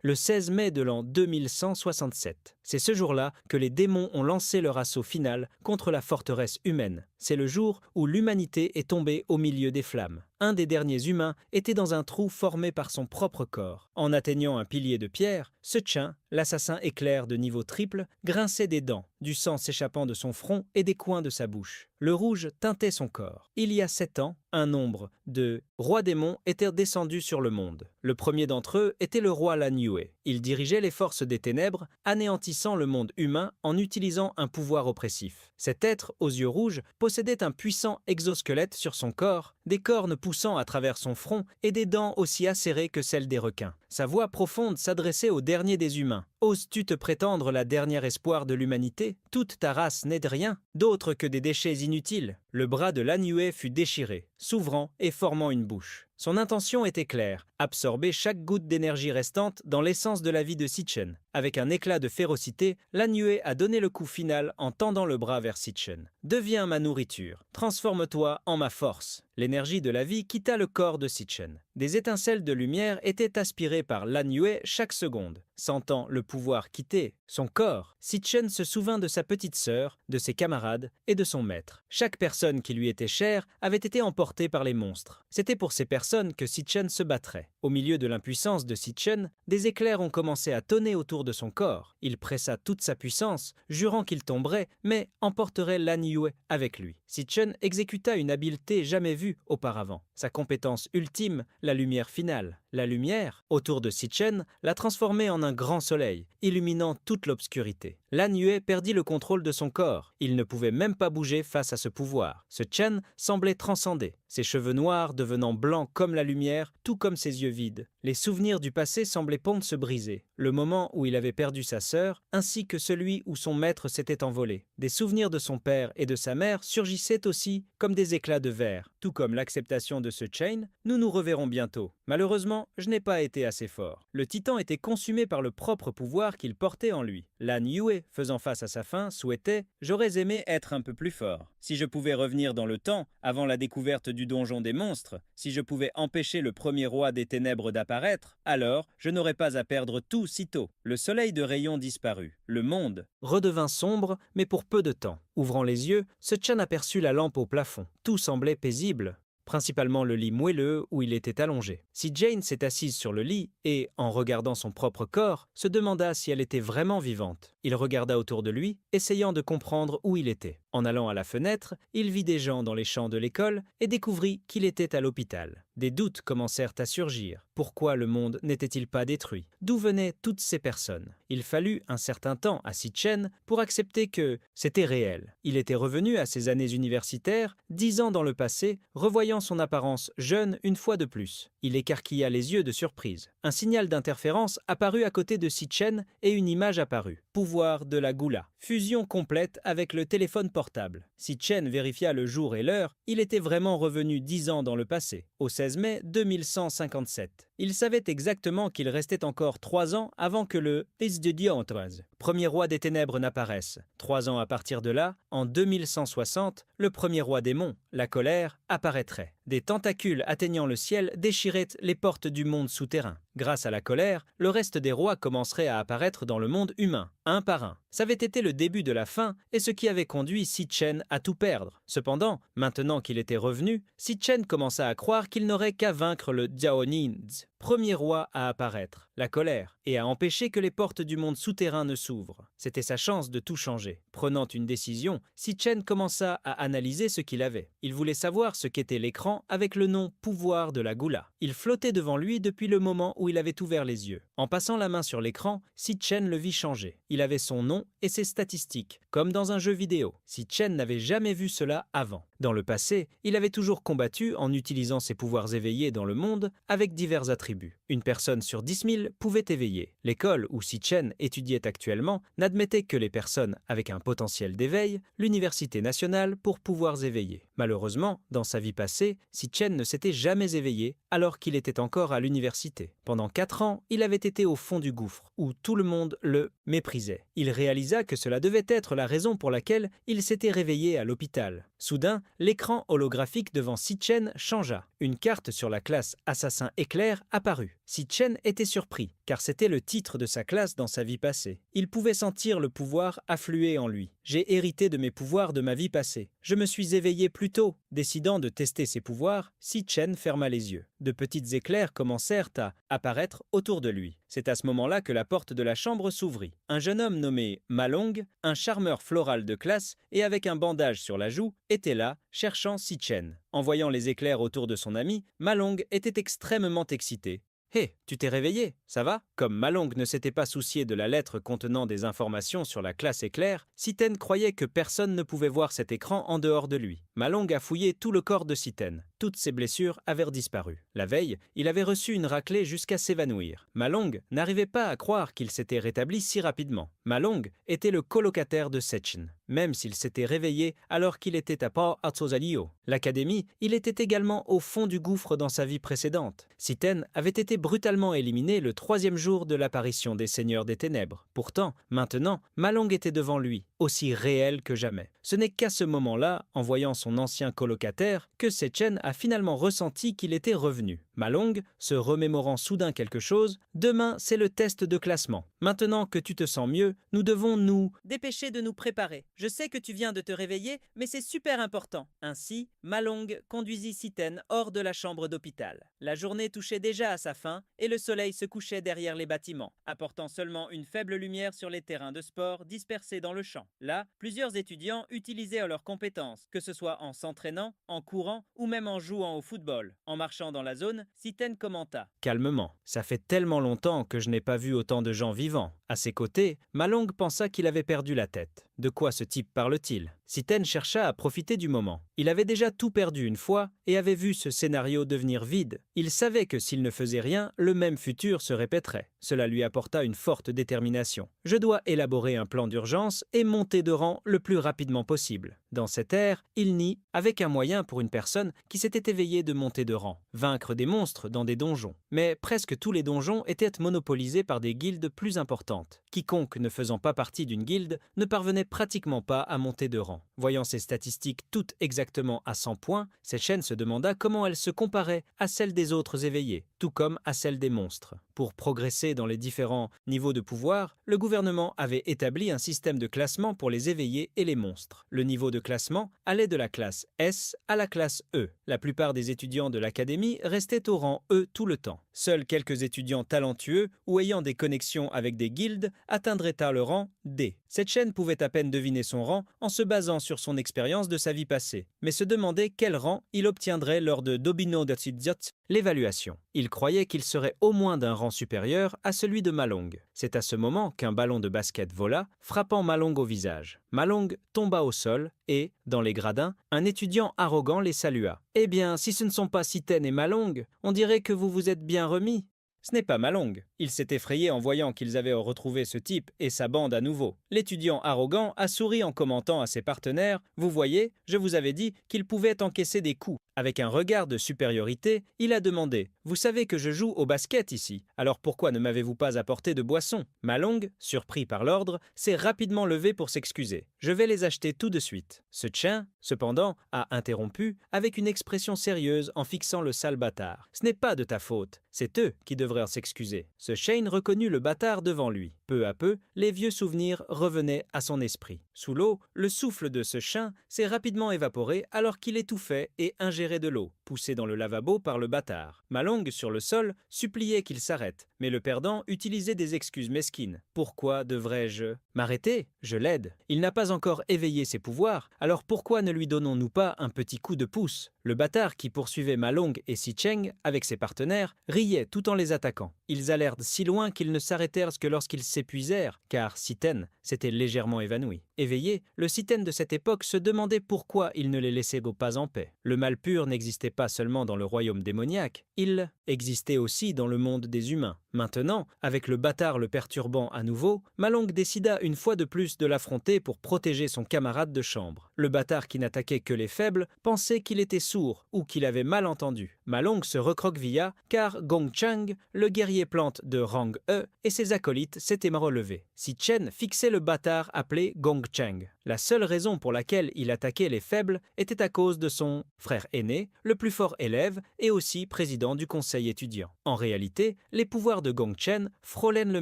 le 16 mai de l'an 2167. C'est ce jour-là que les démons ont lancé leur assaut final contre la forteresse humaine. C'est le jour où l'humanité est tombée au milieu des flammes. Un des derniers humains était dans un trou formé par son propre corps. En atteignant un pilier de pierre, Setchain, l'assassin éclair de niveau triple, grinçait des dents, du sang s'échappant de son front et des coins de sa bouche. Le rouge teintait son corps. Il y a 7 ans, un nombre de rois démons étaient descendus sur le monde. Le premier d'entre eux était le roi Lanyue. Il dirigeait les forces des ténèbres, anéantissant le monde humain en utilisant un pouvoir oppressif. Cet être, aux yeux rouges, possédait un puissant exosquelette sur son corps, des cornes poussant à travers son front et des dents aussi acérées que celles des requins. Sa voix profonde s'adressait au dernier des humains. « Oses-tu te prétendre la dernière espoir de l'humanité? Toute ta race n'est de rien, d'autre que des déchets inutiles. » Le bras de Lanyue fut déchiré, s'ouvrant et formant une bouche. Son intention était claire, absorber chaque goutte d'énergie restante dans l'essence de la vie de Sitchen. Avec un éclat de férocité, Lanyue a donné le coup final en tendant le bras vers Sitchen. « Deviens ma nourriture, transforme-toi en ma force. » L'énergie de la vie quitta le corps de Sitchen. Des étincelles de lumière étaient aspirées par Lanyue chaque seconde. Sentant le pouvoir quitter son corps, Sitchen se souvint de sa petite sœur, de ses camarades et de son maître. Chaque personne qui lui était chère avait été emportée par les monstres. C'était pour ces personnes que Sitchen se battrait. Au milieu de l'impuissance de Sitchen, des éclairs ont commencé à tonner autour de son corps. Il pressa toute sa puissance, jurant qu'il tomberait, mais emporterait Lanyue avec lui. Sitchen exécuta une habileté jamais vue auparavant. Sa compétence ultime, la lumière finale. La lumière, autour de Sitchen, la transformait en un grand soleil, illuminant toute l'obscurité. Lanyue perdit le contrôle de son corps. Il ne pouvait même pas bouger face à ce pouvoir. Ce Chen semblait transcender, ses cheveux noirs devenant blancs comme la lumière, tout comme ses yeux vides. Les souvenirs du passé semblaient pondre se briser. Le moment où il avait perdu sa sœur, ainsi que celui où son maître s'était envolé. Des souvenirs de son père et de sa mère surgissaient aussi comme des éclats de verre. Tout comme l'acceptation de ce Chain, nous nous reverrons bientôt. Malheureusement, je n'ai pas été assez fort. Le titan était consumé par le propre pouvoir qu'il portait en lui. Lanyue, faisant face à sa fin, souhaitait « J'aurais aimé être un peu plus fort. Si je pouvais revenir dans le temps, avant la découverte du donjon des monstres, si je pouvais empêcher le premier roi des ténèbres d'apparaître, alors je n'aurais pas à perdre tout sitôt. » Le soleil de rayon disparut. Le monde redevint sombre, mais pour peu de temps. Ouvrant les yeux, Setchain aperçut la lampe au plafond. Tout semblait paisible, principalement le lit moelleux où il était allongé. Si Jane s'est assise sur le lit et, en regardant son propre corps, se demanda si elle était vraiment vivante. Il regarda autour de lui, essayant de comprendre où il était. En allant à la fenêtre, il vit des gens dans les champs de l'école et découvrit qu'il était à l'hôpital. Des doutes commencèrent à surgir. Pourquoi le monde n'était-il pas détruit? D'où venaient toutes ces personnes? Il fallut un certain temps à Sitchen pour accepter que c'était réel. Il était revenu à ses années universitaires, 10 ans dans le passé, revoyant son apparence jeune une fois de plus. Il écarquilla les yeux de surprise. Un signal d'interférence apparut à côté de Sitchen et une image apparut. Pouvoir de la Goula. Fusion complète avec le téléphone portable. Sitchen vérifia le jour et l'heure, il était vraiment revenu 10 ans dans le passé, au 16 mai 2157. Il savait exactement qu'il restait encore 3 ans avant que le fils de Diantres, premier roi des ténèbres, n'apparaisse. 3 ans à partir de là, en 2160, le premier roi démon, la colère, apparaîtrait. Des tentacules atteignant le ciel déchiraient les portes du monde souterrain. Grâce à la colère, le reste des rois commencerait à apparaître dans le monde humain, un par un. Ça avait été le début de la fin et ce qui avait conduit Sitchen à tout perdre. Cependant, maintenant qu'il était revenu, Sitchen commença à croire qu'il n'aurait qu'à vaincre le Diaoninz, premier roi à apparaître, la colère, et à empêcher que les portes du monde souterrain ne s'ouvrent. C'était sa chance de tout changer. Prenant une décision, Sitchen commença à analyser ce qu'il avait. Il voulait savoir ce qu'était l'écran avec le nom « Pouvoir de la Goula ». Il flottait devant lui depuis le moment où il avait ouvert les yeux. En passant la main sur l'écran, Sitchen le vit changer. Il avait son nom et ses statistiques, comme dans un jeu vidéo. Sitchen n'avait jamais vu cela avant. Dans le passé, il avait toujours combattu en utilisant ses pouvoirs éveillés dans le monde avec divers attributs. Une personne sur 10 000 pouvait éveiller. L'école où Sitchen étudiait actuellement n'admettait que les personnes avec un potentiel d'éveil, l'Université nationale pour pouvoirs éveillés. Malheureusement, dans sa vie passée, Sitchen ne s'était jamais éveillé alors qu'il était encore à l'université. Pendant 4 ans, il avait été au fond du gouffre, où tout le monde le méprisait. Il réalisa que cela devait être la raison pour laquelle il s'était réveillé à l'hôpital. Soudain, l'écran holographique devant Sitchen changea. Une carte sur la classe Assassin Éclair apparut. Si Chen était surpris, car c'était le titre de sa classe dans sa vie passée. Il pouvait sentir le pouvoir affluer en lui. J'ai hérité de mes pouvoirs de ma vie passée. Je me suis éveillé plus tôt. Décidant de tester ses pouvoirs, Si Chen ferma les yeux. De petites éclairs commencèrent à apparaître autour de lui. C'est à ce moment-là que la porte de la chambre s'ouvrit. Un jeune homme nommé Ma Long, un charmeur floral de classe et avec un bandage sur la joue, était là, cherchant Si Chen. En voyant les éclairs autour de son ami, Ma Long était extrêmement excité. « Hé, tu t'es réveillé, ça va ?» Comme Ma Long ne s'était pas soucié de la lettre contenant des informations sur la classe éclair, Siten croyait que personne ne pouvait voir cet écran en dehors de lui. Ma Long a fouillé tout le corps de Siten. Toutes ses blessures avaient disparu. La veille, il avait reçu une raclée jusqu'à s'évanouir. Ma Long n'arrivait pas à croire qu'il s'était rétabli si rapidement. Ma Long était le colocataire de Sechen, même s'il s'était réveillé alors qu'il était à Port Arthur. L'académie, il était également au fond du gouffre dans sa vie précédente. Siten avait été brutalement éliminé le 3e jour de l'apparition des Seigneurs des Ténèbres. Pourtant, maintenant, Ma Long était devant lui, aussi réel que jamais. Ce n'est qu'à ce moment-là, en voyant son ancien colocataire, que Sechen a finalement ressenti qu'il était revenu. Ma Long, se remémorant soudain quelque chose, « Demain, c'est le test de classement. Maintenant que tu te sens mieux, nous devons nous dépêcher de nous préparer. Je sais que tu viens de te réveiller, mais c'est super important. » Ainsi, Ma Long conduisit Siten hors de la chambre d'hôpital. La journée touchait déjà à sa fin et le soleil se couchait derrière les bâtiments, apportant seulement une faible lumière sur les terrains de sport dispersés dans le champ. Là, plusieurs étudiants utilisaient leurs compétences, que ce soit en s'entraînant, en courant ou même en jouant au football. En marchant dans la zone, Siten commenta. « Calmement, ça fait tellement longtemps que je n'ai pas vu autant de gens vivants. » À ses côtés, Ma Long pensa qu'il avait perdu la tête. De quoi ce type parle-t-il? Siten chercha à profiter du moment. Il avait déjà tout perdu une fois et avait vu ce scénario devenir vide. Il savait que s'il ne faisait rien, le même futur se répéterait. Cela lui apporta une forte détermination. « Je dois élaborer un plan d'urgence et monter de rang le plus rapidement possible. » Dans cette ère, il nie, avec un moyen pour une personne qui s'était éveillée de monter de rang, vaincre des monstres dans des donjons. Mais presque tous les donjons étaient monopolisés par des guildes plus importantes. Quiconque ne faisant pas partie d'une guilde ne parvenait pratiquement pas à monter de rang. Voyant ces statistiques toutes exactement à 100 points, Sechen se demanda comment elles se comparaient à celles des autres éveillés, tout comme à celles des monstres. Pour progresser dans les différents niveaux de pouvoir, le gouvernement avait établi un système de classement pour les éveillés et les monstres. Le niveau de classement allait de la classe S à la classe E. La plupart des étudiants de l'académie restaient au rang E tout le temps. Seuls quelques étudiants talentueux ou ayant des connexions avec des guildes atteindrait le rang D. Sechen pouvait à peine deviner son rang en se basant sur son expérience de sa vie passée, mais se demandait quel rang il obtiendrait lors de Dobino Datsidziot, l'évaluation. Il croyait qu'il serait au moins d'un rang supérieur à celui de Ma Long. C'est à ce moment qu'un ballon de basket vola, frappant Ma Long au visage. Ma Long tomba au sol et, dans les gradins, un étudiant arrogant les salua. « Eh bien, si ce ne sont pas Siten et Ma Long, on dirait que vous vous êtes bien remis. » Ce n'est pas Ma Long. Il s'est effrayé en voyant qu'ils avaient retrouvé ce type et sa bande à nouveau. L'étudiant arrogant a souri en commentant à ses partenaires « Vous voyez, je vous avais dit qu'il pouvait encaisser des coups. » Avec un regard de supériorité, il a demandé « Vous savez que je joue au basket ici, alors pourquoi ne m'avez-vous pas apporté de boisson ?» Ma Long, surpris par l'ordre, s'est rapidement levé pour s'excuser. « Je vais les acheter tout de suite. » Ce chien, cependant, a interrompu avec une expression sérieuse en fixant le sale bâtard. « Ce n'est pas de ta faute, c'est eux qui devraient s'excuser. » Ce Shane reconnut le bâtard devant lui. Peu à peu, les vieux souvenirs revenaient à son esprit. Sous l'eau, le souffle de ce chien s'est rapidement évaporé alors qu'il étouffait et ingérait de l'eau, poussé dans le lavabo par le bâtard. Ma Long, sur le sol, suppliait qu'il s'arrête, mais le perdant utilisait des excuses mesquines. « Pourquoi devrais-je m'arrêter? Je l'aide. Il n'a pas encore éveillé ses pouvoirs, alors pourquoi ne lui donnons-nous pas un petit coup de pouce ?» Le bâtard qui poursuivait Ma Long et Si Cheng avec ses partenaires riait tout en les attaquant. Ils allèrent si loin qu'ils ne s'arrêtèrent que lorsqu'ils s'épuisèrent, car Siten s'était légèrement évanoui. Éveillé, le Siten de cette époque se demandait pourquoi il ne les laissait pas en paix. Le mal pur n'existait pas seulement dans le royaume démoniaque, il existait aussi dans le monde des humains. Maintenant, avec le bâtard le perturbant à nouveau, Ma Long décida une fois de plus de l'affronter pour protéger son camarade de chambre. Le bâtard qui n'attaquait que les faibles pensait qu'il était sourd ou qu'il avait mal entendu. Ma Long se recroquevilla car Gong Chang, le guerrier plante de rang E, et ses acolytes s'étaient relevés. Si Chen fixait le bâtard appelé Gong Chang. La seule raison pour laquelle il attaquait les faibles était à cause de son frère aîné, le plus fort élève et aussi président du conseil étudiant. En réalité, les pouvoirs de Gong Chen frôlaient le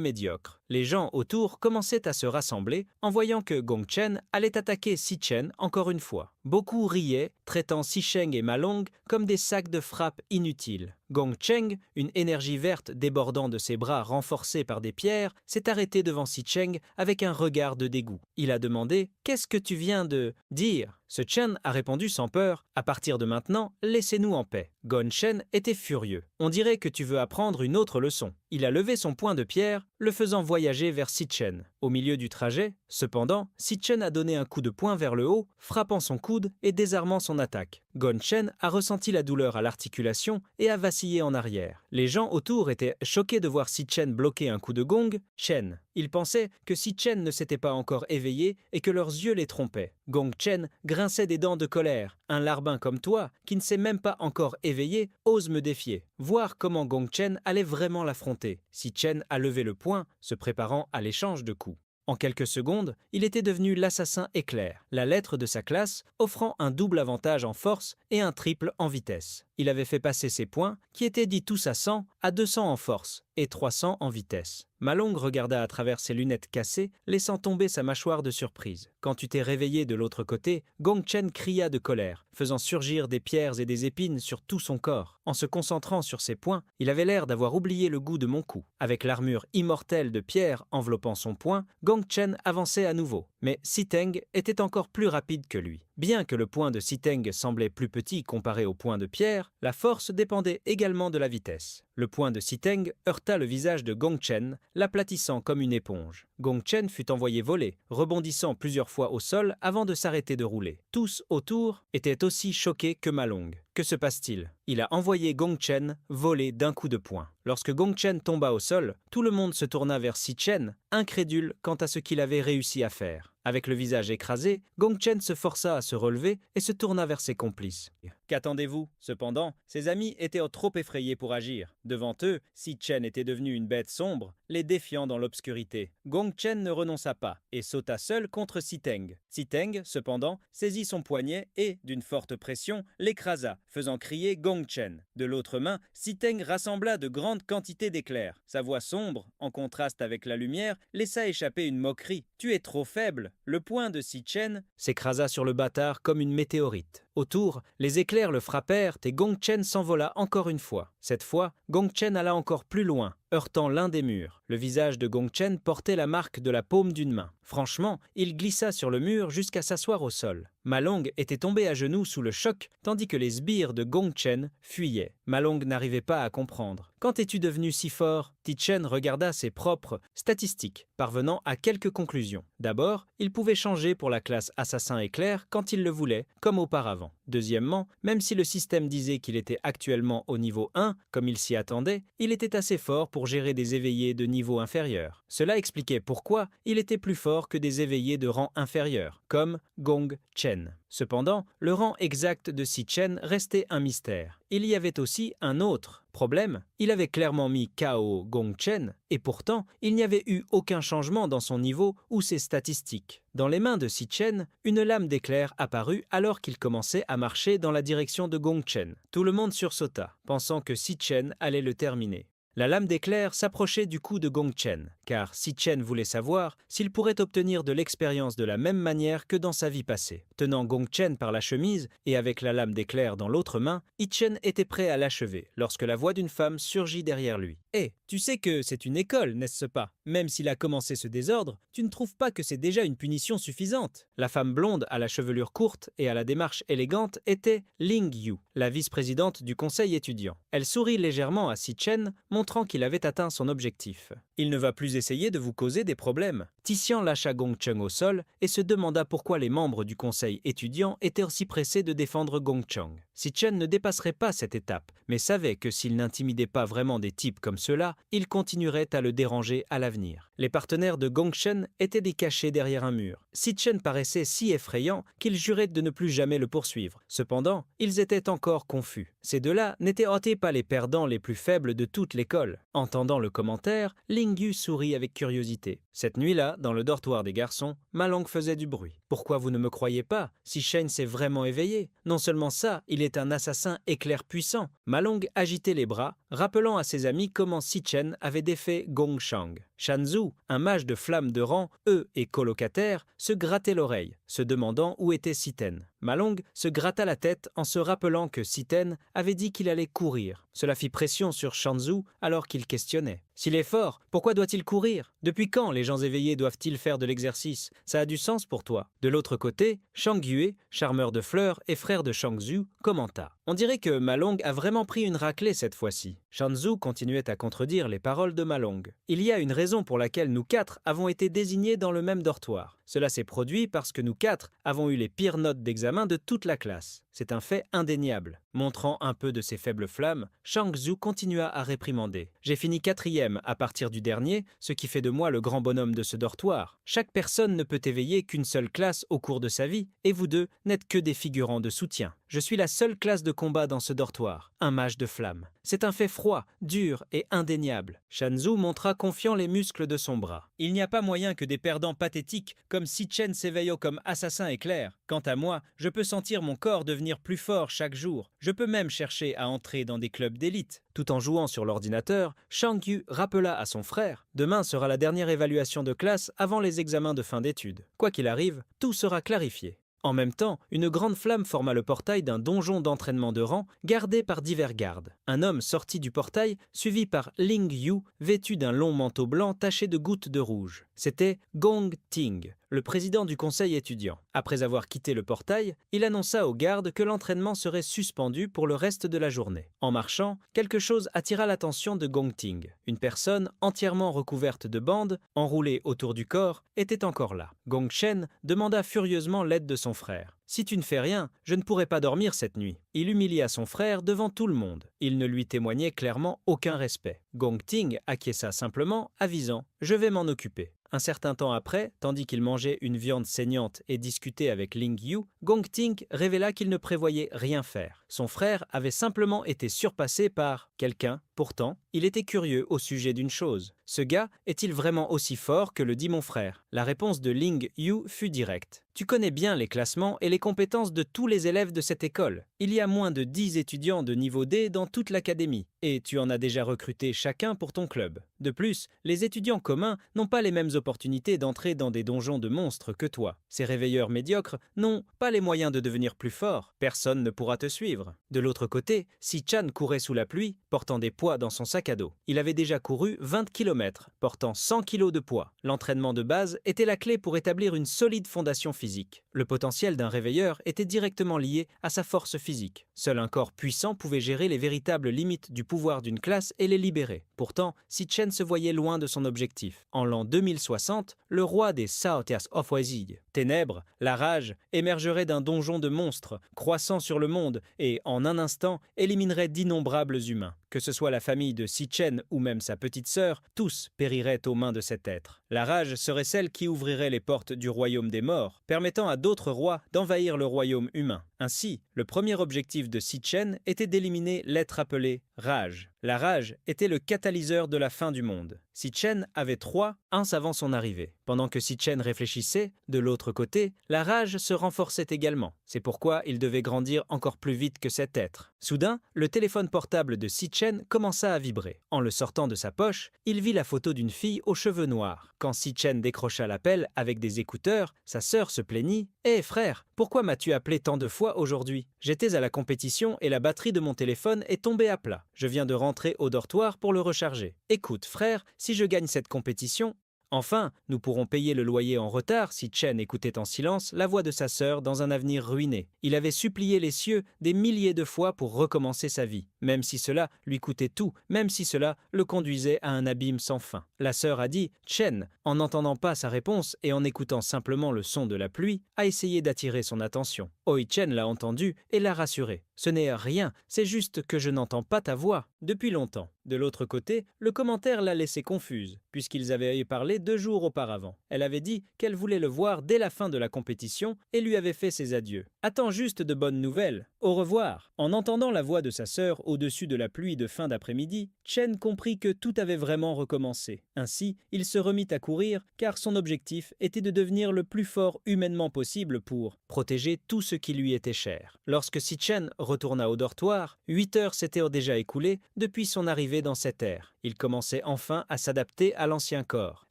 médiocre. Les gens autour commençaient à se rassembler en voyant que Gong Chen allait attaquer Si Chen encore une fois. Beaucoup riaient, traitant Si Cheng et Ma Long comme des sacs de frappe inutiles. Gong Cheng, une énergie verte débordant de ses bras renforcés par des pierres, s'est arrêté devant Si Cheng avec un regard de dégoût. Il a demandé « Qu'est-ce que tu viens de dire ?» Ce Chen a répondu sans peur « À partir de maintenant, laissez-nous en paix. » Gong Chen était furieux. « On dirait que tu veux apprendre une autre leçon. » Il a levé son poing de pierre, le faisant voyager vers Si Chen. Au milieu du trajet, cependant, Si Chen a donné un coup de poing vers le haut, frappant son coude et désarmant son attaque. Gong Chen a ressenti la douleur à l'articulation et a vacillé en arrière. Les gens autour étaient choqués de voir Si Chen bloquer un coup de gong. Chen. Ils pensaient que Si Chen ne s'était pas encore éveillé et que leurs yeux les trompaient. Gong Chen grinçait des dents de colère. Un larbin comme toi, qui ne s'est même pas encore éveillé, ose me défier. Voir comment Gong Chen allait vraiment l'affronter. Si Chen a levé le poing, se préparant à l'échange de coups. En quelques secondes, il était devenu l'assassin éclair, la lettre de sa classe, offrant un double avantage en force et un triple en vitesse. Il avait fait passer ses points, qui étaient dits tous à 100, à 200 en force et 300 en vitesse. Ma Long regarda à travers ses lunettes cassées, laissant tomber sa mâchoire de surprise. Quand tu t'es réveillé de l'autre côté, Gong Chen cria de colère, faisant surgir des pierres et des épines sur tout son corps. En se concentrant sur ses poings, il avait l'air d'avoir oublié le goût de mon coup. Avec l'armure immortelle de pierre enveloppant son poing, Gong Chen avançait à nouveau. Mais Si Teng était encore plus rapide que lui. Bien que le poing de Si Teng semblait plus petit comparé au poing de pierre, la force dépendait également de la vitesse. Le poing de Si Teng heurta le visage de Gong Chen, l'aplatissant comme une éponge. Gong Chen fut envoyé voler, rebondissant plusieurs fois au sol avant de s'arrêter de rouler. Tous autour étaient aussi choqués que Ma Long. Que se passe-t-il? Il a envoyé Gong Chen voler d'un coup de poing. Lorsque Gong Chen tomba au sol, tout le monde se tourna vers Si Chen, incrédule quant à ce qu'il avait réussi à faire. Avec le visage écrasé, Gong Chen se força à se relever et se tourna vers ses complices. Qu'attendez-vous? Cependant, ses amis étaient trop effrayés pour agir. Devant eux, Si Chen était devenu une bête sombre, les défiant dans l'obscurité. Gong Chen ne renonça pas et sauta seul contre Si Teng. Si Teng, cependant, saisit son poignet et, d'une forte pression, l'écrasa, faisant crier Gong Chen. De l'autre main, Si Teng rassembla de grandes quantités d'éclairs. Sa voix sombre, en contraste avec la lumière, laissa échapper une moquerie. « Tu es trop faible !» Le poing de Si Chen s'écrasa sur le bâtard comme une météorite. Autour, les éclairs le frappèrent et Gong Chen s'envola encore une fois. Cette fois, Gong Chen alla encore plus loin, heurtant l'un des murs. Le visage de Gong Chen portait la marque de la paume d'une main. Franchement, il glissa sur le mur jusqu'à s'asseoir au sol. Ma Long était tombé à genoux sous le choc, tandis que les sbires de Gong Chen fuyaient. Ma Long n'arrivait pas à comprendre. « Quand es-tu devenu si fort ?» Si Chen regarda ses propres statistiques, parvenant à quelques conclusions. D'abord, il pouvait changer pour la classe assassin éclair quand il le voulait, comme auparavant. Deuxièmement, même si le système disait qu'il était actuellement au niveau 1, comme il s'y attendait, il était assez fort pour gérer des éveillés de niveau inférieur. Cela expliquait pourquoi il était plus fort que des éveillés de rang inférieur, comme Gong Chen. Cependant, le rang exact de Si Chen restait un mystère. Il y avait aussi un autre problème. Il avait clairement mis KO Gong Chen, et pourtant, il n'y avait eu aucun changement dans son niveau ou ses statistiques. Dans les mains de Si Chen, une lame d'éclair apparut alors qu'il commençait à marcher dans la direction de Gong Chen. Tout le monde sursauta, pensant que Si Chen allait le terminer. La lame d'éclair s'approchait du cou de Gong Chen, car Si Chen voulait savoir s'il pourrait obtenir de l'expérience de la même manière que dans sa vie passée. Tenant Gong Chen par la chemise et avec la lame d'éclair dans l'autre main, Yi Chen était prêt à l'achever lorsque la voix d'une femme surgit derrière lui. « Hé, tu sais que c'est une école, n'est-ce pas? Même s'il a commencé ce désordre, tu ne trouves pas que c'est déjà une punition suffisante ?» La femme blonde à la chevelure courte et à la démarche élégante était Ling Yu, la vice-présidente du conseil étudiant. Elle sourit légèrement à Si Chen, montrant qu'il avait atteint son objectif. « Il ne va plus essayer de vous causer des problèmes. » Tixian lâcha Gong Cheng au sol et se demanda pourquoi les membres du conseil étudiant étaient aussi pressés de défendre Gong Cheng. Si Chen ne dépasserait pas cette étape, mais savait que s'il n'intimidait pas vraiment des types comme ceux-là, il continuerait à le déranger à l'avenir. Les partenaires de Gongchen étaient des cachets derrière un mur. Si Chen paraissait si effrayant qu'ils juraient de ne plus jamais le poursuivre. Cependant, ils étaient encore confus. Ces deux-là n'étaient pas les perdants les plus faibles de toute l'école. Entendant le commentaire, Ling Yu sourit avec curiosité. Cette nuit-là, dans le dortoir des garçons, Ma Long faisait du bruit. « Pourquoi vous ne me croyez pas? Si Shen s'est vraiment éveillé. Non seulement ça, il est un assassin éclair puissant. » Ma Long agitait les bras, rappelant à ses amis comment Si Chen avait défait Gong Shang. Shanzhu, un mage de flamme de rang, eux et colocataire, se grattait l'oreille, se demandant où était Siten. Ma Long se gratta la tête en se rappelant que Siten avait dit qu'il allait courir. Cela fit pression sur Shanzhu alors qu'il questionnait. S'il est fort, pourquoi doit-il courir? Depuis quand les gens éveillés doivent-ils faire de l'exercice? Ça a du sens pour toi. De l'autre côté, Shang Yue, charmeur de fleurs et frère de Shang Zhu, commenta. On dirait que Ma Long a vraiment pris une raclée cette fois-ci. Shanzhu continuait à contredire les paroles de Ma Long. Il y a une raison pour laquelle nous quatre avons été désignés dans le même dortoir. Cela s'est produit parce que nous quatre avons eu les pires notes d'examen de toute la classe. C'est un fait indéniable. Montrant un peu de ses faibles flammes, Shang Zhu continua à réprimander. J'ai fini 4e à partir du dernier, ce qui fait de moi le grand bonhomme de ce dortoir. Chaque personne ne peut éveiller qu'une seule classe au cours de sa vie, et vous deux n'êtes que des figurants de soutien. Je suis la seule classe de combat dans ce dortoir, un mage de flamme. C'est un fait froid, dur et indéniable. Shanzhu montra confiant les muscles de son bras. Il n'y a pas moyen que des perdants pathétiques comme Si Chen s'éveillent comme assassin éclair. Quant à moi, je peux sentir mon corps devenir plus fort chaque jour. Je peux même chercher à entrer dans des clubs d'élite. Tout en jouant sur l'ordinateur, Shang Yu rappela à son frère « Demain sera la dernière évaluation de classe avant les examens de fin d'études. Quoi qu'il arrive, tout sera clarifié. » En même temps, une grande flamme forma le portail d'un donjon d'entraînement de rang gardé par divers gardes. Un homme sortit du portail, suivi par Ling Yu, vêtu d'un long manteau blanc taché de gouttes de rouge. C'était Gong Ting, le président du conseil étudiant. Après avoir quitté le portail, il annonça aux gardes que l'entraînement serait suspendu pour le reste de la journée. En marchant, quelque chose attira l'attention de Gong Ting. Une personne entièrement recouverte de bandes, enroulée autour du corps, était encore là. Gong Shen demanda furieusement l'aide de son frère. « Si tu ne fais rien, je ne pourrai pas dormir cette nuit. » Il humilia son frère devant tout le monde. Il ne lui témoignait clairement aucun respect. Gong Ting acquiesça simplement, avisant « Je vais m'en occuper ». Un certain temps après, tandis qu'il mangeait une viande saignante et discutait avec Ling Yu, Gong Ting révéla qu'il ne prévoyait rien faire. Son frère avait simplement été surpassé par quelqu'un. Pourtant, il était curieux au sujet d'une chose. Ce gars est-il vraiment aussi fort que le dit mon frère? La réponse de Ling Yu fut directe. Tu connais bien les classements et les compétences de tous les élèves de cette école. Il y a moins de 10 étudiants de niveau D dans toute l'académie, et tu en as déjà recruté chacun pour ton club. De plus, les étudiants communs n'ont pas les mêmes opportunités d'entrer dans des donjons de monstres que toi. Ces réveilleurs médiocres n'ont pas les moyens de devenir plus forts. Personne ne pourra te suivre. De l'autre côté, Si Chan courait sous la pluie, portant des poids dans son sac à dos. Il avait déjà couru 20 km, portant 100 kg de poids. L'entraînement de base était la clé pour établir une solide fondation physique. Le potentiel d'un réveilleur était directement lié à sa force physique. Seul un corps puissant pouvait gérer les véritables limites du pouvoir d'une classe et les libérer. Pourtant, Si Chen se voyait loin de son objectif. En l'an 2060, le roi des Saotias of Wazig, ténèbres, la rage, émergerait d'un donjon de monstres, croissant sur le monde et, en un instant, éliminerait d'innombrables humains. Que ce soit la famille de Si Chen ou même sa petite sœur, tous périraient aux mains de cet être. La rage serait celle qui ouvrirait les portes du royaume des morts, permettant à d'autres rois d'envahir le royaume humain. Ainsi, le premier objectif de Si Chen était d'éliminer l'être appelé Rage. La rage était le catalyseur de la fin du monde. Si Chen avait 3 ans avant son arrivée. Pendant que Si Chen réfléchissait, de l'autre côté, la rage se renforçait également. C'est pourquoi il devait grandir encore plus vite que cet être. Soudain, le téléphone portable de Si Chen commença à vibrer. En le sortant de sa poche, il vit la photo d'une fille aux cheveux noirs. Quand Si Chen décrocha l'appel avec des écouteurs, sa sœur se plaignit. « Hé frère, pourquoi m'as-tu appelé tant de fois aujourd'hui? J'étais à la compétition et la batterie de mon téléphone est tombée à plat. Je viens de rentrer au dortoir pour le recharger. Écoute frère, si je gagne cette compétition, enfin, nous pourrons payer le loyer en retard. » Si Chen écoutait en silence la voix de sa sœur dans un avenir ruiné. Il avait supplié les cieux des milliers de fois pour recommencer sa vie, même si cela lui coûtait tout, même si cela le conduisait à un abîme sans fin. La sœur a dit « Chen », en n'entendant pas sa réponse et en écoutant simplement le son de la pluie, a essayé d'attirer son attention. Oi Chen l'a entendu et l'a rassuré. Ce n'est rien, c'est juste que je n'entends pas ta voix depuis longtemps. De l'autre côté, le commentaire l'a laissée confuse, puisqu'ils avaient parlé 2 jours auparavant. Elle avait dit qu'elle voulait le voir dès la fin de la compétition et lui avait fait ses adieux. Attends juste de bonnes nouvelles. Au revoir. En entendant la voix de sa sœur au-dessus de la pluie de fin d'après-midi, Chen comprit que tout avait vraiment recommencé. Ainsi, il se remit à courir, car son objectif était de devenir le plus fort humainement possible pour protéger tout ce qui lui était cher. Lorsque Si Chen retourna au dortoir, 8 heures s'étaient déjà écoulées depuis son arrivée dans cette ère. Il commençait enfin à s'adapter à l'ancien corps.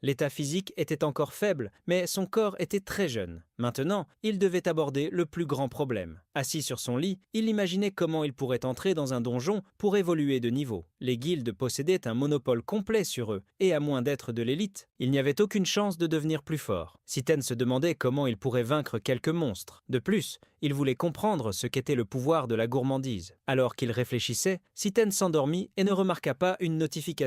L'état physique était encore faible, mais son corps était très jeune. Maintenant, il devait aborder le plus grand problème. Assis sur son lit, il imaginait comment il pourrait entrer dans un donjon pour évoluer de niveau. Les guildes possédaient un monopole complet sur eux, et à moins d'être de l'élite, il n'y avait aucune chance de devenir plus fort. Siten se demandait comment il pourrait vaincre quelques monstres. De plus, il voulait comprendre ce qu'était le pouvoir de la gourmandise. Alors qu'il réfléchissait, Siten s'endormit et ne remarqua pas une notification.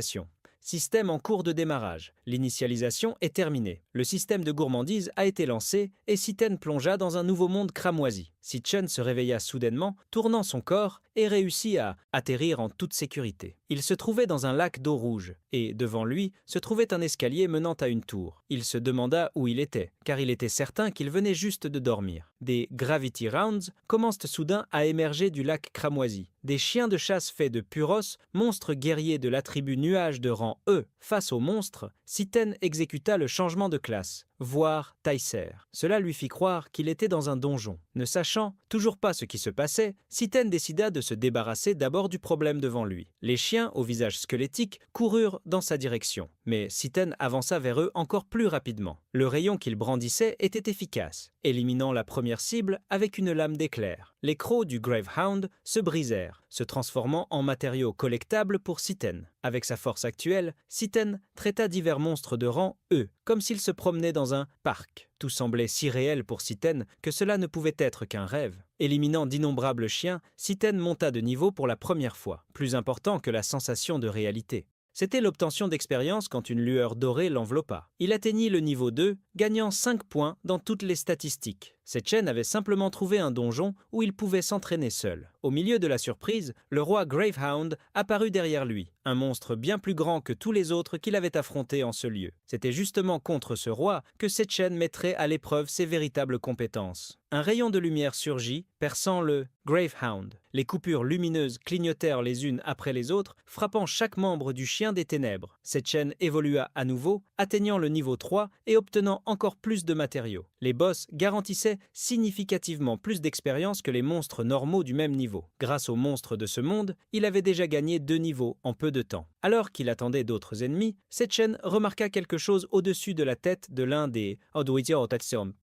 Système en cours de démarrage. L'initialisation est terminée. Le système de gourmandise a été lancé et Siten plongea dans un nouveau monde cramoisi. Si Chen se réveilla soudainement, tournant son corps et réussit à atterrir en toute sécurité. Il se trouvait dans un lac d'eau rouge et, devant lui, se trouvait un escalier menant à une tour. Il se demanda où il était, car il était certain qu'il venait juste de dormir. Des Gravity Rounds commencent soudain à émerger du lac cramoisi. Des chiens de chasse faits de Puros, monstres guerriers de la tribu Nuage de rang E. Face aux monstres, Siten exécuta le changement de classe, voire Taïser. Cela lui fit croire qu'il était dans un donjon. Ne sachant toujours pas ce qui se passait, Siten décida de se débarrasser d'abord du problème devant lui. Les chiens, au visage squelettique, coururent dans sa direction, mais Siten avança vers eux encore plus rapidement. Le rayon qu'il brandissait était efficace, éliminant la première cible avec une lame d'éclair. Les crocs du Gravehound se brisèrent, se transformant en matériaux collectables pour Siten. Avec sa force actuelle, Siten traita divers monstres de rang E, comme s'il se promenait dans un parc. Tout semblait si réel pour Siten que cela ne pouvait être qu'un rêve. Éliminant d'innombrables chiens, Siten monta de niveau pour la première fois, plus important que la sensation de réalité. C'était l'obtention d'expérience quand une lueur dorée l'enveloppa. Il atteignit le niveau 2, gagnant 5 points dans toutes les statistiques. Setchen avait simplement trouvé un donjon où il pouvait s'entraîner seul. Au milieu de la surprise, le roi Gravehound apparut derrière lui, un monstre bien plus grand que tous les autres qu'il avait affrontés en ce lieu. C'était justement contre ce roi que Setchen mettrait à l'épreuve ses véritables compétences. Un rayon de lumière surgit, perçant le Gravehound. Les coupures lumineuses clignotèrent les unes après les autres, frappant chaque membre du chien des ténèbres. Setchen évolua à nouveau, atteignant le niveau 3 et obtenant encore plus de matériaux. Les boss garantissaient significativement plus d'expérience que les monstres normaux du même niveau. Grâce aux monstres de ce monde, il avait déjà gagné 2 niveaux en peu de temps. Alors qu'il attendait d'autres ennemis, Setchen remarqua quelque chose au-dessus de la tête de l'un des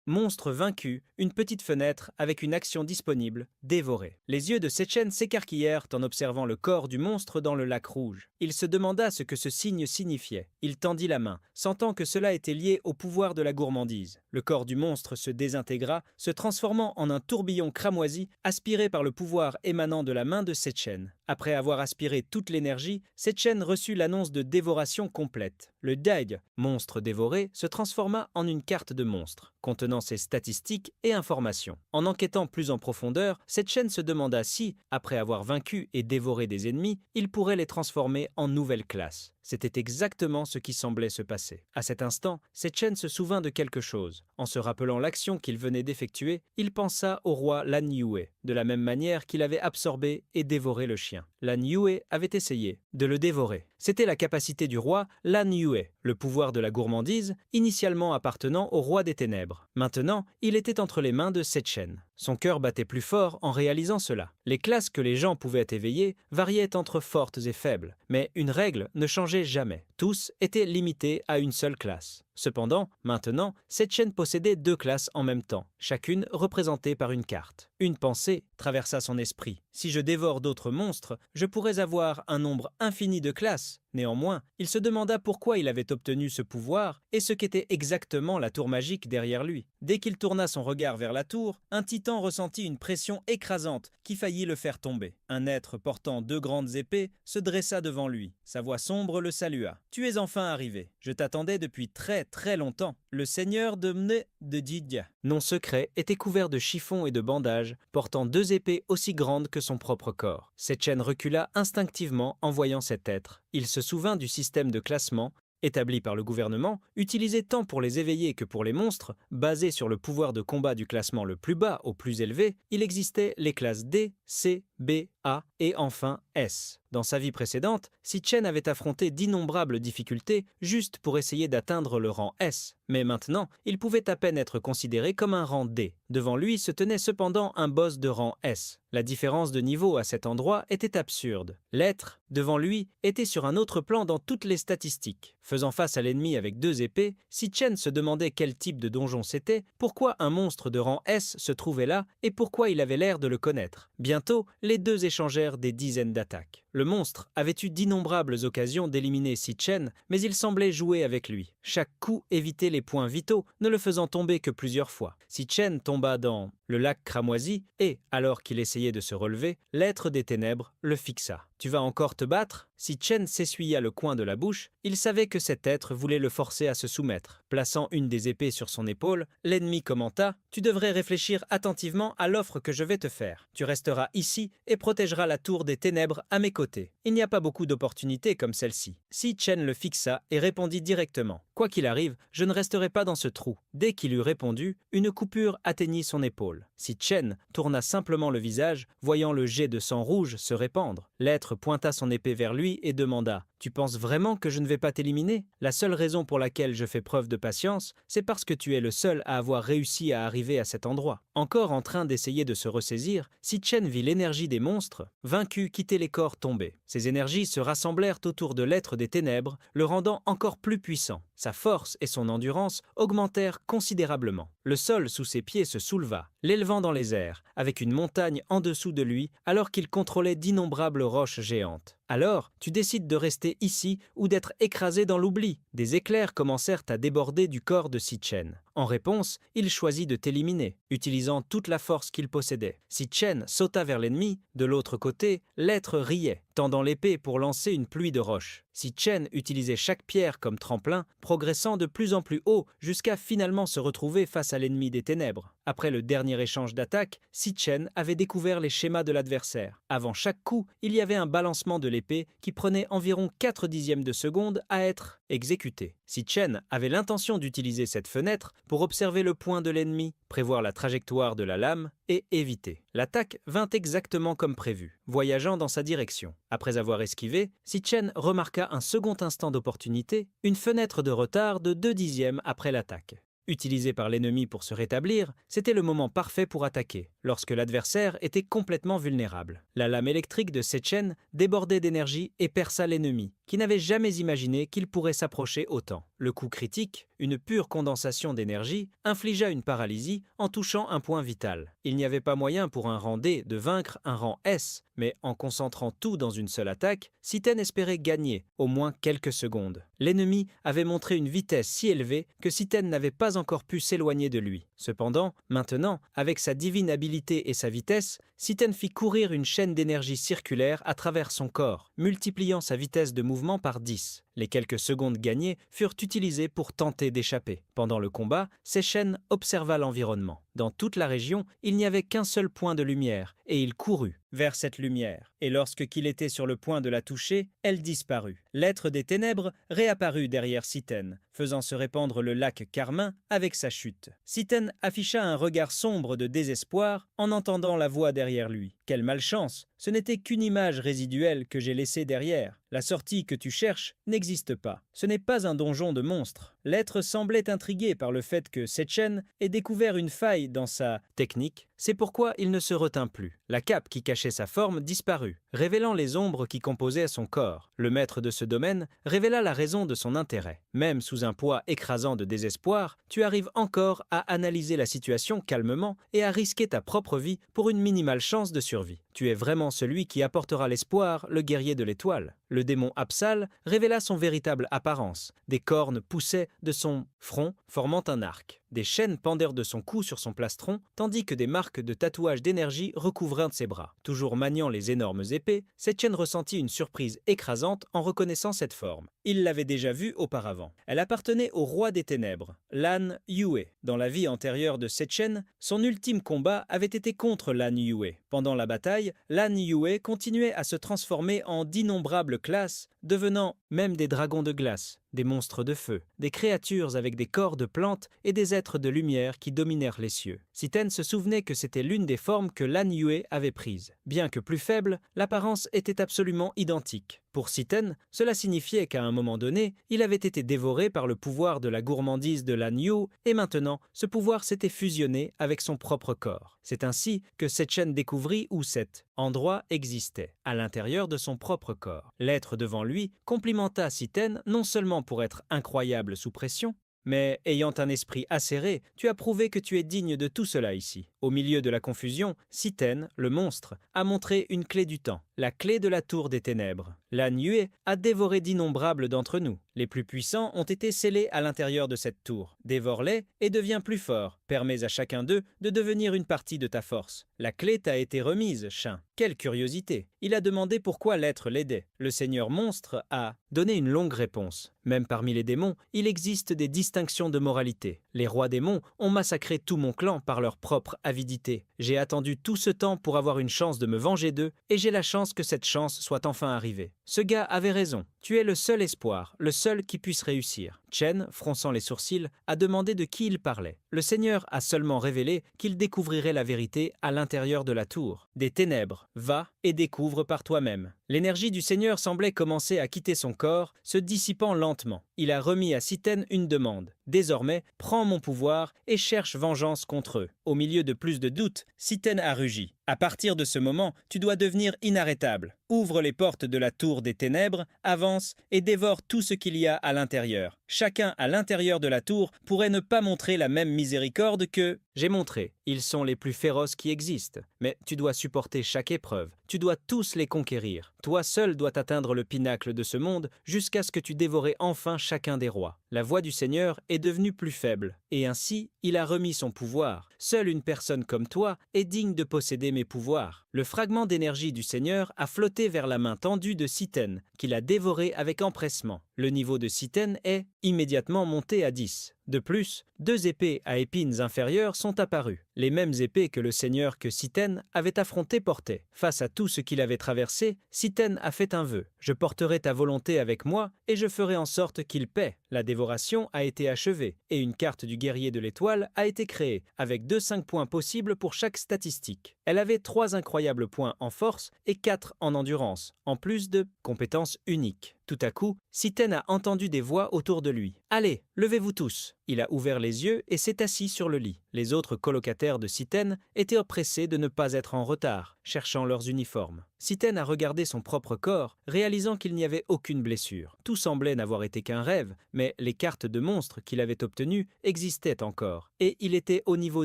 monstres vaincus, une petite fenêtre avec une action disponible, dévorée. Les yeux de Setchen s'écarquillèrent en observant le corps du monstre dans le lac rouge. Il se demanda ce que ce signe signifiait. Il tendit la main, sentant que cela était lié au pouvoir de la gourmandise. Le corps du monstre se désintégra, se transformant en un tourbillon cramoisi aspiré par le pouvoir émanant de la main de Setchen. Après avoir aspiré toute l'énergie, Setchen reçut l'annonce de dévoration complète. Le Daig, monstre dévoré, se transforma en une carte de monstre, contenant ses statistiques et informations. En enquêtant plus en profondeur, Setchen se demanda si, après avoir vaincu et dévoré des ennemis, il pourrait les transformer en nouvelles classes. C'était exactement ce qui semblait se passer. À cet instant, Setchen se souvint de quelque chose. En se rappelant l'action qu'il venait d'effectuer, il pensa au roi Lan Yue, de la même manière qu'il avait absorbé et dévoré le chien. Lan Yue avait essayé de le dévorer. C'était la capacité du roi Lan Yue, le pouvoir de la gourmandise, initialement appartenant au roi des ténèbres. Maintenant, il était entre les mains de Setchen. Son cœur battait plus fort en réalisant cela. Les classes que les gens pouvaient éveiller variaient entre fortes et faibles, mais une règle ne changeait jamais. Tous étaient limités à une seule classe. Cependant, maintenant, Setchen possédait 2 classes en même temps, chacune représentée par une carte. Une pensée traversa son esprit. Si je dévore d'autres monstres, je pourrais avoir un nombre infini de classes. Néanmoins, il se demanda pourquoi il avait obtenu ce pouvoir et ce qu'était exactement la tour magique derrière lui. Dès qu'il tourna son regard vers la tour, un titan ressentit une pression écrasante qui faillit le faire tomber. Un être portant 2 grandes épées se dressa devant lui. Sa voix sombre le salua. « Tu es enfin arrivé. Je t'attendais depuis très longtemps. Le seigneur de Mne de Didia. » Nom secret était couvert de chiffons et de bandages visage, portant 2 épées aussi grandes que son propre corps. Sechen recula instinctivement en voyant cet être. Il se souvint du système de classement établi par le gouvernement, utilisé tant pour les éveillés que pour les monstres, basé sur le pouvoir de combat du classement le plus bas au plus élevé. Il existait les classes D, C, B, A et enfin S. Dans sa vie précédente, Sitchen avait affronté d'innombrables difficultés juste pour essayer d'atteindre le rang S. Mais maintenant, il pouvait à peine être considéré comme un rang D. Devant lui se tenait cependant un boss de rang S. La différence de niveau à cet endroit était absurde. L'être, devant lui, était sur un autre plan dans toutes les statistiques. Faisant face à l'ennemi avec 2 épées, Sitchen se demandait quel type de donjon c'était, pourquoi un monstre de rang S se trouvait là et pourquoi il avait l'air de le connaître. Bientôt, les deux échangèrent des dizaines d'attaques. Le monstre avait eu d'innombrables occasions d'éliminer Sitchen, mais il semblait jouer avec lui. Chaque coup évitait les points vitaux, ne le faisant tomber que plusieurs fois. Sitchen tomba dans le lac cramoisi et, alors qu'il essayait de se relever, l'être des ténèbres le fixa. « Tu vas encore te battre ?» Sitchen s'essuya le coin de la bouche. Il savait que cet être voulait le forcer à se soumettre. Plaçant une des épées sur son épaule, l'ennemi commenta « Tu devrais réfléchir attentivement à l'offre que je vais te faire. Tu resteras ici et protégeras la tour des ténèbres à mes côtés. Il n'y a pas beaucoup d'opportunités comme celle-ci. » Sitchen le fixa et répondit directement « Quoi qu'il arrive, je ne resterai pas dans ce trou. » Dès qu'il eut répondu, une coupure atteignit son épaule. Sitchen tourna simplement le visage, voyant le jet de sang rouge se répandre. L'être pointa son épée vers lui et demanda « Tu penses vraiment que je ne vais pas t'éliminer ? La seule raison pour laquelle je fais preuve de patience, c'est parce que tu es le seul à avoir réussi à arriver à cet endroit. » Encore en train d'essayer de se ressaisir, Sitchen vit l'énergie des monstres, vaincus, quitter les corps tombés. Ces énergies se rassemblèrent autour de l'être des ténèbres, le rendant encore plus puissant. Sa force et son endurance augmentèrent considérablement. Le sol sous ses pieds se souleva, l'élevant dans les airs, avec une montagne en dessous de lui, alors qu'il contrôlait d'innombrables roches géantes. Alors, tu décides de rester ici ou d'être écrasé dans l'oubli. Des éclairs commencèrent à déborder du corps de Sitchen. En réponse, il choisit de t'éliminer, utilisant toute la force qu'il possédait. Sitchen sauta vers l'ennemi. De l'autre côté, l'être riait, tendant l'épée pour lancer une pluie de roches. Sitchen utilisait chaque pierre comme tremplin, progressant de plus en plus haut jusqu'à finalement se retrouver face à l'ennemi des ténèbres. Après le dernier échange d'attaques, Sitchen avait découvert les schémas de l'adversaire. Avant chaque coup, il y avait un balancement de l'épée qui prenait environ 4/10 de seconde à être exécuté. Sitchen avait l'intention d'utiliser cette fenêtre pour observer le point de l'ennemi, prévoir la trajectoire de la lame et éviter. L'attaque vint exactement comme prévu, voyageant dans sa direction. Après avoir esquivé, Sitchen remarqua un second instant d'opportunité, une fenêtre de retard de 2/10 après l'attaque. Utilisé par l'ennemi pour se rétablir, c'était le moment parfait pour attaquer, lorsque l'adversaire était complètement vulnérable. La lame électrique de Sitchen débordait d'énergie et perça l'ennemi, qui n'avait jamais imaginé qu'il pourrait s'approcher autant. Le coup critique, une pure condensation d'énergie, infligea une paralysie en touchant un point vital. Il n'y avait pas moyen pour un rang D de vaincre un rang S, mais en concentrant tout dans une seule attaque, Sitchen espérait gagner au moins quelques secondes. L'ennemi avait montré une vitesse si élevée que Sitchen n'avait pas encore pu s'éloigner de lui. Cependant, maintenant, avec sa divine habileté et sa vitesse, Sitchen fit courir une chaîne d'énergie circulaire à travers son corps, multipliant sa vitesse de mouvement par 10. Les quelques secondes gagnées furent utilisées pour tenter d'échapper. Pendant le combat, Sitchen observa l'environnement. Dans toute la région, il n'y avait qu'un seul point de lumière, et il courut vers cette lumière. Et lorsque qu'il était sur le point de la toucher, elle disparut. L'être des ténèbres réapparut derrière Sitchen, faisant se répandre le lac Carmin avec sa chute. Sitchen afficha un regard sombre de désespoir en entendant la voix derrière lui. Quelle malchance! Ce n'était qu'une image résiduelle que j'ai laissée derrière. La sortie que tu cherches n'existe pas. Ce n'est pas un donjon de monstres. L'être semblait intrigué par le fait que Sitchen ait découvert une faille dans sa technique. C'est pourquoi il ne se retint plus. La cape qui cachait sa forme disparut, révélant les ombres qui composaient son corps. Le maître de ce domaine révéla la raison de son intérêt. Même sous un poids écrasant de désespoir, tu arrives encore à analyser la situation calmement et à risquer ta propre vie pour une minimale chance de survie. tu es vraiment celui qui apportera l'espoir, le guerrier de l'étoile. » Le démon Apsal révéla son véritable apparence. Des cornes poussaient de son front, formant un arc. Des chaînes pendèrent de son cou sur son plastron, tandis que des marques de tatouage d'énergie recouvrirent ses bras. Toujours maniant les énormes épées, Setchen ressentit une surprise écrasante en reconnaissant cette forme. Il l'avait déjà vue auparavant. Elle appartenait au roi des ténèbres, Lan Yue. Dans la vie antérieure de Setchen, son ultime combat avait été contre Lan Yue. Pendant la bataille, Lan Yue continuait à se transformer en d'innombrables classes, devenant même des dragons de glace, des monstres de feu, des créatures avec des corps de plantes et des êtres de lumière qui dominèrent les cieux. Siten se souvenait que c'était l'une des formes que Lan Yue avait prises. Bien que plus faible, l'apparence était absolument identique. Pour Siten, cela signifiait qu'à un moment donné, il avait été dévoré par le pouvoir de la gourmandise de Lan Yu et maintenant, ce pouvoir s'était fusionné avec son propre corps. C'est ainsi que Setchen découvrit où cet endroit existait, à l'intérieur de son propre corps. L'être devant lui complimenta Siten non seulement pour être incroyable sous pression, mais ayant un esprit acéré, tu as prouvé que tu es digne de tout cela ici. Au milieu de la confusion, Siten, le monstre, a montré une clé du temps, la clé de la tour des ténèbres. Lan Yue a dévoré d'innombrables d'entre nous. Les plus puissants ont été scellés à l'intérieur de cette tour. Dévore-les et deviens plus fort. Permets à chacun d'eux de devenir une partie de ta force. La clé t'a été remise, Shin. Quelle curiosité! Il a demandé pourquoi l'être l'aidait. Le seigneur monstre a donné une longue réponse. Même parmi les démons, il existe des distinctions de moralité. Les rois démons ont massacré tout mon clan par leur propre avidité. J'ai attendu tout ce temps pour avoir une chance de me venger d'eux, et j'ai la chance que cette chance soit enfin arrivée. Ce gars avait raison. Tu es le seul espoir, le seul qui puisse réussir. Chen, fronçant les sourcils, a demandé de qui il parlait. Le Seigneur a seulement révélé qu'il découvrirait la vérité à l'intérieur de la tour. Des ténèbres, va et découvre par toi-même. L'énergie du Seigneur semblait commencer à quitter son corps, se dissipant lentement. Il a remis à Siten une demande. Désormais, prends mon pouvoir et cherche vengeance contre eux. Au milieu de plus de doutes, Siten a rugi. À partir de ce moment, tu dois devenir inarrêtable. Ouvre les portes de la tour des ténèbres, avance et dévore tout ce qu'il y a à l'intérieur. Chacun à l'intérieur de la tour pourrait ne pas montrer la même miséricorde que... J'ai montré, ils sont les plus féroces qui existent. Mais tu dois supporter chaque épreuve. Tu dois tous les conquérir. Toi seul dois atteindre le pinacle de ce monde jusqu'à ce que tu dévores enfin chacun des rois. La voix du Seigneur est devenue plus faible, et ainsi, il a remis son pouvoir. Seule une personne comme toi est digne de posséder mes pouvoirs. Le fragment d'énergie du Seigneur a flotté vers la main tendue de Siten, qu'il a dévoré avec empressement. Le niveau de Siten est immédiatement monté à 10. De plus, 2 épées à épines inférieures sont apparues, les mêmes épées que le seigneur que Siten avait affronté portait. Face à tout ce qu'il avait traversé, Siten a fait un vœu. Je porterai ta volonté avec moi et je ferai en sorte qu'il paie. La dévoration a été achevée et une carte du guerrier de l'étoile a été créée, avec 5 points possibles pour chaque statistique. Elle avait 3 incroyables points en force et 4 en endurance, en plus de compétences uniques. Tout à coup, Siten a entendu des voix autour de lui. « Allez, levez-vous tous !» Il a ouvert les yeux et s'est assis sur le lit. Les autres colocataires de Siten étaient oppressés de ne pas être en retard, cherchant leurs uniformes. Siten a regardé son propre corps, réalisant qu'il n'y avait aucune blessure. Tout semblait n'avoir été qu'un rêve, mais les cartes de monstres qu'il avait obtenues existaient encore. Et il était au niveau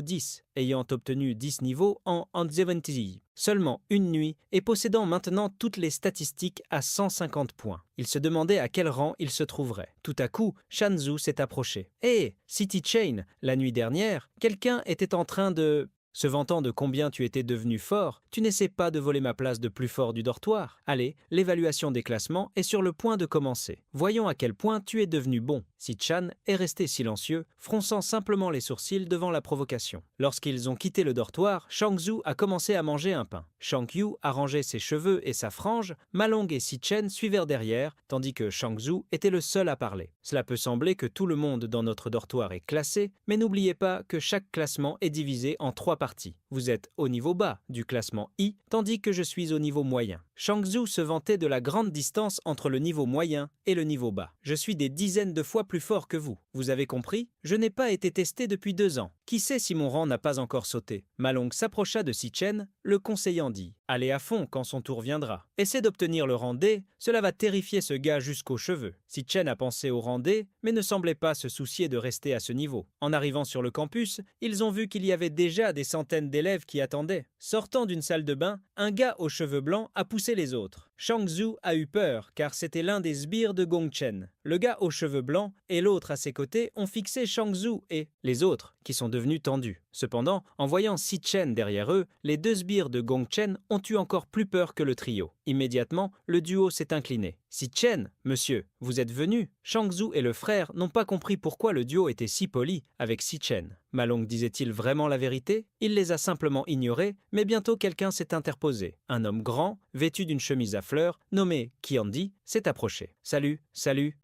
10, ayant obtenu 10 niveaux en Anzeventi. Seulement une nuit, et possédant maintenant toutes les statistiques à 150 points. Il se demandait à quel rang il se trouverait. Tout à coup, Shanzhu s'est approché. « Hé, City Chain, la nuit dernière, quelqu'un était en train de... » Se vantant de combien tu étais devenu fort, tu n'essaies pas de voler ma place de plus fort du dortoir. Allez, l'évaluation des classements est sur le point de commencer. Voyons à quel point tu es devenu bon. Si-chan est resté silencieux, fronçant simplement les sourcils devant la provocation. Lorsqu'ils ont quitté le dortoir, Shang-Zhu a commencé à manger un pain. Shang-Yu a rangé ses cheveux et sa frange, Ma-Long et Si-Chen suivèrent derrière, tandis que Shang-Zhu était le seul à parler. Cela peut sembler que tout le monde dans notre dortoir est classé, mais n'oubliez pas que chaque classement est divisé en 3 parties. Vous êtes au niveau bas du classement I, tandis que je suis au niveau moyen. Shang-Zhu se vantait de la grande distance entre le niveau moyen et le niveau bas. Je suis des dizaines de fois plus fort que vous. Vous avez compris? Je n'ai pas été testé depuis 2 ans. Qui sait si mon rang n'a pas encore sauté? Malong s'approcha de Si-Chen, le conseillant dit. Allez à fond quand son tour viendra. Essaie d'obtenir le rang D, cela va terrifier ce gars jusqu'aux cheveux. Si-Chen a pensé au rang D, mais ne semblait pas se soucier de rester à ce niveau. En arrivant sur le campus, ils ont vu qu'il y avait déjà des centaines d'élèves qui attendaient. Sortant d'une salle de bain, un gars aux cheveux blancs a poussé les autres. Shang Zhu a eu peur car c'était l'un des sbires de Gong Chen. Le gars aux cheveux blancs et l'autre à ses côtés ont fixé Shang Zhu et les autres, qui sont devenus tendus. Cependant, en voyant Si-Chen derrière eux, les deux sbires de Gong Chen ont eu encore plus peur que le trio. Immédiatement, le duo s'est incliné. Si-Chen, monsieur, vous êtes venu? Shang Zhu et le frère n'ont pas compris pourquoi le duo était si poli avec Si-Chen. Malong disait-il vraiment la vérité? Il les a simplement ignorés, mais bientôt quelqu'un s'est interposé. Un homme grand, vêtu d'une chemise à fleurs, nommé Qiandi, s'est approché. Salut,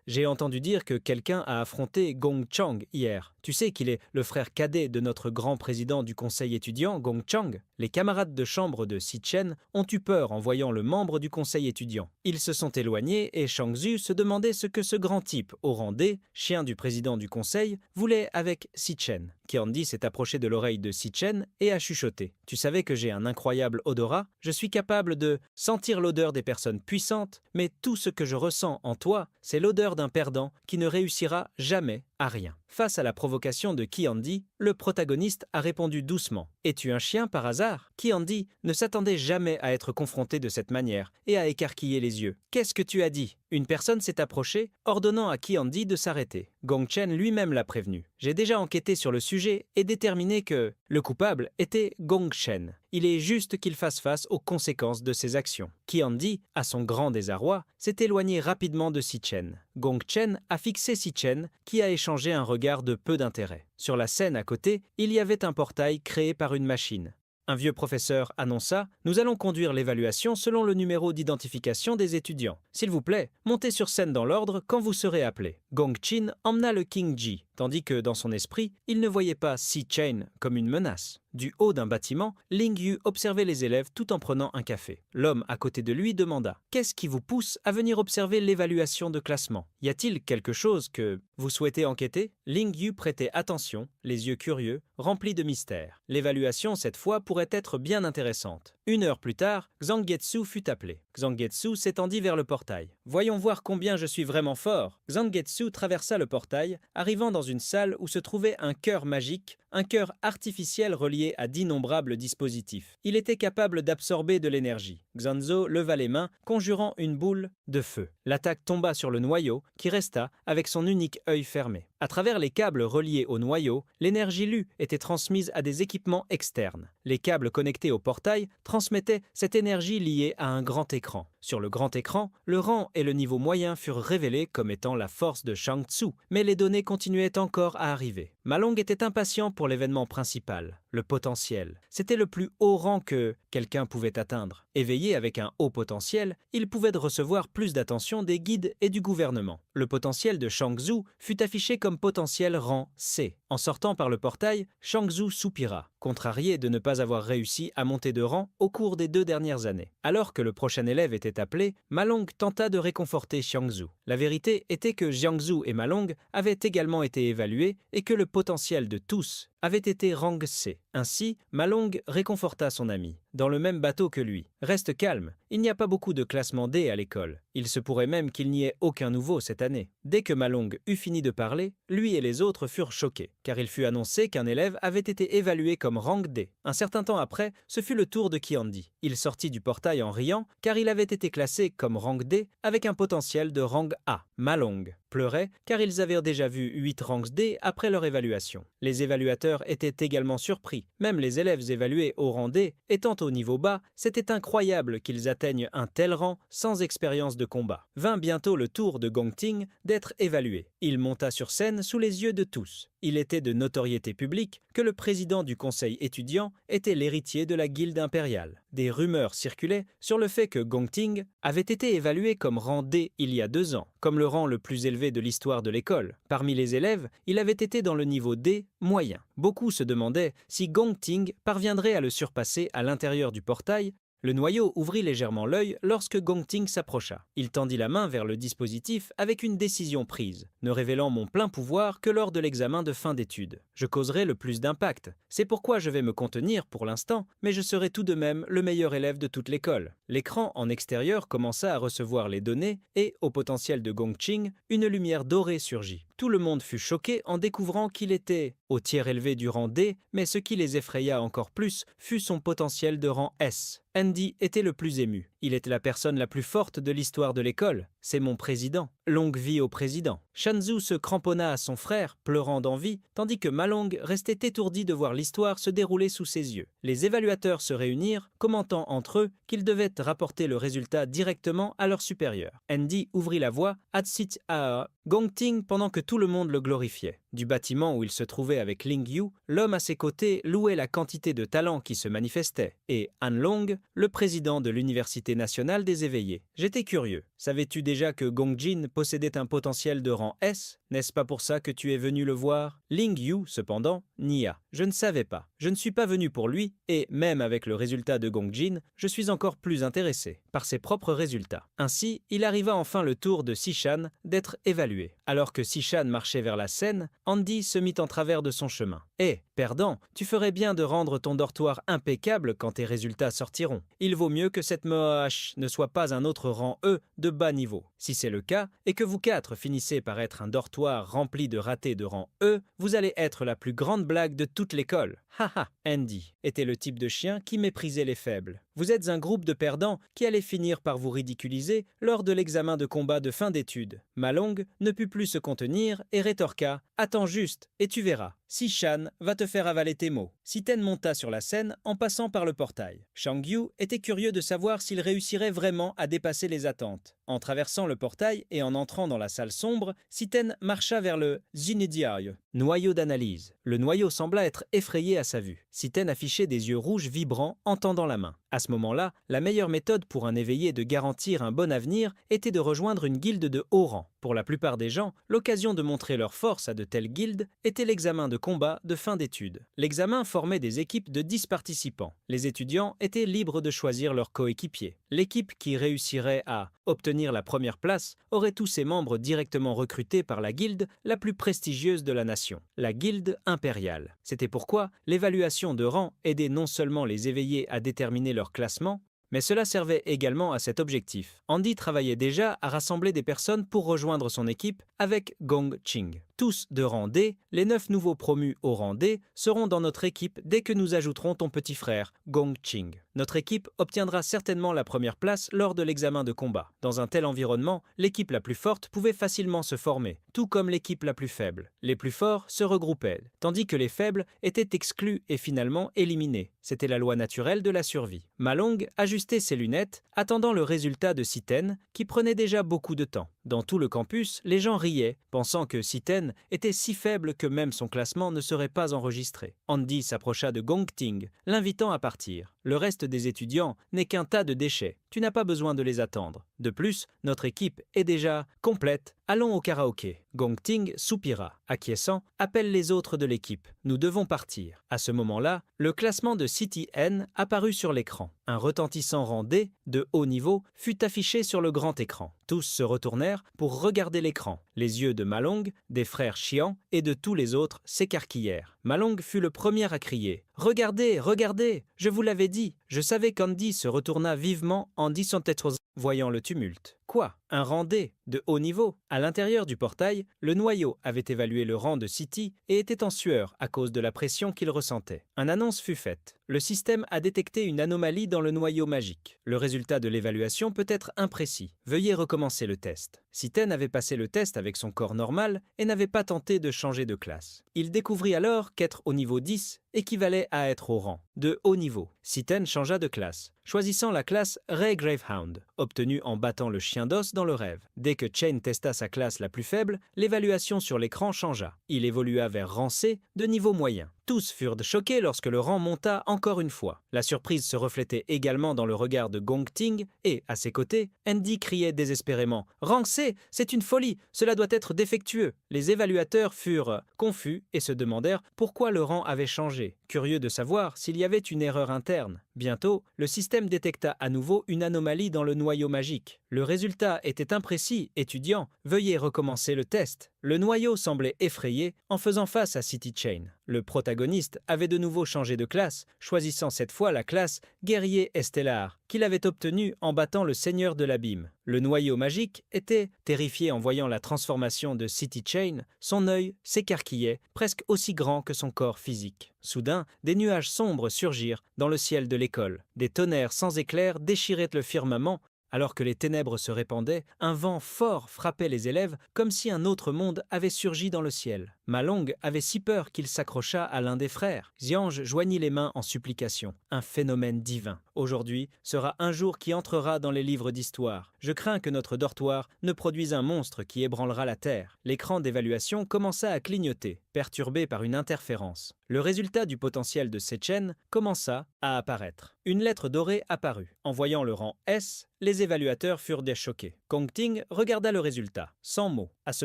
j'ai entendu dire que quelqu'un a affronté Gong Chang hier. Tu sais qu'il est le frère cadet de notre grand président du conseil étudiant, Gong Chang. Les camarades de chambre de Si-Chen ont eu peur en voyant le membre du conseil étudiant. Ils se sont éloignés et Shang Zhu se demandait ce que ce grand type, au rang D, chien du président du conseil, voulait avec Si-Chen. Qiandi s'est approché de l'oreille de Si-Chen et a chuchoté. Tu savais que j'ai un incroyable odorat? Je suis capable de sentir l'odeur des personnes puissantes, mais tout ce que je ressens en toi, c'est l'odeur d'un perdant qui ne réussira jamais à rien. Face à la provocation de Qiandi, le protagoniste a répondu doucement. Es-tu un chien par hasard? Qiandi ne s'attendait jamais à être confronté de cette manière et a écarquillé les yeux. Qu'est-ce que tu as dit? Une personne s'est approchée, ordonnant à Qiandi de s'arrêter. Gong Chen lui-même l'a prévenu. J'ai déjà enquêté sur le sujet et déterminé que le coupable était Gong Chen. Il est juste qu'il fasse face aux conséquences de ses actions. Qiandi, à son grand désarroi, s'est éloigné rapidement de Si-Chen. Gong Chen a fixé Si-Chen, qui a échangé un regard de peu d'intérêt. Sur la scène à côté, il y avait un portail créé par une machine. Un vieux professeur annonça « Nous allons conduire l'évaluation selon le numéro d'identification des étudiants. S'il vous plaît, montez sur scène dans l'ordre quand vous serez appelé. » Gong Chin emmena le King Ji, tandis que dans son esprit, il ne voyait pas Si-Chen comme une menace. Du haut d'un bâtiment, Ling Yu observait les élèves tout en prenant un café. L'homme à côté de lui demanda « Qu'est-ce qui vous pousse à venir observer l'évaluation de classement? Y a-t-il quelque chose que vous souhaitez enquêter ?» Ling Yu prêtait attention, les yeux curieux, remplis de mystère. L'évaluation, cette fois, pourrait être bien intéressante. 1 heure plus tard, Zangetsu fut appelé. Zangetsu s'étendit vers le portail. « Voyons voir combien je suis vraiment fort !» Zangetsu traversa le portail, arrivant dans une salle où se trouvait un cœur magique, un cœur artificiel relié à d'innombrables dispositifs. Il était capable d'absorber de l'énergie. Xanzo leva les mains, conjurant une boule de feu. L'attaque tomba sur le noyau, qui resta avec son unique œil fermé. À travers les câbles reliés au noyau, l'énergie lue était transmise à des équipements externes. Les câbles connectés au portail transmettaient cette énergie liée à un grand écran. Sur le grand écran, le rang et le niveau moyen furent révélés comme étant la force de Shang Tzu, mais les données continuaient encore à arriver. Malong était impatient pour l'événement principal, le potentiel. C'était le plus haut rang que quelqu'un pouvait atteindre. Éveillé avec un haut potentiel, il pouvait recevoir plus d'attention des guides et du gouvernement. Le potentiel de Shang Tzu fut affiché comme potentiel rang C. En sortant par le portail, Shang Tzu soupira, contrarié de ne pas avoir réussi à monter de rang au cours des 2 dernières années. Alors que le prochain élève était appelé, Malong tenta de réconforter Xiang Zhu. La vérité était que Xiang Zhu et Malong avaient également été évalués et que le potentiel de tous avait été rang C. Ainsi, Malong réconforta son ami, dans le même bateau que lui. « Reste calme, il n'y a pas beaucoup de classement D à l'école. Il se pourrait même qu'il n'y ait aucun nouveau cette année. » Dès que Malong eut fini de parler, lui et les autres furent choqués, car il fut annoncé qu'un élève avait été évalué comme rang D. Un certain temps après, ce fut le tour de Qiandi. Il sortit du portail en riant, car il avait été classé comme rang D avec un potentiel de rang A. Malong pleurait, car ils avaient déjà vu 8 rangs D après leur évaluation. Les évaluateurs étaient également surpris. Même les élèves évalués au rang D, étant au niveau bas, c'était incroyable qu'ils atteignent un tel rang sans expérience de combat. Vint bientôt le tour de Gong Ting d'être évalué. Il monta sur scène sous les yeux de tous. Il était de notoriété publique que le président du conseil étudiant était l'héritier de la guilde impériale. Des rumeurs circulaient sur le fait que Gong Ting avait été évalué comme rang D il y a 2 ans, comme le rang le plus élevé de l'histoire de l'école. Parmi les élèves, il avait été dans le niveau D moyen. Beaucoup se demandaient si Gong Ting parviendrait à le surpasser à l'intérieur du portail Le noyau ouvrit légèrement l'œil lorsque Gongting s'approcha. Il tendit la main vers le dispositif avec une décision prise, ne révélant mon plein pouvoir que lors de l'examen de fin d'études. Je causerai le plus d'impact. C'est pourquoi je vais me contenir pour l'instant, mais je serai tout de même le meilleur élève de toute l'école. L'écran en extérieur commença à recevoir les données et, au potentiel de Gongting, une lumière dorée surgit. Tout le monde fut choqué en découvrant qu'il était au tiers élevé du rang D, mais ce qui les effraya encore plus fut son potentiel de rang S. Andy était le plus ému. Il était la personne la plus forte de l'histoire de l'école. C'est mon président. Longue vie au président. Shanzhu se cramponna à son frère, pleurant d'envie, tandis que Malong restait étourdi de voir l'histoire se dérouler sous ses yeux. Les évaluateurs se réunirent, commentant entre eux qu'ils devaient rapporter le résultat directement à leur supérieur. Andy ouvrit la voie à Tsit Aa Gongting pendant que tout le monde le glorifiait. Du bâtiment où il se trouvait avec Ling Yu, l'homme à ses côtés louait la quantité de talent qui se manifestait, et Han Long, le président de l'Université nationale des éveillés. J'étais curieux. Savais-tu déjà que Gongjin possédait un potentiel de rang S? N'est-ce pas pour ça que tu es venu le voir? Ling Yu, cependant, nia. Je ne savais pas. Je ne suis pas venu pour lui, et même avec le résultat de Gongjin, je suis encore plus intéressé par ses propres résultats. Ainsi, il arriva enfin le tour de Sishan d'être évalué. Alors que Sishan marchait vers la scène, Andy se mit en travers de son chemin. « Hé, perdant, tu ferais bien de rendre ton dortoir impeccable quand tes résultats sortiront. Il vaut mieux que cette Moash ne soit pas un autre rang E de bas niveau. Si c'est le cas, et que vous quatre finissez par être un dortoir rempli de ratés de rang E, vous allez être la plus grande blague de toute l'école. Haha. Andy était le type de chien qui méprisait les faibles. Vous êtes un groupe de perdants qui allait finir par vous ridiculiser lors de l'examen de combat de fin d'études. Malong ne put plus se contenir et rétorqua « Attends juste, et tu verras. Sishan va te faire avaler tes mots. » Siten monta sur la scène en passant par le portail. Shangyu était curieux de savoir s'il réussirait vraiment à dépasser les attentes. En traversant le portail et en entrant dans la salle sombre, Siten marcha vers le Zinediaï, noyau d'analyse. Le noyau sembla être effrayé à sa vue. Siten affichait des yeux rouges vibrants en tendant la main. À ce moment-là, la meilleure méthode pour un éveillé de garantir un bon avenir était de rejoindre une guilde de haut rang. Pour la plupart des gens, l'occasion de montrer leur force à de telles guildes était l'examen de combat de fin d'études. L'examen formait des équipes de 10 participants. Les étudiants étaient libres de choisir leur coéquipier. L'équipe qui réussirait à obtenir la première place aurait tous ses membres directement recrutés par la guilde la plus prestigieuse de la nation, la guilde impériale. C'était pourquoi l'évaluation de rang aidait non seulement les éveillés à déterminer leur classement, mais cela servait également à cet objectif. Andy travaillait déjà à rassembler des personnes pour rejoindre son équipe avec Gongqing. Tous de rang D, les 9 nouveaux promus au rang D seront dans notre équipe dès que nous ajouterons ton petit frère, Gongqing. Notre équipe obtiendra certainement la première place lors de l'examen de combat. Dans un tel environnement, l'équipe la plus forte pouvait facilement se former, tout comme l'équipe la plus faible. Les plus forts se regroupaient, tandis que les faibles étaient exclus et finalement éliminés. C'était la loi naturelle de la survie. Malong ajustait ses lunettes, attendant le résultat de Siten, qui prenait déjà beaucoup de temps. Dans tout le campus, les gens riaient, pensant que Siten était si faible que même son classement ne serait pas enregistré. Andy s'approcha de Gongting, l'invitant à partir. Le reste des étudiants n'est qu'un tas de déchets. Tu n'as pas besoin de les attendre. De plus, notre équipe est déjà complète. Allons au karaoké. Gongting soupira. Acquiesçant, appelle les autres de l'équipe. Nous devons partir. À ce moment-là, le classement de City N apparut sur l'écran. Un retentissant rang D, de haut niveau, fut affiché sur le grand écran. Tous se retournèrent pour regarder l'écran. Les yeux de Malong, des frères Xian et de tous les autres s'écarquillèrent. Malong fut le premier à crier « Regardez, regardez, je vous l'avais dit !» Je savais qu'Andy se retourna vivement en disant être voyant le tumulte. Quoi? Un rang D, de haut niveau? À l'intérieur du portail, le noyau avait évalué le rang de City et était en sueur à cause de la pression qu'il ressentait. Une annonce fut faite. Le système a détecté une anomalie dans le noyau magique. Le résultat de l'évaluation peut être imprécis. Veuillez recommencer le test. Siten avait passé le test avec son corps normal et n'avait pas tenté de changer de classe. Il découvrit alors qu'être au niveau 10 équivalait à être au rang de haut niveau. Siten changea de classe, choisissant la classe Ray Gravehound, obtenue en battant le chien d'os dans le rêve. Dès que Chain testa sa classe la plus faible, l'évaluation sur l'écran changea. Il évolua vers rang C de niveau moyen. Tous furent choqués lorsque le rang monta encore une fois. La surprise se reflétait également dans le regard de Gongting et, à ses côtés, Andy criait désespérément « Rang C, c'est une folie, cela doit être défectueux !» Les évaluateurs furent confus et se demandèrent pourquoi le rang avait changé, curieux de savoir s'il y avait une erreur interne. Bientôt, le système détecta à nouveau une anomalie dans le noyau magique. Le résultat était imprécis, étudiant, veuillez recommencer le test. Le noyau semblait effrayé en faisant face à City Chain. Le protagoniste avait de nouveau changé de classe, choisissant cette fois la classe Guerrier Estellar, qu'il avait obtenue en battant le Seigneur de l'Abîme. Le noyau magique était, terrifié en voyant la transformation de City Chain, son œil s'écarquillait, presque aussi grand que son corps physique. Soudain, des nuages sombres surgirent dans le ciel de l'école. Des tonnerres sans éclair déchiraient le firmament. Alors que les ténèbres se répandaient, un vent fort frappait les élèves comme si un autre monde avait surgi dans le ciel. Malong avait si peur qu'il s'accrocha à l'un des frères. Xiange joignit les mains en supplication. Un phénomène divin. Aujourd'hui sera un jour qui entrera dans les livres d'histoire. Je crains que notre dortoir ne produise un monstre qui ébranlera la terre. L'écran d'évaluation commença à clignoter, perturbé par une interférence. Le résultat du potentiel de Sechen commença à apparaître. Une lettre dorée apparut. En voyant le rang S, les évaluateurs furent choqués. Kong Ting regarda le résultat, sans mots. À ce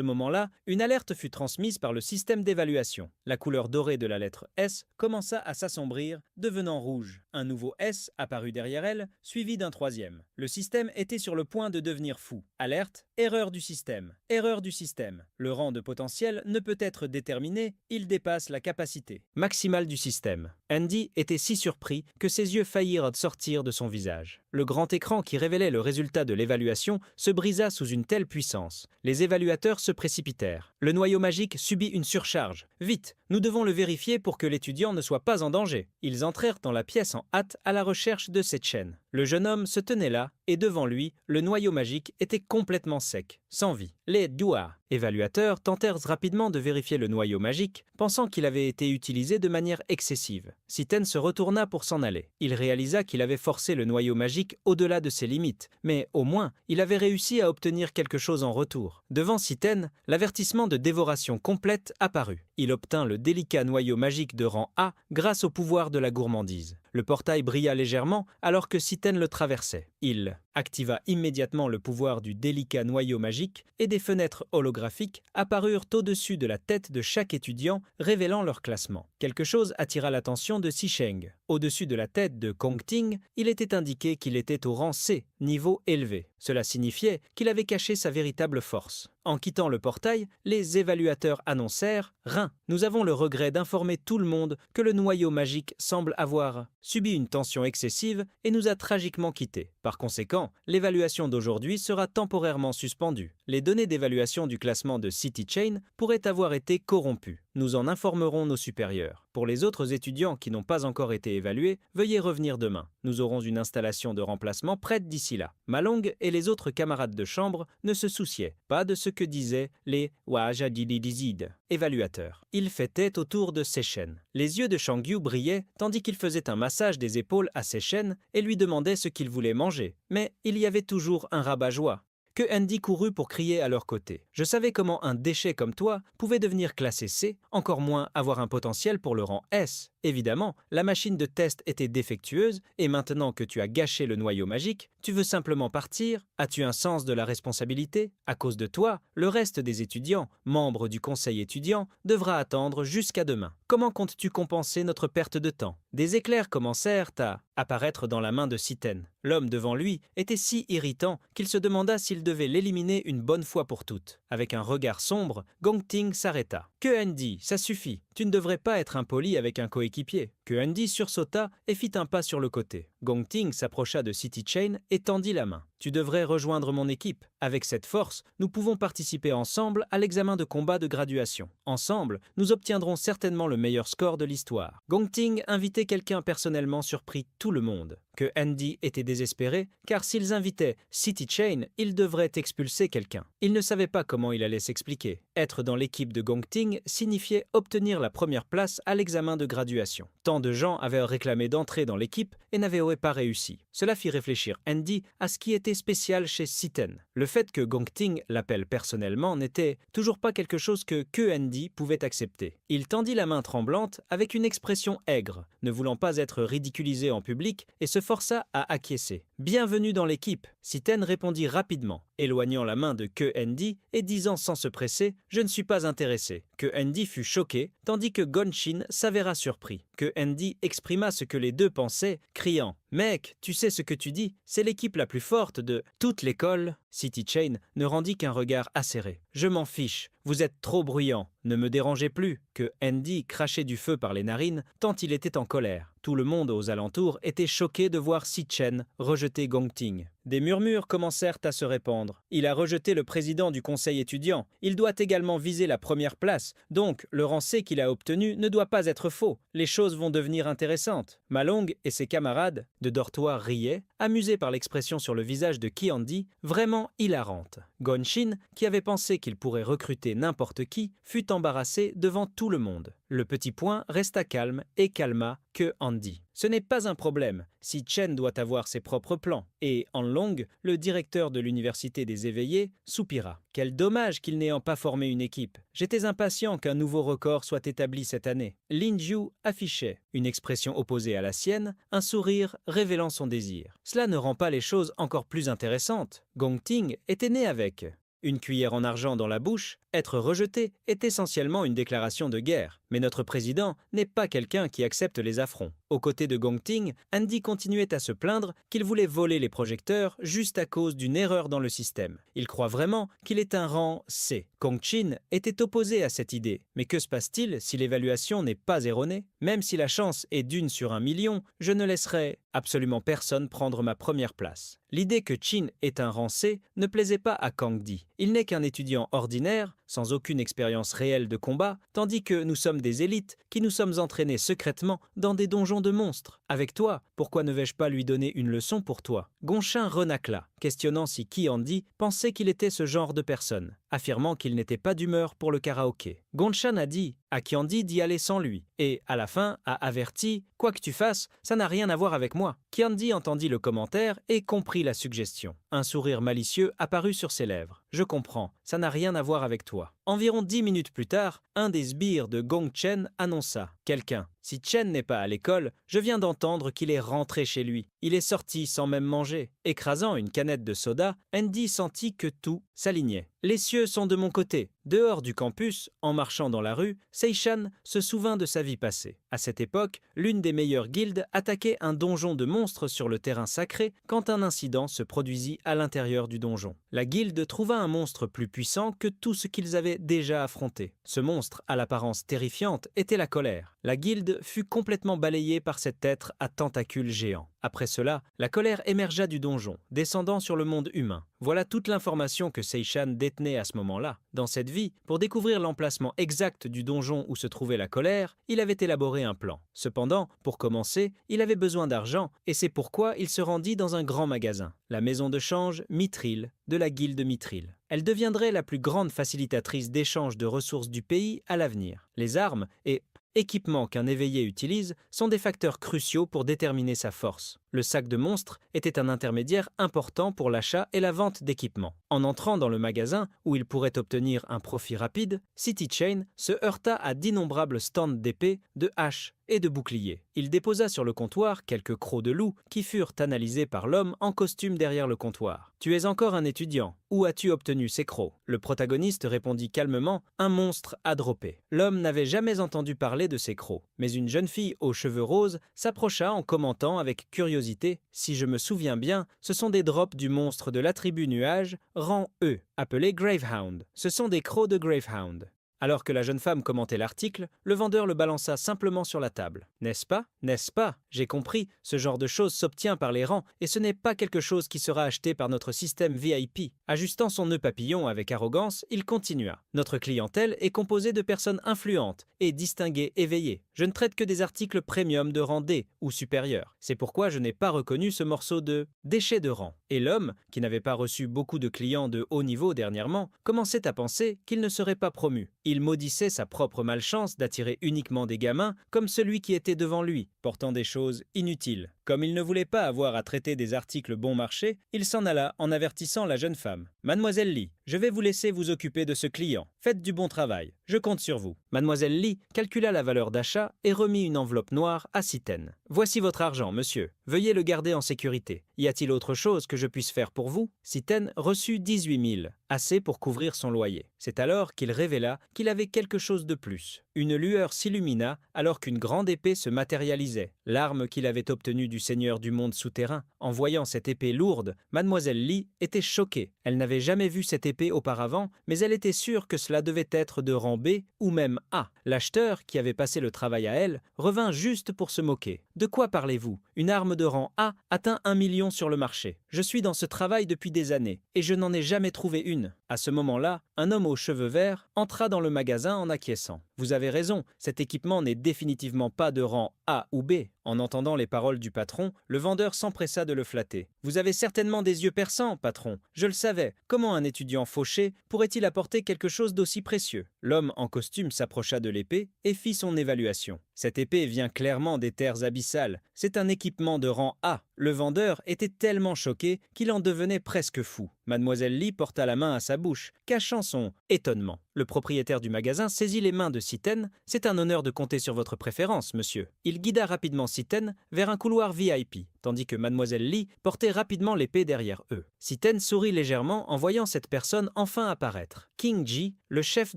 moment-là, une alerte fut transmise par le système d'évaluation. La couleur dorée de la lettre S commença à s'assombrir, devenant rouge. Un nouveau S apparut derrière elle, suivi d'un troisième. Le système était sur le point de devenir fou. Alerte, erreur du système. Erreur du système. Le rang de potentiel ne peut être déterminé, il dépasse la capacité maximale du système. Andy était si surpris que ses yeux faillirent sortir de son visage. Le grand écran qui révélait le résultat de l'évaluation se brisa sous une telle puissance. Les évaluateurs se précipitèrent. Le noyau magique subit une surcharge. Vite, nous devons le vérifier pour que l'étudiant ne soit pas en danger. Ils entrèrent dans la pièce en hâte à la recherche de cette chaîne. Le jeune homme se tenait là, et devant lui, le noyau magique était complètement sec, sans vie. Les Dua évaluateurs tentèrent rapidement de vérifier le noyau magique, pensant qu'il avait été utilisé de manière excessive. Siten se retourna pour s'en aller. Il réalisa qu'il avait forcé le noyau magique au-delà de ses limites, mais au moins, il avait réussi à obtenir quelque chose en retour. Devant Siten, l'avertissement de dévoration complète apparut. Il obtint le délicat noyau magique de rang A grâce au pouvoir de la gourmandise. Le portail brilla légèrement alors que Siten le traversait. Il activa immédiatement le pouvoir du délicat noyau magique et des fenêtres holographiques apparurent au-dessus de la tête de chaque étudiant, révélant leur classement. Quelque chose attira l'attention de Sisheng. Au-dessus de la tête de Kong Ting, il était indiqué qu'il était au rang C, niveau élevé. Cela signifiait qu'il avait caché sa véritable force. En quittant le portail, les évaluateurs annoncèrent « Rein, nous avons le regret d'informer tout le monde que le noyau magique semble avoir subi une tension excessive et nous a tragiquement quittés. Par conséquent, l'évaluation d'aujourd'hui sera temporairement suspendue. Les données d'évaluation du classement de City Chain pourraient avoir été corrompues. Nous en informerons nos supérieurs. Pour les autres étudiants qui n'ont pas encore été évalués, veuillez revenir demain. Nous aurons une installation de remplacement prête d'ici là. » Malong et les autres camarades de chambre ne se souciaient pas de ce que disaient les Wajadididizid, évaluateurs. Ils fêtaient autour de Sechen. Les yeux de Shangyu brillaient tandis qu'il faisait un massage des épaules à Sechen et lui demandait ce qu'il voulait manger. Mais il y avait toujours un rabat-joie. Que Andy courut pour crier à leur côté. Je savais comment un déchet comme toi pouvait devenir classé C, encore moins avoir un potentiel pour le rang S. Évidemment, la machine de test était défectueuse et maintenant que tu as gâché le noyau magique, tu veux simplement partir? As-tu un sens de la responsabilité? À cause de toi, le reste des étudiants, membres du conseil étudiant, devra attendre jusqu'à demain. Comment comptes-tu compenser notre perte de temps? Des éclairs commencèrent à apparaître dans la main de Siten. L'homme devant lui était si irritant qu'il se demanda s'il devait l'éliminer une bonne fois pour toutes. Avec un regard sombre, Gong Ting s'arrêta. « Que Andy, ça suffit. Tu ne devrais pas être impoli avec un coéquipier. » Que Andy sursauta et fit un pas sur le côté. Gong Ting s'approcha de City Chain et tendit la main. « Tu devrais rejoindre mon équipe. Avec cette force, nous pouvons participer ensemble à l'examen de combat de graduation. Ensemble, nous obtiendrons certainement le meilleur score de l'histoire. » Gong Ting invitait quelqu'un personnellement surprit tout le monde. Que Andy était désespéré, car s'ils invitaient City Chain, ils devraient expulser quelqu'un. Il ne savait pas comment il allait s'expliquer. Être dans l'équipe de Gong Ting signifiait obtenir la première place à l'examen de graduation. Tant de gens avaient réclamé d'entrer dans l'équipe et n'avaient pas réussi. Cela fit réfléchir Andy à ce qui était spécial chez Siten. Le fait que Gong Ting l'appelle personnellement n'était toujours pas quelque chose que Andy pouvait accepter. Il tendit la main tremblante avec une expression aigre, ne voulant pas être ridiculisé en public et se força à acquiescer. « Bienvenue dans l'équipe !» Siten répondit rapidement, éloignant la main de Andy et disant sans se presser « Je ne suis pas intéressé ». Andy fut choqué, tandis que Gonshin s'avéra surpris. Andy exprima ce que les deux pensaient, criant « Mec, tu sais ce que tu dis, c'est l'équipe la plus forte de toute l'école. City Chain ne rendit qu'un regard acéré. Je m'en fiche, vous êtes trop bruyant. Ne me dérangez plus, que Andy crachait du feu par les narines tant il était en colère. Tout le monde aux alentours était choqué de voir Si Chen rejeter Gong Ting. Des murmures commencèrent à se répandre. Il a rejeté le président du conseil étudiant. Il doit également viser la première place. Donc, le rang C qu'il a obtenu ne doit pas être faux. Les choses vont devenir intéressantes. Ma Long et ses camarades de dortoir riaient, amusés par l'expression sur le visage de Ki-Andi, vraiment hilarante. Gonshin, qui avait pensé qu'il pourrait recruter n'importe qui, fut embarrassé devant tout le monde. Le petit point resta calme et calma Ke-Andi. Ce n'est pas un problème, si Chen doit avoir ses propres plans. Et Long, le directeur de l'université des éveillés, soupira. Quel dommage qu'il n'ait pas formé une équipe. J'étais impatient qu'un nouveau record soit établi cette année. Lin Jiu affichait, une expression opposée à la sienne, un sourire révélant son désir. Cela ne rend pas les choses encore plus intéressantes. Gong Ting était né avec. Une cuillère en argent dans la bouche, être rejeté est essentiellement une déclaration de guerre. Mais notre président n'est pas quelqu'un qui accepte les affronts. Aux côtés de Gong Ting, Andy continuait à se plaindre qu'il voulait voler les projecteurs juste à cause d'une erreur dans le système. Il croit vraiment qu'il est un rang C. Gong Chin était opposé à cette idée. Mais que se passe-t-il si l'évaluation n'est pas erronée? Même si la chance est d'1 sur 1 million, je ne laisserai absolument personne prendre ma première place. L'idée que Chin est un rang C ne plaisait pas à Kang Di. Il n'est qu'un étudiant ordinaire, sans aucune expérience réelle de combat, tandis que nous sommes des élites qui nous sommes entraînés secrètement dans des donjons de monstres. Avec toi, pourquoi ne vais-je pas lui donner une leçon pour toi? Gonshin renacla, questionnant si Ki-Andi pensait qu'il était ce genre de personne, affirmant qu'il n'était pas d'humeur pour le karaoké. Gonshin a dit à Ki-Andi d'y aller sans lui, et à la fin a averti « Quoi que tu fasses, ça n'a rien à voir avec moi ». Ki-Andi entendit le commentaire et comprit la suggestion. Un sourire malicieux apparut sur ses lèvres. « Je comprends, ça n'a rien à voir avec toi ». Environ 10 minutes plus tard, un des sbires de Gong Chen annonça « Quelqu'un. Si Chen n'est pas à l'école, je viens d'entendre qu'il est rentré chez lui. Il est sorti sans même manger. » Écrasant une canette de soda, Andy sentit que tout s'alignait. « Les cieux sont de mon côté. » Dehors du campus, en marchant dans la rue, Seishan se souvint de sa vie passée. À cette époque, l'une des meilleures guildes attaquait un donjon de monstres sur le terrain sacré quand un incident se produisit à l'intérieur du donjon. La guilde trouva un monstre plus puissant que tout ce qu'ils avaient déjà affronté. Ce monstre, à l'apparence terrifiante, était la colère. La guilde fut complètement balayée par cet être à tentacules géants. Après cela, la colère émergea du donjon, descendant sur le monde humain. Voilà toute l'information que Seishan détenait à ce moment-là. Dans cette vie, pour découvrir l'emplacement exact du donjon où se trouvait la colère, il avait élaboré un plan. Cependant, pour commencer, il avait besoin d'argent, et c'est pourquoi il se rendit dans un grand magasin, la maison de change Mithril, de la guilde Mithril. Elle deviendrait la plus grande facilitatrice d'échange de ressources du pays à l'avenir. Les armes et équipements qu'un éveillé utilise sont des facteurs cruciaux pour déterminer sa force. Le sac de monstres était un intermédiaire important pour l'achat et la vente d'équipements. En entrant dans le magasin, où il pourrait obtenir un profit rapide, City Chain se heurta à d'innombrables stands d'épées, de haches et de boucliers. Il déposa sur le comptoir quelques crocs de loup qui furent analysés par l'homme en costume derrière le comptoir. « Tu es encore un étudiant. Où as-tu obtenu ces crocs ?» Le protagoniste répondit calmement « Un monstre a droppé ». L'homme n'avait jamais entendu parler de ces crocs, mais une jeune fille aux cheveux roses s'approcha en commentant avec curiosité « Si je me souviens bien, ce sont des drops du monstre de l'attribut nuage, rang E, appelé Gravehound. Ce sont des crocs de Gravehound. » Alors que la jeune femme commentait l'article, le vendeur le balança simplement sur la table. « N'est-ce pas? N'est-ce pas? J'ai compris, ce genre de choses s'obtient par les rangs et ce n'est pas quelque chose qui sera acheté par notre système VIP. » Ajustant son nœud papillon avec arrogance, il continua. « Notre clientèle est composée de personnes influentes et distinguées éveillées. Je ne traite que des articles premium de rang D ou supérieur. C'est pourquoi je n'ai pas reconnu ce morceau de déchet de rang. » Et l'homme, qui n'avait pas reçu beaucoup de clients de haut niveau dernièrement, commençait à penser qu'il ne serait pas promu. Il maudissait sa propre malchance d'attirer uniquement des gamins comme celui qui était devant lui, portant des choses inutiles. Comme il ne voulait pas avoir à traiter des articles bon marché, il s'en alla en avertissant la jeune femme. « Mademoiselle Lee, je vais vous laisser vous occuper de ce client. Faites du bon travail. Je compte sur vous. » Mademoiselle Lee calcula la valeur d'achat et remit une enveloppe noire à Siten. « Voici votre argent, monsieur. Veuillez le garder en sécurité. Y a-t-il autre chose que je puisse faire pour vous ?» Siten reçut 18 000, assez pour couvrir son loyer. C'est alors qu'il révéla qu'il avait quelque chose de plus. Une lueur s'illumina alors qu'une grande épée se matérialisait, l'arme qu'il avait obtenue du seigneur du monde souterrain. En voyant cette épée lourde, Mademoiselle Li était choquée. Elle n'avait jamais vu cette épée auparavant, mais elle était sûre que cela devait être de rang B ou même A. L'acheteur, qui avait passé le travail à elle, revint juste pour se moquer. « De quoi parlez-vous? Une arme de rang A atteint 1 million sur le marché. Je suis dans ce travail depuis des années, et je n'en ai jamais trouvé une. » À ce moment-là, un homme aux cheveux verts entra dans le magasin en acquiesçant. « Vous avez raison, cet équipement n'est définitivement pas de rang A ou B. » En entendant les paroles du patron, le vendeur s'empressa de le flatter. « Vous avez certainement des yeux perçants, patron. Je le savais. Comment un étudiant fauché pourrait-il apporter quelque chose d'aussi précieux ?» L'homme en costume s'approcha de l'épée et fit son évaluation. « Cette épée vient clairement des terres abyssales. C'est un équipement de rang A. » Le vendeur était tellement choqué qu'il en devenait presque fou. Mademoiselle Li porta la main à sa bouche, cachant son étonnement. Le propriétaire du magasin saisit les mains de Siten. « C'est un honneur de compter sur votre préférence, monsieur. » Il guida rapidement Siten vers un couloir VIP, tandis que Mademoiselle Li portait rapidement l'épée derrière eux. Siten sourit légèrement en voyant cette personne enfin apparaître. King Ji, le chef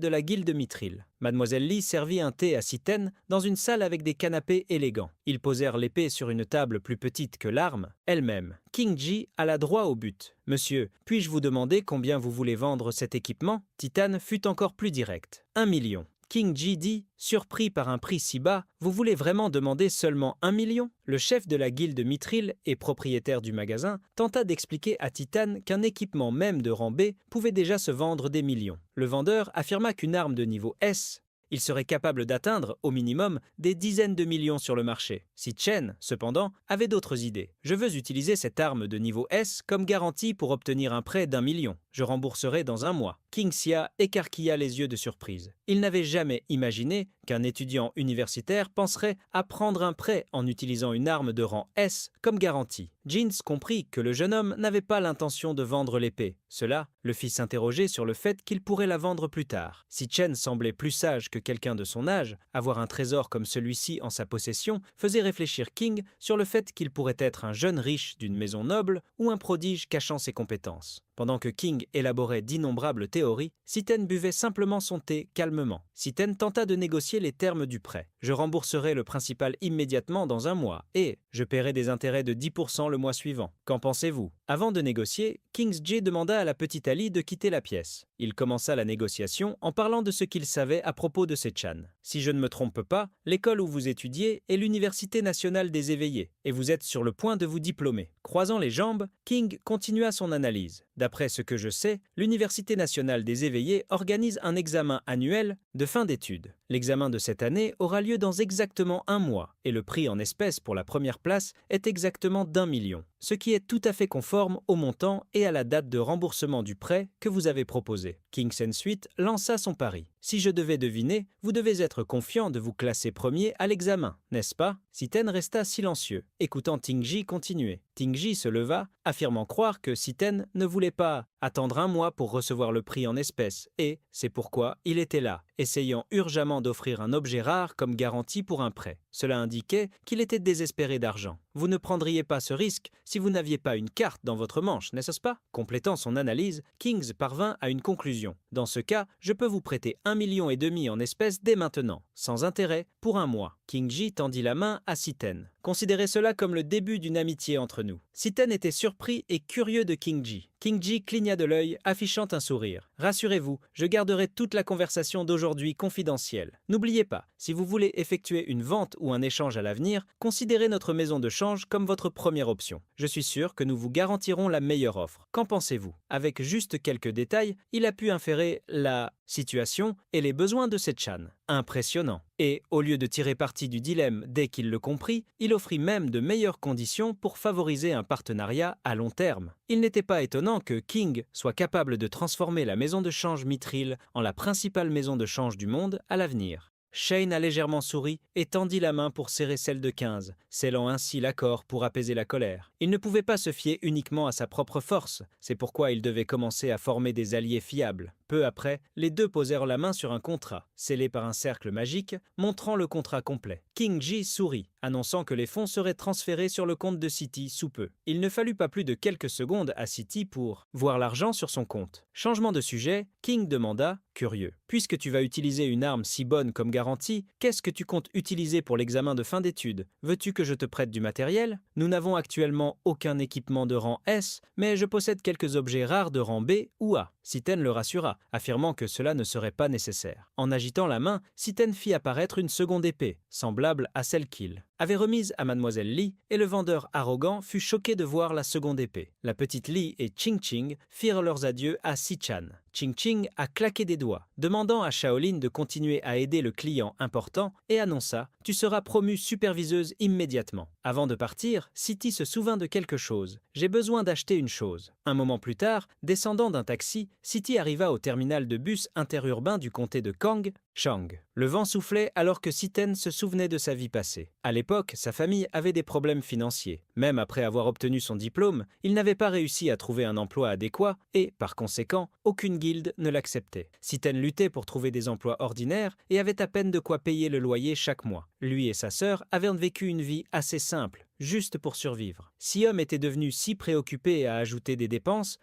de la guilde Mithril. Mademoiselle Li servit un thé à Siten dans une salle avec des canapés élégants. Ils posèrent l'épée sur une table plus petite que l'arme elle-même. King Ji alla droit au but. « Monsieur, puis-je vous demander combien vous voulez vendre cet équipement ?» Titan fut encore plus direct. « 1 million. » King Ji dit, surpris par un prix si bas, « Vous voulez vraiment demander seulement 1 million ?» Le chef de la guilde Mithril et propriétaire du magasin tenta d'expliquer à Titan qu'un équipement même de rang B pouvait déjà se vendre des millions. Le vendeur affirma qu'une arme de niveau S, il serait capable d'atteindre, au minimum, des dizaines de millions sur le marché. Si Chen, cependant, avait d'autres idées. « Je veux utiliser cette arme de niveau S comme garantie pour obtenir un prêt d'1 million. Je rembourserai dans 1 mois. » King Xia écarquilla les yeux de surprise. Il n'avait jamais imaginé qu'un étudiant universitaire penserait à prendre un prêt en utilisant une arme de rang S comme garantie. Jeans comprit que le jeune homme n'avait pas l'intention de vendre l'épée. Cela le fit s'interroger sur le fait qu'il pourrait la vendre plus tard. Si Chen semblait plus sage que quelqu'un de son âge, avoir un trésor comme celui-ci en sa possession faisait réfléchir King sur le fait qu'il pourrait être un jeune riche d'une maison noble ou un prodige cachant ses compétences. Pendant que King élaborait d'innombrables théories, Siten buvait simplement son thé calmement. Siten tenta de négocier les termes du prêt. « Je rembourserai le principal immédiatement dans 1 mois et je paierai des intérêts de 10% le mois suivant. Qu'en pensez-vous » Avant de négocier, King's Jay demanda à la petite Ali de quitter la pièce. Il commença la négociation en parlant de ce qu'il savait à propos de Sechan. « Si je ne me trompe pas, l'école où vous étudiez est l'Université nationale des éveillés et vous êtes sur le point de vous diplômer. » Croisant les jambes, King continua son analyse. D'après ce que je sais, l'Université nationale des éveillés organise un examen annuel de fin d'études. L'examen de cette année aura lieu dans exactement 1 mois et le prix en espèces pour la première place est exactement d'1 million, ce qui est tout à fait conforme au montant et à la date de remboursement du prêt que vous avez proposé. King Sensuite lança son pari. « Si je devais deviner, vous devez être confiant de vous classer premier à l'examen, n'est-ce pas ?» Siten resta silencieux, écoutant Tingji continuer. Tingji se leva, affirmant croire que Siten ne voulait pas attendre 1 mois pour recevoir le prix en espèces et, c'est pourquoi, il était là, essayant urgemment d'offrir un objet rare comme garantie pour un prêt. Cela indiquait qu'il était désespéré d'argent. « Vous ne prendriez pas ce risque si vous n'aviez pas une carte dans votre manche, n'est-ce pas ?» Complétant son analyse, Kings parvint à une conclusion. « Dans ce cas, je peux vous prêter 1,5 million en espèces dès maintenant, sans intérêt, pour 1 mois. » King Ji tendit la main à Siten. « Considérez cela comme le début d'une amitié entre nous. » Siten était surpris et curieux de King Ji. King Ji cligna de l'œil, affichant un sourire. « Rassurez-vous, je garderai toute la conversation d'aujourd'hui confidentielle. N'oubliez pas, si vous voulez effectuer une vente ou un échange à l'avenir, considérez notre maison de change comme votre première option. Je suis sûr que nous vous garantirons la meilleure offre. Qu'en pensez-vous » Avec juste quelques détails, il a pu inférer la situation et les besoins de Sechan. Impressionnant. Et, au lieu de tirer parti du dilemme dès qu'il le comprit, il offrit même de meilleures conditions pour favoriser un partenariat à long terme. Il n'était pas étonnant que King soit capable de transformer la maison de change Mithril en la principale maison de change du monde à l'avenir. Shane a légèrement souri et tendit la main pour serrer celle de 15, scellant ainsi l'accord pour apaiser la colère. Il ne pouvait pas se fier uniquement à sa propre force, c'est pourquoi il devait commencer à former des alliés fiables. Peu après, les deux posèrent la main sur un contrat, scellé par un cercle magique, montrant le contrat complet. King Ji sourit, annonçant que les fonds seraient transférés sur le compte de City sous peu. Il ne fallut pas plus de quelques secondes à City pour voir l'argent sur son compte. Changement de sujet, King demanda, curieux. Puisque tu vas utiliser une arme si bonne comme garantie, qu'est-ce que tu comptes utiliser pour l'examen de fin d'études? Veux-tu que je te prête du matériel? Nous n'avons actuellement aucun équipement de rang S, mais je possède quelques objets rares de rang B ou A. Siten le rassura, affirmant que cela ne serait pas nécessaire. En agitant la main, Siten fit apparaître une seconde épée, semblable à celle qu'il avait remise à Mademoiselle Li, et le vendeur arrogant fut choqué de voir la seconde épée. La petite Li et Ching Ching firent leurs adieux à Si-chan. Ching Ching a claqué des doigts, demandant à Shaolin de continuer à aider le client important et annonça « Tu seras promue superviseuse immédiatement ». Avant de partir, City se souvint de quelque chose. « J'ai besoin d'acheter une chose ». Un moment plus tard, descendant d'un taxi, City arriva au terminal de bus interurbain du comté de Kang, Chang. Le vent soufflait alors que Siten se souvenait de sa vie passée. À l'époque, sa famille avait des problèmes financiers. Même après avoir obtenu son diplôme, il n'avait pas réussi à trouver un emploi adéquat et, par conséquent, aucune guilde ne l'acceptait. Siten luttait pour trouver des emplois ordinaires et avait à peine de quoi payer le loyer chaque mois. Lui et sa sœur avaient vécu une vie assez simple, juste pour survivre. Siom était devenu si préoccupé à ajouter des dépenses,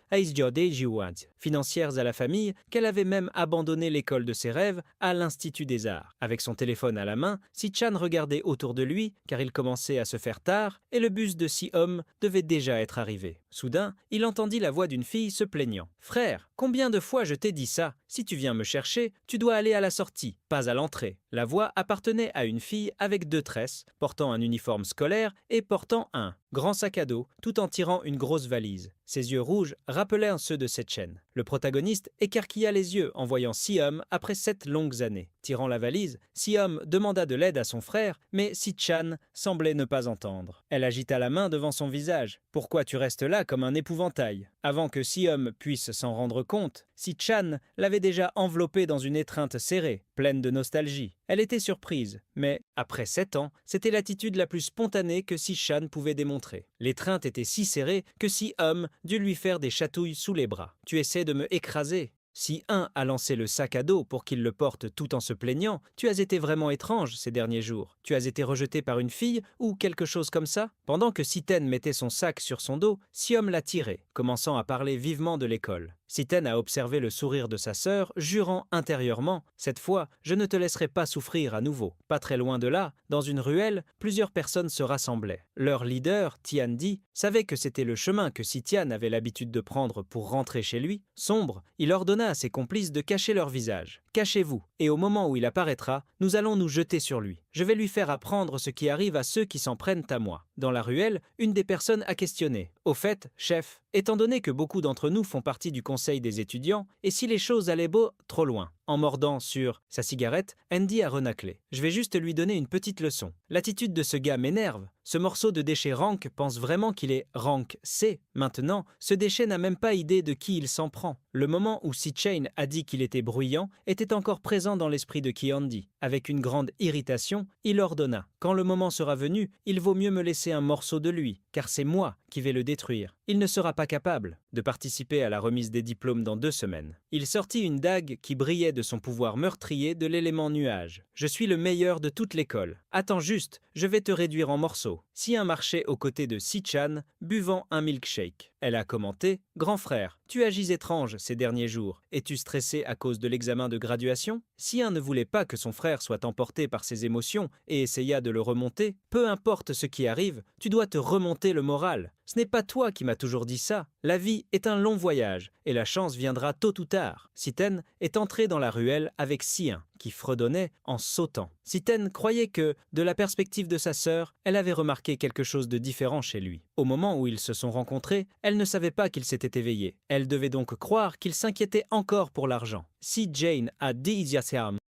financières à la famille, qu'elle avait même abandonné l'école de ses rêves à l'Institut des Arts. Avec son téléphone à la main, Si-chan regardait autour de lui, car il commençait à se faire tard, et le bus de Si-hom devait déjà être arrivé. Soudain, il entendit la voix d'une fille se plaignant. « Frère, combien de fois je t'ai dit ça? Si tu viens me chercher, tu dois aller à la sortie, pas à l'entrée. » La voix appartenait à une fille avec 2 tresses, portant un uniforme scolaire et portant un grand sac à dos, tout en tirant une grosse valise. Ses yeux rouges rappelèrent ceux de Setchen. Le protagoniste écarquilla les yeux en voyant Si-hom après 7 longues années. Tirant la valise, Si-hom demanda de l'aide à son frère, mais Si-chan semblait ne pas entendre. Elle agita la main devant son visage. « Pourquoi tu restes là comme un épouvantail ?» Avant que Si-hom puisse s'en rendre compte, Si-chan l'avait déjà enveloppé dans une étreinte serrée, pleine de nostalgie. Elle était surprise, mais, après 7 ans, c'était l'attitude la plus spontanée que Si-chan pouvait démontrer. L'étreinte était si serrée que Si-hom dut lui faire des chatouilles sous les bras. « Tu essaies de me écraser ?» Si un a lancé le sac à dos pour qu'il le porte tout en se plaignant, tu as été vraiment étrange ces derniers jours. Tu as été rejeté par une fille ou quelque chose comme ça? Pendant que Siten mettait son sac sur son dos, Si-hom l'a tiré, commençant à parler vivement de l'école. Siten a observé le sourire de sa sœur, jurant intérieurement « Cette fois, je ne te laisserai pas souffrir à nouveau ». Pas très loin de là, dans une ruelle, plusieurs personnes se rassemblaient. Leur leader, Tian-di, savait que c'était le chemin que Si-tian avait l'habitude de prendre pour rentrer chez lui. Sombre, il ordonna à ses complices de cacher leur visage. « Cachez-vous, et au moment où il apparaîtra, nous allons nous jeter sur lui. Je vais lui faire apprendre ce qui arrive à ceux qui s'en prennent à moi. » Dans la ruelle, une des personnes a questionné. « Au fait, chef, étant donné que beaucoup d'entre nous font partie du conseil des étudiants, et si les choses allaient trop loin ?» En mordant sur sa cigarette, Andy a renâclé. « Je vais juste lui donner une petite leçon. L'attitude de ce gars m'énerve. Ce morceau de déchet rank pense vraiment qu'il est rank C. Maintenant, ce déchet n'a même pas idée de qui il s'en prend. » Le moment où Si-chain a dit qu'il était bruyant était encore présent dans l'esprit de Ki-handi. Avec une grande irritation, il ordonna « Quand le moment sera venu, il vaut mieux me laisser un morceau de lui, car c'est moi qui vais le détruire. Il ne sera pas capable de participer à la remise des diplômes dans 2 semaines. » Il sortit une dague qui brillait de son pouvoir meurtrier de l'élément nuage. « Je suis le meilleur de toute l'école. Attends juste, je vais te réduire en morceaux. » Si un marchait aux côtés de Si-chan, buvant un milkshake. Elle a commenté « Grand frère, tu agis étrange ces derniers jours. Es-tu stressé à cause de l'examen de graduation ?» Si un ne voulait pas que son frère soit emporté par ses émotions et essaya de le remonter, « Peu importe ce qui arrive, tu dois te remonter le moral. Ce n'est pas toi qui m'as toujours dit ça. La vie est un long voyage et la chance viendra tôt ou tard. » Siten est entré dans la ruelle avec Si-un, qui fredonnait en sautant. Siten croyait que, de la perspective de sa sœur, elle avait remarqué quelque chose de différent chez lui. Au moment où ils se sont rencontrés, elle ne savait pas qu'il s'était éveillé. Elle devait donc croire qu'il s'inquiétait encore pour l'argent. Si Jane a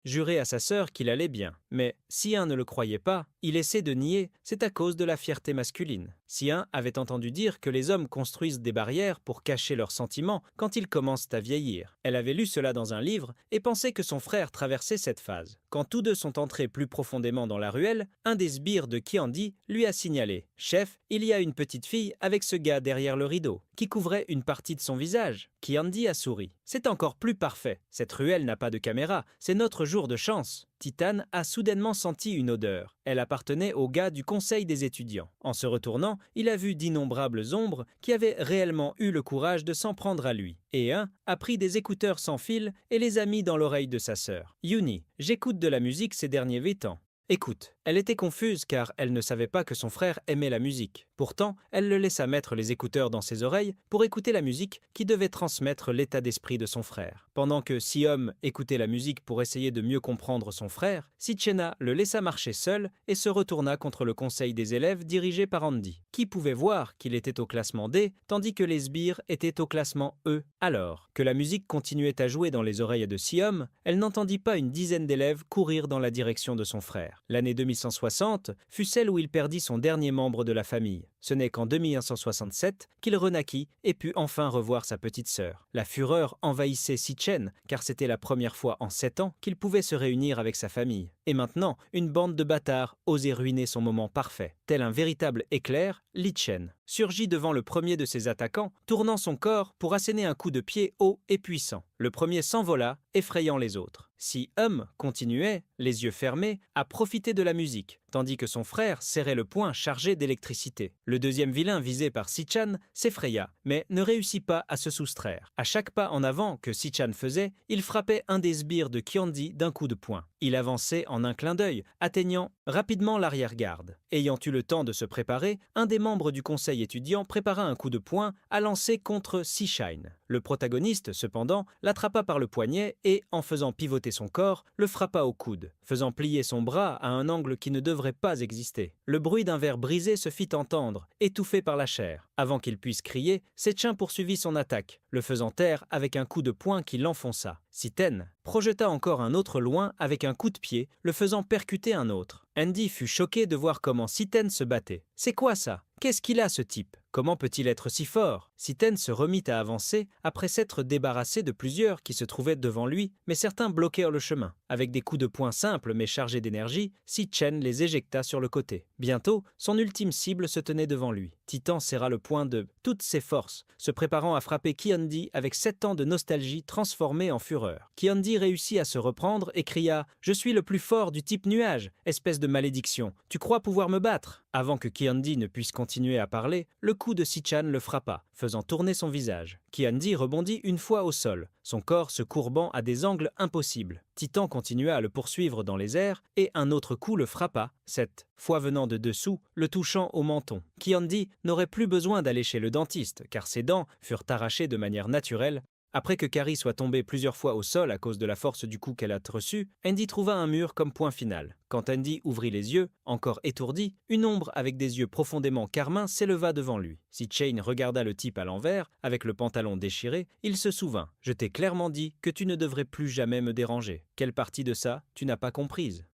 juré à sa sœur qu'il allait bien. Mais si un ne le croyait pas, il essaie de nier, c'est à cause de la fierté masculine. Si un avait entendu dire que les hommes construisent des barrières pour cacher leurs sentiments quand ils commencent à vieillir. Elle avait lu cela dans un livre et pensait que son frère traversait cette phase. Quand tous deux sont entrés plus profondément dans la ruelle, un des sbires de Ki-handi lui a signalé « Chef, il y a une petite fille avec ce gars derrière le rideau. qui couvrait une partie de son visage. Kyandi a souri. C'est encore plus parfait. Cette ruelle n'a pas de caméra. C'est notre jour de chance. Titan a soudainement senti une odeur. Elle appartenait au gars du conseil des étudiants. En se retournant, il a vu d'innombrables ombres qui avaient réellement eu le courage de s'en prendre à lui. Et un a pris des écouteurs sans fil et les a mis dans l'oreille de sa sœur. Yuni, j'écoute de la musique ces derniers 8 ans. Écoute, elle était confuse car elle ne savait pas que son frère aimait la musique. Pourtant, elle le laissa mettre les écouteurs dans ses oreilles pour écouter la musique qui devait transmettre l'état d'esprit de son frère. Pendant que Si-Hum écoutait la musique pour essayer de mieux comprendre son frère, Si-Chena le laissa marcher seul et se retourna contre le conseil des élèves dirigé par Andy, qui pouvait voir qu'il était au classement D tandis que les sbires étaient au classement E. Alors que la musique continuait à jouer dans les oreilles de Si-Hum, elle n'entendit pas une dizaine d'élèves courir dans la direction de son frère. L'année 2160 fut celle où il perdit son dernier membre de la famille. Ce n'est qu'en 2167 qu'il renaquit et put enfin revoir sa petite sœur. La fureur envahissait Si-Chen, car c'était la première fois en 7 ans qu'il pouvait se réunir avec sa famille. Et maintenant, une bande de bâtards osait ruiner son moment parfait. Tel un véritable éclair, Li Chen surgit devant le premier de ses attaquants, tournant son corps pour asséner un coup de pied haut et puissant. Le premier s'envola, effrayant les autres. Si-Hum continuait, les yeux fermés, à profiter de la musique, tandis que son frère serrait le poing chargé d'électricité. Le deuxième vilain visé par Si-Chan s'effraya, mais ne réussit pas à se soustraire. À chaque pas en avant que Si-Chan faisait, il frappait un des sbires de Kyandi d'un coup de poing. Il avançait en un clin d'œil, atteignant rapidement l'arrière-garde. Ayant eu le temps de se préparer, un des membres du conseil étudiant prépara un coup de poing à lancer contre Si-Shine. Le protagoniste, cependant, l'attrapa par le poignet et, en faisant pivoter son corps, le frappa au coude, faisant plier son bras à un angle qui ne devrait pas exister. Le bruit d'un verre brisé se fit entendre, étouffé par la chair. Avant qu'il puisse crier, Setchin poursuivit son attaque, le faisant taire avec un coup de poing qui l'enfonça. Siten projeta encore un autre loin avec un coup de pied, le faisant percuter un autre. Andy fut choqué de voir comment Siten se battait. « C'est quoi ça ? Qu'est-ce qu'il a, ce type ? Comment peut-il être si fort ?» Siten se remit à avancer après s'être débarrassé de plusieurs qui se trouvaient devant lui, mais certains bloquèrent le chemin. Avec des coups de poing simples mais chargés d'énergie, Si-Chen les éjecta sur le côté. Bientôt, son ultime cible se tenait devant lui. Titan serra le poing de toutes ses forces, se préparant à frapper Kyandi avec 7 ans de nostalgie transformée en fureur. Kyandi réussit à se reprendre et cria « Je suis le plus fort du type nuage, espèce de malédiction. Tu crois pouvoir me battre ?» Avant que Kyandi ne puisse continuer à parler, le coup de Si-Chan le frappa, faisant tourner son visage. Kyandi rebondit une fois au sol, son corps se courbant à des angles impossibles. Titan continua à le poursuivre dans les airs et un autre coup le frappa, cette fois venant de dessous, le touchant au menton. Kyandi n'aurait plus besoin d'aller chez le dentiste, car ses dents furent arrachées de manière naturelle. Après que Carrie soit tombée plusieurs fois au sol à cause de la force du coup qu'elle a reçu, Andy trouva un mur comme point final. Quand Andy ouvrit les yeux, encore étourdi, une ombre avec des yeux profondément carmins s'éleva devant lui. Si Chain regarda le type à l'envers, avec le pantalon déchiré, il se souvint. « Je t'ai clairement dit que tu ne devrais plus jamais me déranger. Quelle partie de ça tu n'as pas comprise ?»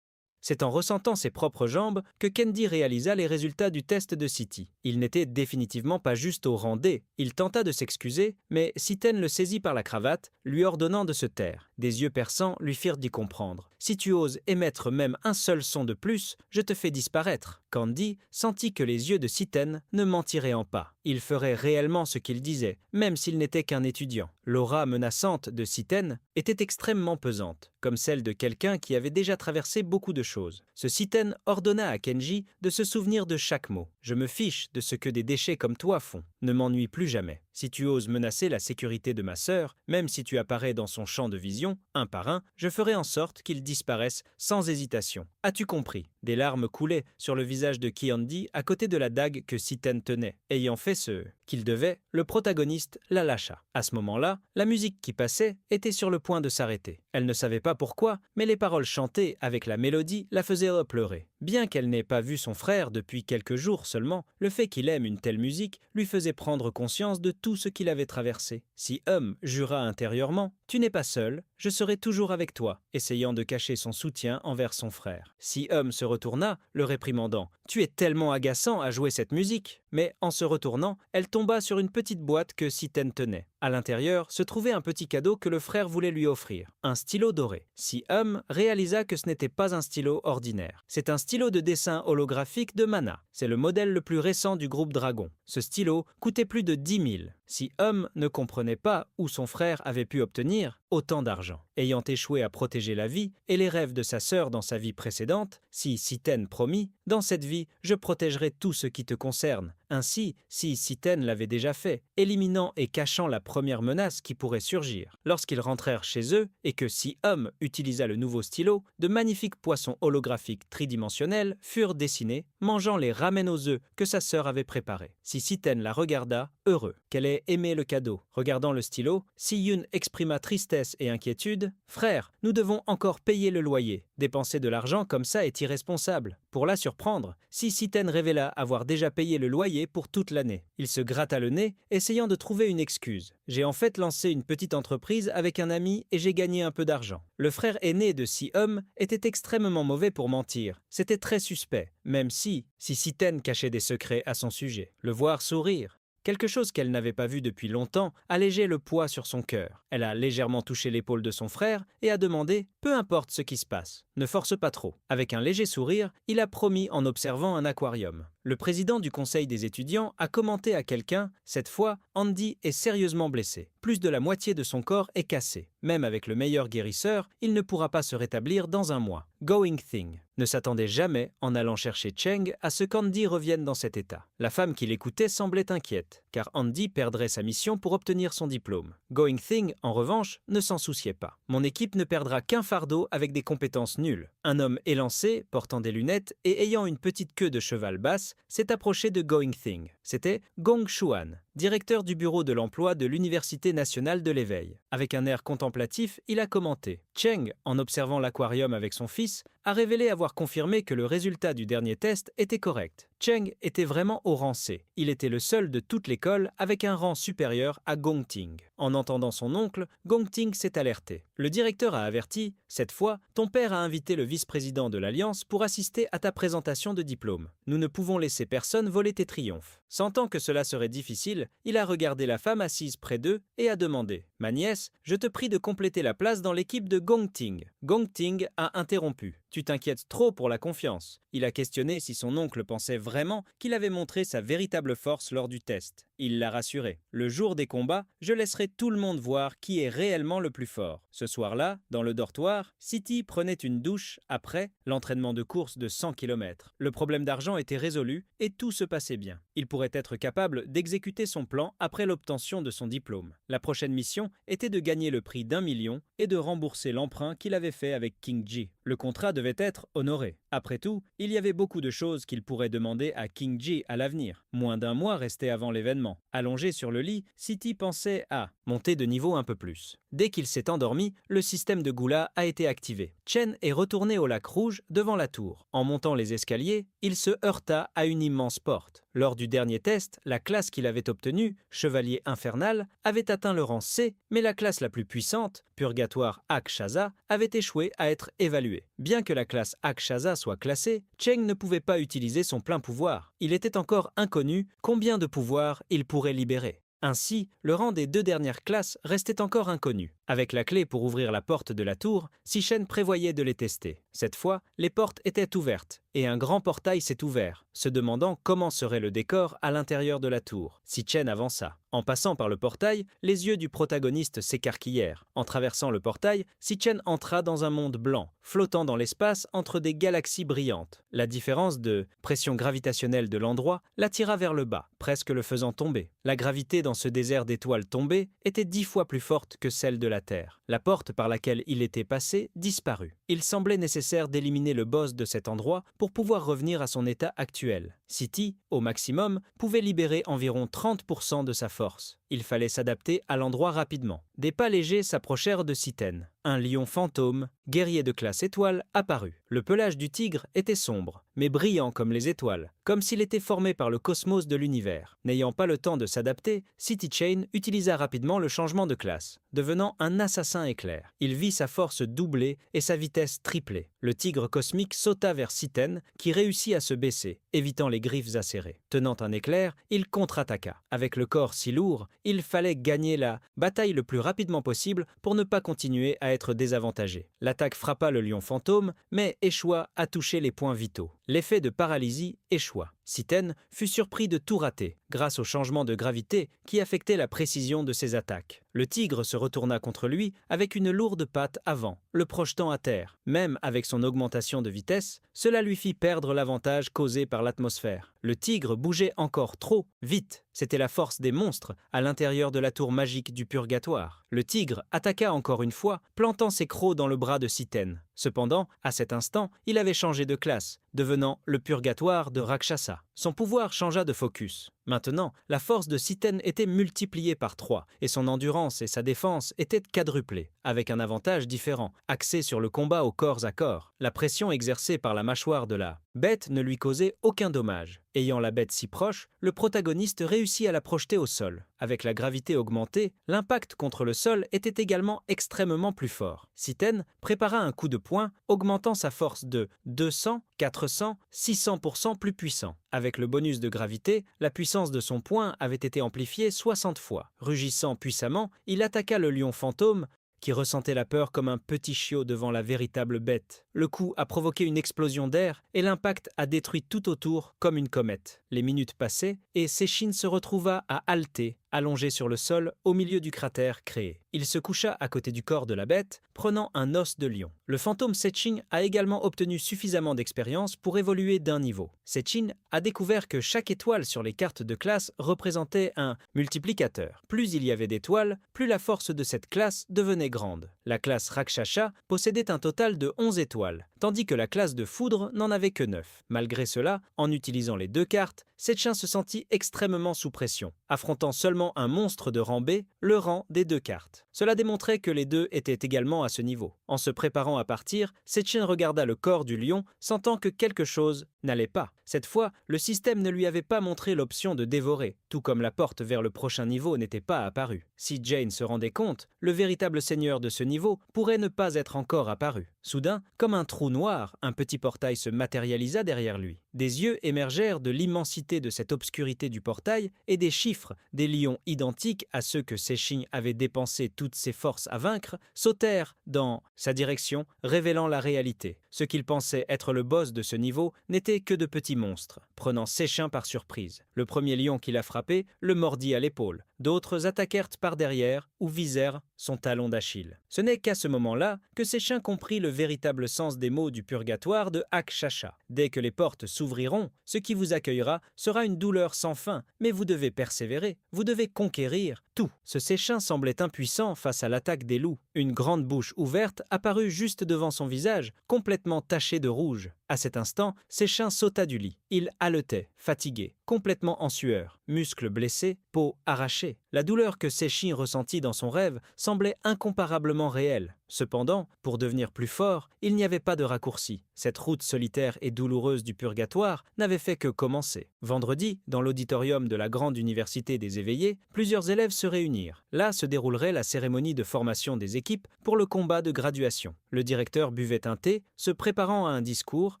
C'est en ressentant ses propres jambes que Candy réalisa les résultats du test de City. Il n'était définitivement pas juste au rang D. Il tenta de s'excuser, mais Siten le saisit par la cravate, lui ordonnant de se taire. Des yeux perçants lui firent d'y comprendre. « Si tu oses émettre même un seul son de plus, je te fais disparaître. » Candy sentit que les yeux de Siten ne mentiraient en pas. Il ferait réellement ce qu'il disait, même s'il n'était qu'un étudiant. L'aura menaçante de Siten était extrêmement pesante, comme celle de quelqu'un qui avait déjà traversé beaucoup de choses. Ce Siten ordonna à Kenji de se souvenir de chaque mot. « Je me fiche de ce que des déchets comme toi font. Ne m'ennuie plus jamais. Si tu oses menacer la sécurité de ma sœur, même si tu apparais dans son champ de vision, un par un, je ferai en sorte qu'ils disparaissent sans hésitation. As-tu compris ?» Des larmes coulaient sur le visage de Kyandi à côté de la dague que Siten tenait. Ayant fait ce qu'il devait, le protagoniste la lâcha. À ce moment-là, la musique qui passait était sur le point de s'arrêter. Elle ne savait pas pourquoi, mais les paroles chantées avec la mélodie la faisaient pleurer. Bien qu'elle n'ait pas vu son frère depuis quelques jours seulement, le fait qu'il aime une telle musique lui faisait prendre conscience de tout ce qu'il avait traversé. Si jura intérieurement, tu n'es pas seul, je serai toujours avec toi, essayant de cacher son soutien envers son frère. Si-hum se retourna, le réprimandant. Tu es tellement agaçant à jouer cette musique. Mais en se retournant, elle tomba sur une petite boîte que Si-ten tenait. À l'intérieur se trouvait un petit cadeau que le frère voulait lui offrir, un stylo doré. Si-hum réalisa que ce n'était pas un stylo ordinaire. C'est un stylo de dessin holographique de Mana. C'est le modèle le plus récent du groupe Dragon. Ce stylo coûtait plus de 10 000. Si-hum ne comprenait pas où son frère avait pu obtenir autant d'argent. Ayant échoué à protéger la vie et les rêves de sa sœur dans sa vie précédente, Si-ten promit « Dans cette vie, je protégerai tout ce qui te concerne ». Ainsi, Si-ten l'avait déjà fait, éliminant et cachant la première menace qui pourrait surgir. Lorsqu'ils rentrèrent chez eux et que Si-hum utilisa le nouveau stylo, de magnifiques poissons holographiques tridimensionnels furent dessinés, mangeant les ramen aux œufs que sa sœur avait préparés. Si-ten la regarda, heureux, qu'elle ait aimé le cadeau. Regardant le stylo, Si-yun exprima tristesse et inquiétude. « Frère, nous devons encore payer le loyer. Dépenser de l'argent comme ça est irresponsable. » Pour la surprendre, Si-ten révéla avoir déjà payé le loyer pour toute l'année. Il se gratta le nez, essayant de trouver une excuse. « J'ai en fait lancé une petite entreprise avec un ami et j'ai gagné un peu d'argent. » Le frère aîné de Si-hum était extrêmement mauvais pour mentir. C'était très suspect, même si Si-ten cachait des secrets à son sujet. Le voir sourire. Quelque chose qu'elle n'avait pas vu depuis longtemps allégeait le poids sur son cœur. Elle a légèrement touché l'épaule de son frère et a demandé « Peu importe ce qui se passe, ne force pas trop ». Avec un léger sourire, il a promis en observant un aquarium. Le président du conseil des étudiants a commenté à quelqu'un « Cette fois, Andy est sérieusement blessé. Plus de la moitié de son corps est cassé. Même avec le meilleur guérisseur, il ne pourra pas se rétablir dans un mois. Going Thing ne s'attendait jamais, en allant chercher Cheng, à ce qu'Andy revienne dans cet état. La femme qui l'écoutait semblait inquiète, car Andy perdrait sa mission pour obtenir son diplôme. Going Thing, en revanche, ne s'en souciait pas. Mon équipe ne perdra qu'un fardeau avec des compétences nulles. Un homme élancé, portant des lunettes et ayant une petite queue de cheval basse, s'est approché de Going Thing. C'était Gong Xuan, directeur du bureau de l'emploi de l'Université nationale de l'éveil. Avec un air contemplatif, il a commenté. Cheng, en observant l'aquarium avec son fils, a révélé avoir confirmé que le résultat du dernier test était correct. Cheng était vraiment au rang C. Il était le seul de toute l'école avec un rang supérieur à Gong Ting. En entendant son oncle, Gong Ting s'est alerté. Le directeur a averti « Cette fois, ton père a invité le vice-président de l'Alliance pour assister à ta présentation de diplôme. Nous ne pouvons laisser personne voler tes triomphes. » Sentant que cela serait difficile, il a regardé la femme assise près d'eux et a demandé « Ma nièce, je te prie de compléter la place dans l'équipe de Gong Ting. » Gong Ting a interrompu. « Tu t'inquiètes trop pour la confiance. » Il a questionné si son oncle pensait vraiment qu'il avait montré sa véritable force lors du test. Il l'a rassuré. « Le jour des combats, je laisserai tout le monde voir qui est réellement le plus fort. » Ce soir-là, dans le dortoir, Siti prenait une douche après l'entraînement de course de 100 km. Le problème d'argent était résolu et tout se passait bien. Il pourrait être capable d'exécuter son plan après l'obtention de son diplôme. La prochaine mission était de gagner le prix d'1 million et de rembourser l'emprunt qu'il avait fait avec King Ji. Le contrat devait être honoré. Après tout, il y avait beaucoup de choses qu'il pourrait demander à King Ji à l'avenir. Moins d'un mois restait avant l'événement. Allongé sur le lit, Siti pensait à monter de niveau un peu plus. Dès qu'il s'est endormi, le système de Gula a été activé. Chen est retourné au lac rouge devant la tour. En montant les escaliers, il se heurta à une immense porte. Lors du dernier test, la classe qu'il avait obtenue, Chevalier Infernal, avait atteint le rang C, mais la classe la plus puissante, Purgatoire Akshaza, avait échoué à être évaluée. Bien que la classe Akshaza soit classée, Cheng ne pouvait pas utiliser son plein pouvoir. Il était encore inconnu combien de pouvoirs il pourrait libérer. Ainsi, le rang des 2 dernières classes restait encore inconnu. Avec la clé pour ouvrir la porte de la tour, Si-chen prévoyait de les tester. Cette fois, les portes étaient ouvertes, et un grand portail s'est ouvert, se demandant comment serait le décor à l'intérieur de la tour. Si-chen avança. En passant par le portail, les yeux du protagoniste s'écarquillèrent. En traversant le portail, Si-chen entra dans un monde blanc, flottant dans l'espace entre des galaxies brillantes. La différence de pression gravitationnelle de l'endroit l'attira vers le bas, presque le faisant tomber. La gravité dans ce désert d'étoiles tombées était 10 fois plus forte que celle de la Terre. La porte par laquelle il était passé disparut. Il semblait nécessaire d'éliminer le boss de cet endroit pour pouvoir revenir à son état actuel. Siti, au maximum, pouvait libérer environ 30% de sa force. Il fallait s'adapter à l'endroit rapidement. Des pas légers s'approchèrent de Citen. Un lion fantôme, guerrier de classe étoile, apparut. Le pelage du tigre était sombre, mais brillant comme les étoiles, comme s'il était formé par le cosmos de l'univers. N'ayant pas le temps de s'adapter, City Chain utilisa rapidement le changement de classe, devenant un assassin éclair. Il vit sa force doubler et sa vitesse tripler. Le tigre cosmique sauta vers Citen, qui réussit à se baisser, évitant les griffes acérées. Tenant un éclair, il contre-attaqua. Avec le corps si lourd, il fallait gagner la bataille le plus rapidement possible pour ne pas continuer à être désavantagé. L'attaque frappa le lion fantôme, mais échoua à toucher les points vitaux. L'effet de paralysie échoua. Citen fut surpris de tout rater, grâce au changement de gravité qui affectait la précision de ses attaques. Le tigre se retourna contre lui avec une lourde patte avant, le projetant à terre. Même avec son augmentation de vitesse, cela lui fit perdre l'avantage causé par l'atmosphère. Le tigre bougeait encore trop vite. C'était la force des monstres à l'intérieur de la tour magique du purgatoire. Le tigre attaqua encore une fois, plantant ses crocs dans le bras de Citen. Cependant, à cet instant, il avait changé de classe, devenant le purgatoire de Rakshasa. Son pouvoir changea de focus. Maintenant, la force de Citen était multipliée par 3 et son endurance et sa défense étaient quadruplées, avec un avantage différent, axé sur le combat au corps à corps. La pression exercée par la mâchoire de la bête ne lui causait aucun dommage. Ayant la bête si proche, le protagoniste réussit à la projeter au sol. Avec la gravité augmentée, l'impact contre le sol était également extrêmement plus fort. Citen prépara un coup de poing, augmentant sa force de 200, 400, 600% plus puissant. Avec le bonus de gravité, la puissance de son poing avait été amplifiée 60 fois. Rugissant puissamment, il attaqua le lion fantôme, qui ressentait la peur comme un petit chiot devant la véritable bête. Le coup a provoqué une explosion d'air et l'impact a détruit tout autour comme une comète. Les minutes passaient et Sechin se retrouva à halter, allongé sur le sol au milieu du cratère créé. Il se coucha à côté du corps de la bête, prenant un os de lion. Le fantôme Sechin a également obtenu suffisamment d'expérience pour évoluer d'un niveau. Sechin a découvert que chaque étoile sur les cartes de classe représentait un multiplicateur. Plus il y avait d'étoiles, plus la force de cette classe devenait grande. La classe Rakshasa possédait un total de 11 étoiles, tandis que la classe de foudre n'en avait que 9. Malgré cela, en utilisant les deux cartes, Sechin se sentit extrêmement sous pression, affrontant seulement un monstre de rang B, le rang des deux cartes. Cela démontrait que les deux étaient également à ce niveau. En se préparant à partir, Sechin regarda le corps du lion, sentant que quelque chose n'allait pas. Cette fois, le système ne lui avait pas montré l'option de dévorer, tout comme la porte vers le prochain niveau n'était pas apparue. Si Jane se rendait compte, le véritable seigneur de ce niveau pourrait ne pas être encore apparu. Soudain, comme un trou noir, un petit portail se matérialisa derrière lui. Des yeux émergèrent de l'immensité de cette obscurité du portail et des chiffres, des lions identiques à ceux que Sechin avait dépensé toutes ses forces à vaincre, sautèrent dans sa direction, révélant la réalité. Ce qu'il pensait être le boss de ce niveau n'était que de petits monstres, prenant Sechin par surprise. Le premier lion qui l'a frappé le mordit à l'épaule. D'autres attaquèrent par derrière ou visèrent son talon d'Achille. Ce n'est qu'à ce moment-là que Sechin comprit le véritable sens des mots du purgatoire de Akshasha. Dès que les portes s'ouvriront, ce qui vous accueillera sera une douleur sans fin, mais vous devez persévérer, vous devez conquérir tout. Ce Sechin semblait impuissant face à l'attaque des loups. Une grande bouche ouverte apparut juste devant son visage, complètement taché de rouge. À cet instant, Sechin sauta du lit. Il haletait, fatigué, complètement en sueur, muscles blessés, peau arrachée. La douleur que Sechin ressentit dans son rêve semblait incomparablement réelle. Cependant, pour devenir plus fort, il n'y avait pas de raccourci. Cette route solitaire et douloureuse du purgatoire n'avait fait que commencer. Vendredi, dans l'auditorium de la grande université des éveillés, plusieurs élèves se réunirent. Là se déroulerait la cérémonie de formation des équipes pour le combat de graduation. Le directeur buvait un thé, se préparant à un discours,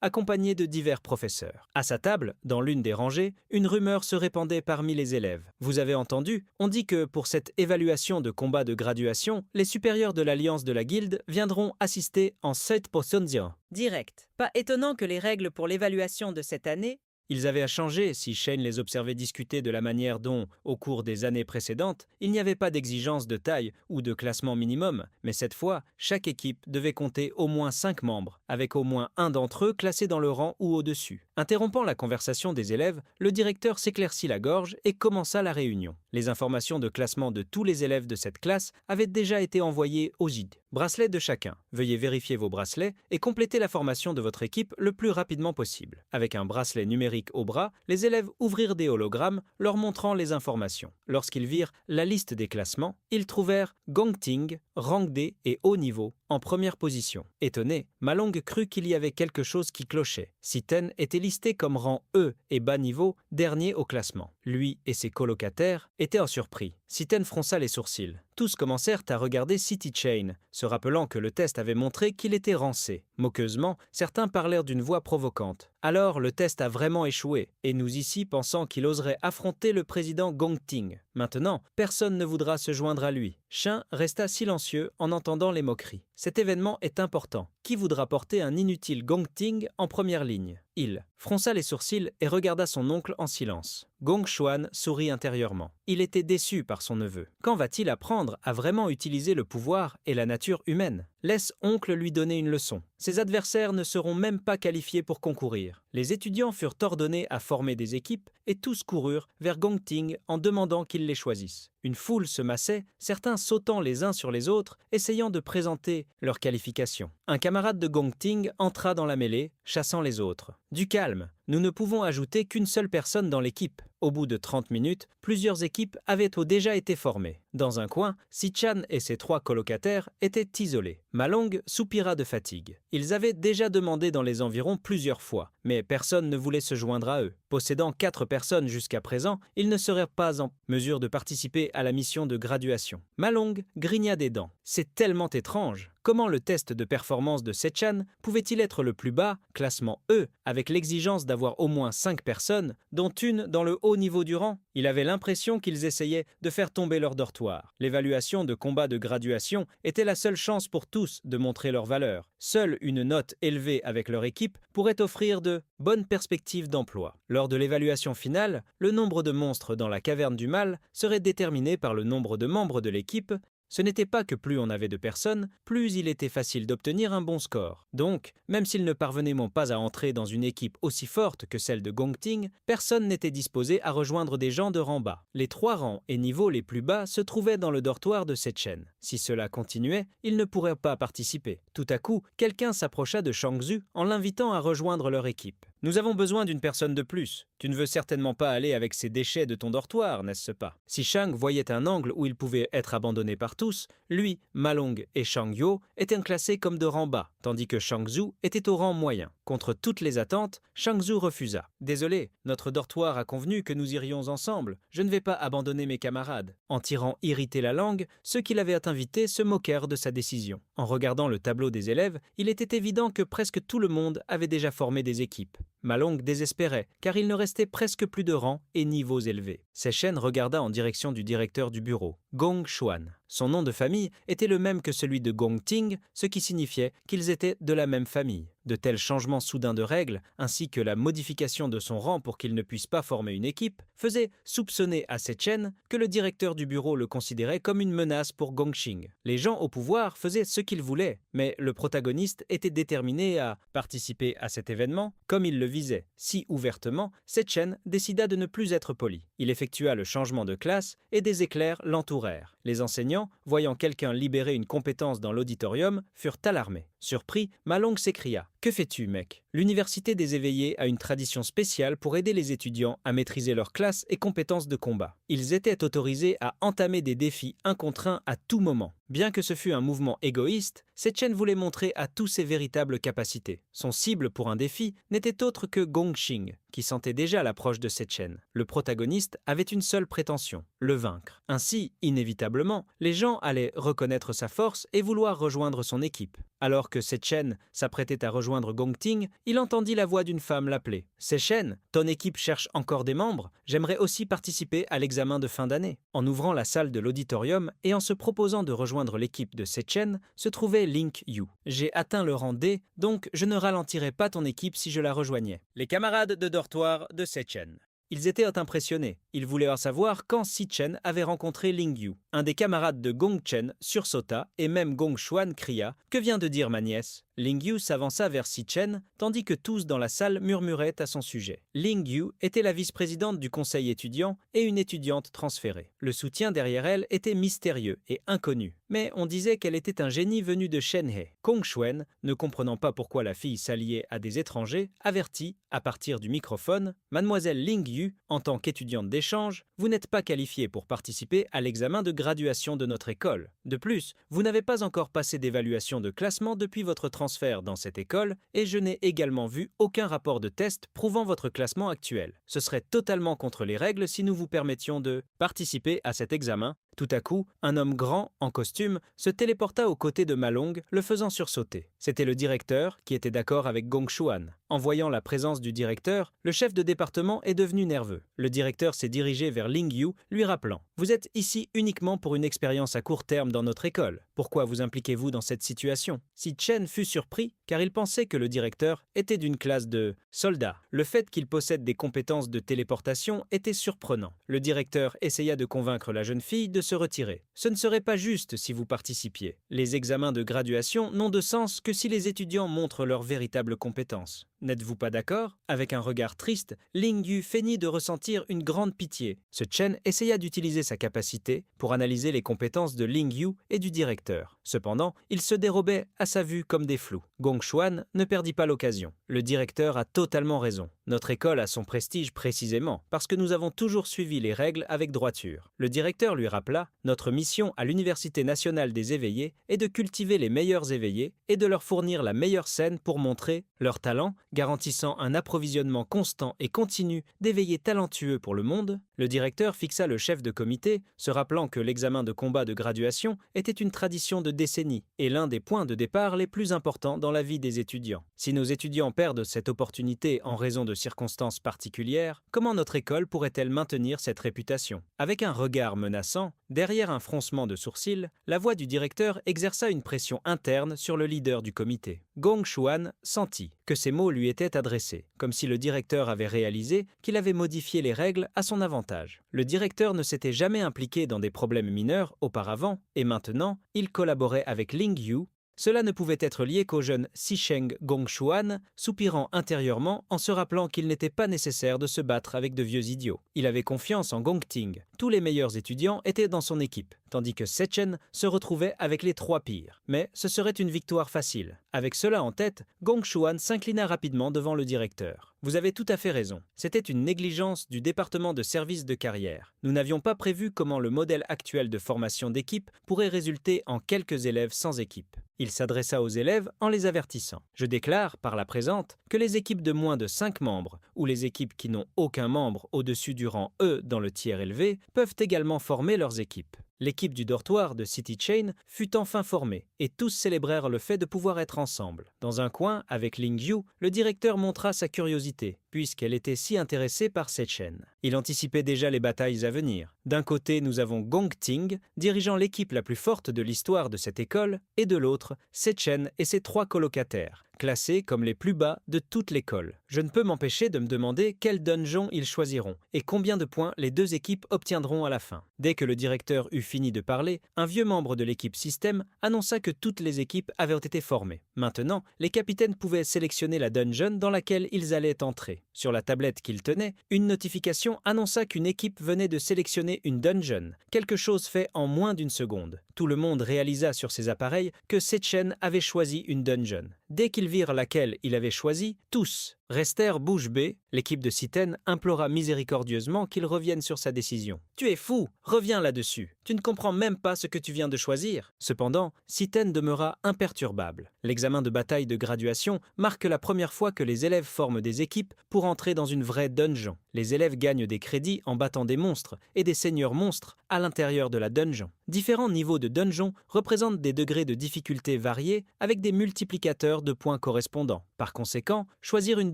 accompagné de divers professeurs. À sa table, dans l'une des rangées, une rumeur se répandait parmi les élèves. Vous avez entendu? On dit que pour cette évaluation de combat de graduation, les supérieurs de l'alliance de la guilde viendront assister en cette position. Direct. Pas étonnant que les règles pour l'évaluation de cette année. Ils avaient à changer si Shane les observait discuter de la manière dont, au cours des années précédentes, il n'y avait pas d'exigence de taille ou de classement minimum, mais cette fois, chaque équipe devait compter au moins 5 membres, avec au moins un d'entre eux classé dans le rang ou au-dessus. Interrompant la conversation des élèves, le directeur s'éclaircit la gorge et commença la réunion. Les informations de classement de tous les élèves de cette classe avaient déjà été envoyées au GID. Bracelet de chacun. Veuillez vérifier vos bracelets et compléter la formation de votre équipe le plus rapidement possible. Avec un bracelet numérique au bras, les élèves ouvrirent des hologrammes leur montrant les informations. Lorsqu'ils virent la liste des classements, ils trouvèrent Gongting, rang D et haut niveau, en première position. Étonné, Malong crut qu'il y avait quelque chose qui clochait. Siten était listé comme rang E et bas niveau, dernier au classement. Lui et ses colocataires étaient en surpris. Siten fronça les sourcils. Tous commencèrent à regarder City Chain, se rappelant que le test avait montré qu'il était rang C. Moqueusement, certains parlèrent d'une voix provocante. Alors le test a vraiment échoué, et nous ici pensant qu'il oserait affronter le président Gongting. Maintenant, personne ne voudra se joindre à lui. Shin resta silencieux en entendant les moqueries. Cet événement est important. Qui voudra porter un inutile Gongting en première ligne? Il fronça les sourcils et regarda son oncle en silence. Gong Xuan sourit intérieurement. Il était déçu par son neveu. Quand va-t-il apprendre à vraiment utiliser le pouvoir et la nature humaine? Laisse oncle lui donner une leçon. Ses adversaires ne seront même pas qualifiés pour concourir. Les étudiants furent ordonnés à former des équipes et tous coururent vers Gongting en demandant qu'il les choisisse. Une foule se massait, certains sautant les uns sur les autres, essayant de présenter leurs qualifications. Un camarade de Gongting entra dans la mêlée, chassant les autres. Du calme, nous ne pouvons ajouter qu'une seule personne dans l'équipe. Au bout de 30 minutes, plusieurs équipes avaient déjà été formées. Dans un coin, Si-chan et ses 3 colocataires étaient isolés. Malong soupira de fatigue. Ils avaient déjà demandé dans les environs plusieurs fois, mais personne ne voulait se joindre à eux. Possédant 4 personnes jusqu'à présent, ils ne seraient pas en mesure de participer à la mission de graduation. Malong grigna des dents. C'est tellement étrange. Comment le test de performance de Si-chan pouvait-il être le plus bas, classement E, avec l'exigence d'avoir au moins 5 personnes, dont une dans le haut niveau du rang? Il avait l'impression qu'ils essayaient de faire tomber leur dortoir. L'évaluation de combat de graduation était la seule chance pour tous de montrer leur valeur. Seule une note élevée avec leur équipe pourrait offrir de bonnes perspectives d'emploi. Lors de l'évaluation finale, le nombre de monstres dans la caverne du mal serait déterminé par le nombre de membres de l'équipe. Ce n'était pas que plus on avait de personnes, plus il était facile d'obtenir un bon score. Donc, même s'ils ne parvenaient pas à entrer dans une équipe aussi forte que celle de Gongting, personne n'était disposé à rejoindre des gens de rang bas. Les 3 rangs et niveaux les plus bas se trouvaient dans le dortoir de Si-chan. Si cela continuait, ils ne pourraient pas participer. Tout à coup, quelqu'un s'approcha de Shang-Zu en l'invitant à rejoindre leur équipe. « Nous avons besoin d'une personne de plus. Tu ne veux certainement pas aller avec ces déchets de ton dortoir, n'est-ce pas ?» Si Shang voyait un angle où il pouvait être abandonné par tous, lui, Malong et Shang-Yo étaient classés comme de rang bas, tandis que Shang-Zu était au rang moyen. Contre toutes les attentes, Shang-Zu refusa. « Désolé, notre dortoir a convenu que nous irions ensemble. Je ne vais pas abandonner mes camarades. » En tirant irrité la langue, ceux qui l'avaient invité se moquèrent de sa décision. En regardant le tableau des élèves, il était évident que presque tout le monde avait déjà formé des équipes. Malong désespérait, car il ne restait presque plus de rangs et niveaux élevés. Si-chan regarda en direction du directeur du bureau, Gong Xuan. Son nom de famille était le même que celui de Gongting, ce qui signifiait qu'ils étaient de la même famille. De tels changements soudains de règles, ainsi que la modification de son rang pour qu'il ne puisse pas former une équipe, faisaient soupçonner à Si-chan que le directeur du bureau le considérait comme une menace pour Gongxing. Les gens au pouvoir faisaient ce qu'ils voulaient, mais le protagoniste était déterminé à participer à cet événement comme il le visait. Si ouvertement, Si-chan décida de ne plus être poli. Il effectua le changement de classe et des éclairs l'entourèrent. Les enseignants, voyant quelqu'un libérer une compétence dans l'auditorium, furent alarmés. Surpris, Malong s'écria « Que fais-tu, mec ?» L'université des éveillés a une tradition spéciale pour aider les étudiants à maîtriser leurs classes et compétences de combat. Ils étaient autorisés à entamer des défis 1 contre 1 à tout moment. Bien que ce fût un mouvement égoïste, Si-chan voulait montrer à tous ses véritables capacités. Son cible pour un défi n'était autre que Gongxing, qui sentait déjà l'approche de Si-chan. Le protagoniste avait une seule prétention, le vaincre. Ainsi, inévitablement, les gens allaient reconnaître sa force et vouloir rejoindre son équipe. Alors que Si-chan s'apprêtait à rejoindre Gongting, il entendit la voix d'une femme l'appeler. « Si-chan, ton équipe cherche encore des membres. J'aimerais aussi participer à l'examen de fin d'année. » En ouvrant la salle de l'auditorium et en se proposant de rejoindre l'équipe de Si-chan, se trouvait Link Yu. « J'ai atteint le rang D, donc je ne ralentirai pas ton équipe si je la rejoignais. » Les camarades de dortoir de Si-chan. Ils étaient impressionnés. Ils voulaient en savoir quand Si-chan avait rencontré Ling Yu. Un des camarades de Gong Chen sursauta et même Gong Xuan cria « Que vient de dire ma nièce ?» Ling Yu s'avança vers Si Chen, tandis que tous dans la salle murmuraient à son sujet. Ling Yu était la vice-présidente du conseil étudiant et une étudiante transférée. Le soutien derrière elle était mystérieux et inconnu, mais on disait qu'elle était un génie venu de Shenhe. Gong Xuan, ne comprenant pas pourquoi la fille s'alliait à des étrangers, avertit, à partir du microphone, « Mademoiselle Ling Yu, en tant qu'étudiante d'échange, vous n'êtes pas qualifiée pour participer à l'examen de graduation de notre école. De plus, vous n'avez pas encore passé d'évaluation de classement depuis votre transfert dans cette école et je n'ai également vu aucun rapport de test prouvant votre classement actuel. Ce serait totalement contre les règles si nous vous permettions de participer à cet examen. » Tout à coup, un homme grand, en costume, se téléporta aux côtés de Ma Long, le faisant sursauter. C'était le directeur, qui était d'accord avec Gong Xuan. En voyant la présence du directeur, le chef de département est devenu nerveux. Le directeur s'est dirigé vers Ling Yu, lui rappelant « Vous êtes ici uniquement pour une expérience à court terme dans notre école. Pourquoi vous impliquez-vous dans cette situation ?» Si Chen fut surpris, car il pensait que le directeur était d'une classe de soldats. Le fait qu'il possède des compétences de téléportation était surprenant. Le directeur essaya de convaincre la jeune fille de se retirer. Ce ne serait pas juste si vous participiez. Les examens de graduation n'ont de sens que si les étudiants montrent leurs véritables compétences. N'êtes-vous pas d'accord? Avec un regard triste, Ling Yu feignit de ressentir une grande pitié. Ce Chen essaya d'utiliser sa capacité pour analyser les compétences de Ling Yu et du directeur. Cependant, il se dérobait à sa vue comme des flous. Gong Xuan ne perdit pas l'occasion. Le directeur a totalement raison. Notre école a son prestige précisément parce que nous avons toujours suivi les règles avec droiture. Le directeur lui rappela « Notre mission à l'Université nationale des éveillés est de cultiver les meilleurs éveillés et de leur fournir la meilleure scène pour montrer leur talent, garantissant un approvisionnement constant et continu d'éveillés talentueux pour le monde. » Le directeur fixa le chef de comité, se rappelant que l'examen de combat de graduation était une tradition de décennies et l'un des points de départ les plus importants dans la vie des étudiants. Si nos étudiants perdent cette opportunité en raison de circonstances particulières, comment notre école pourrait-elle maintenir cette réputation? Avec un regard menaçant, derrière un froncement de sourcils, la voix du directeur exerça une pression interne sur le leader du comité. Gong Xuan sentit que ces mots lui étaient adressés, comme si le directeur avait réalisé qu'il avait modifié les règles à son avantage. Le directeur ne s'était jamais impliqué dans des problèmes mineurs auparavant, et maintenant, il collaborait avec Ling Yu. Cela ne pouvait être lié qu'au jeune Sisheng Gong Xuan, soupirant intérieurement en se rappelant qu'il n'était pas nécessaire de se battre avec de vieux idiots. Il avait confiance en Gong Ting. Tous les meilleurs étudiants étaient dans son équipe, tandis que Sechen se retrouvait avec les 3 pires. Mais ce serait une victoire facile. Avec cela en tête, Gong Xuan s'inclina rapidement devant le directeur. Vous avez tout à fait raison. C'était une négligence du département de service de carrière. Nous n'avions pas prévu comment le modèle actuel de formation d'équipe pourrait résulter en quelques élèves sans équipe. Il s'adressa aux élèves en les avertissant. Je déclare, par la présente, que les équipes de moins de 5 membres, ou les équipes qui n'ont aucun membre au-dessus du rang E dans le tiers élevé, peuvent également former leurs équipes. L'équipe du dortoir de City Chain fut enfin formée, et tous célébrèrent le fait de pouvoir être ensemble. Dans un coin, avec Ling Yu, le directeur montra sa curiosité, puisqu'elle était si intéressée par Sechen. Il anticipait déjà les batailles à venir. D'un côté, nous avons Gong Ting, dirigeant l'équipe la plus forte de l'histoire de cette école, et de l'autre, Sechen et ses 3 colocataires, classés comme les plus bas de toute l'école. Je ne peux m'empêcher de me demander quel dungeon ils choisiront, et combien de points les 2 équipes obtiendront à la fin. Dès que le directeur eut fini de parler, un vieux membre de l'équipe système annonça que toutes les équipes avaient été formées. Maintenant, les capitaines pouvaient sélectionner la dungeon dans laquelle ils allaient entrer. Sur la tablette qu'ils tenaient, une notification annonça qu'une équipe venait de sélectionner une dungeon, quelque chose fait en moins d'une seconde. Tout le monde réalisa sur ses appareils que Sechen avait choisi une dungeon. Dès qu'ils virent laquelle il avait choisi, tous restèrent bouche bée. L'équipe de Siten implora miséricordieusement qu'il revienne sur sa décision. « Tu es fou, reviens là-dessus. Tu ne comprends même pas ce que tu viens de choisir. » Cependant, Siten demeura imperturbable. L'examen de bataille de graduation marque la première fois que les élèves forment des équipes pour entrer dans une vraie dungeon. Les élèves gagnent des crédits en battant des monstres et des seigneurs monstres à l'intérieur de la dungeon. Différents niveaux de dungeon représentent des degrés de difficulté variés avec des multiplicateurs de points correspondants. Par conséquent, choisir une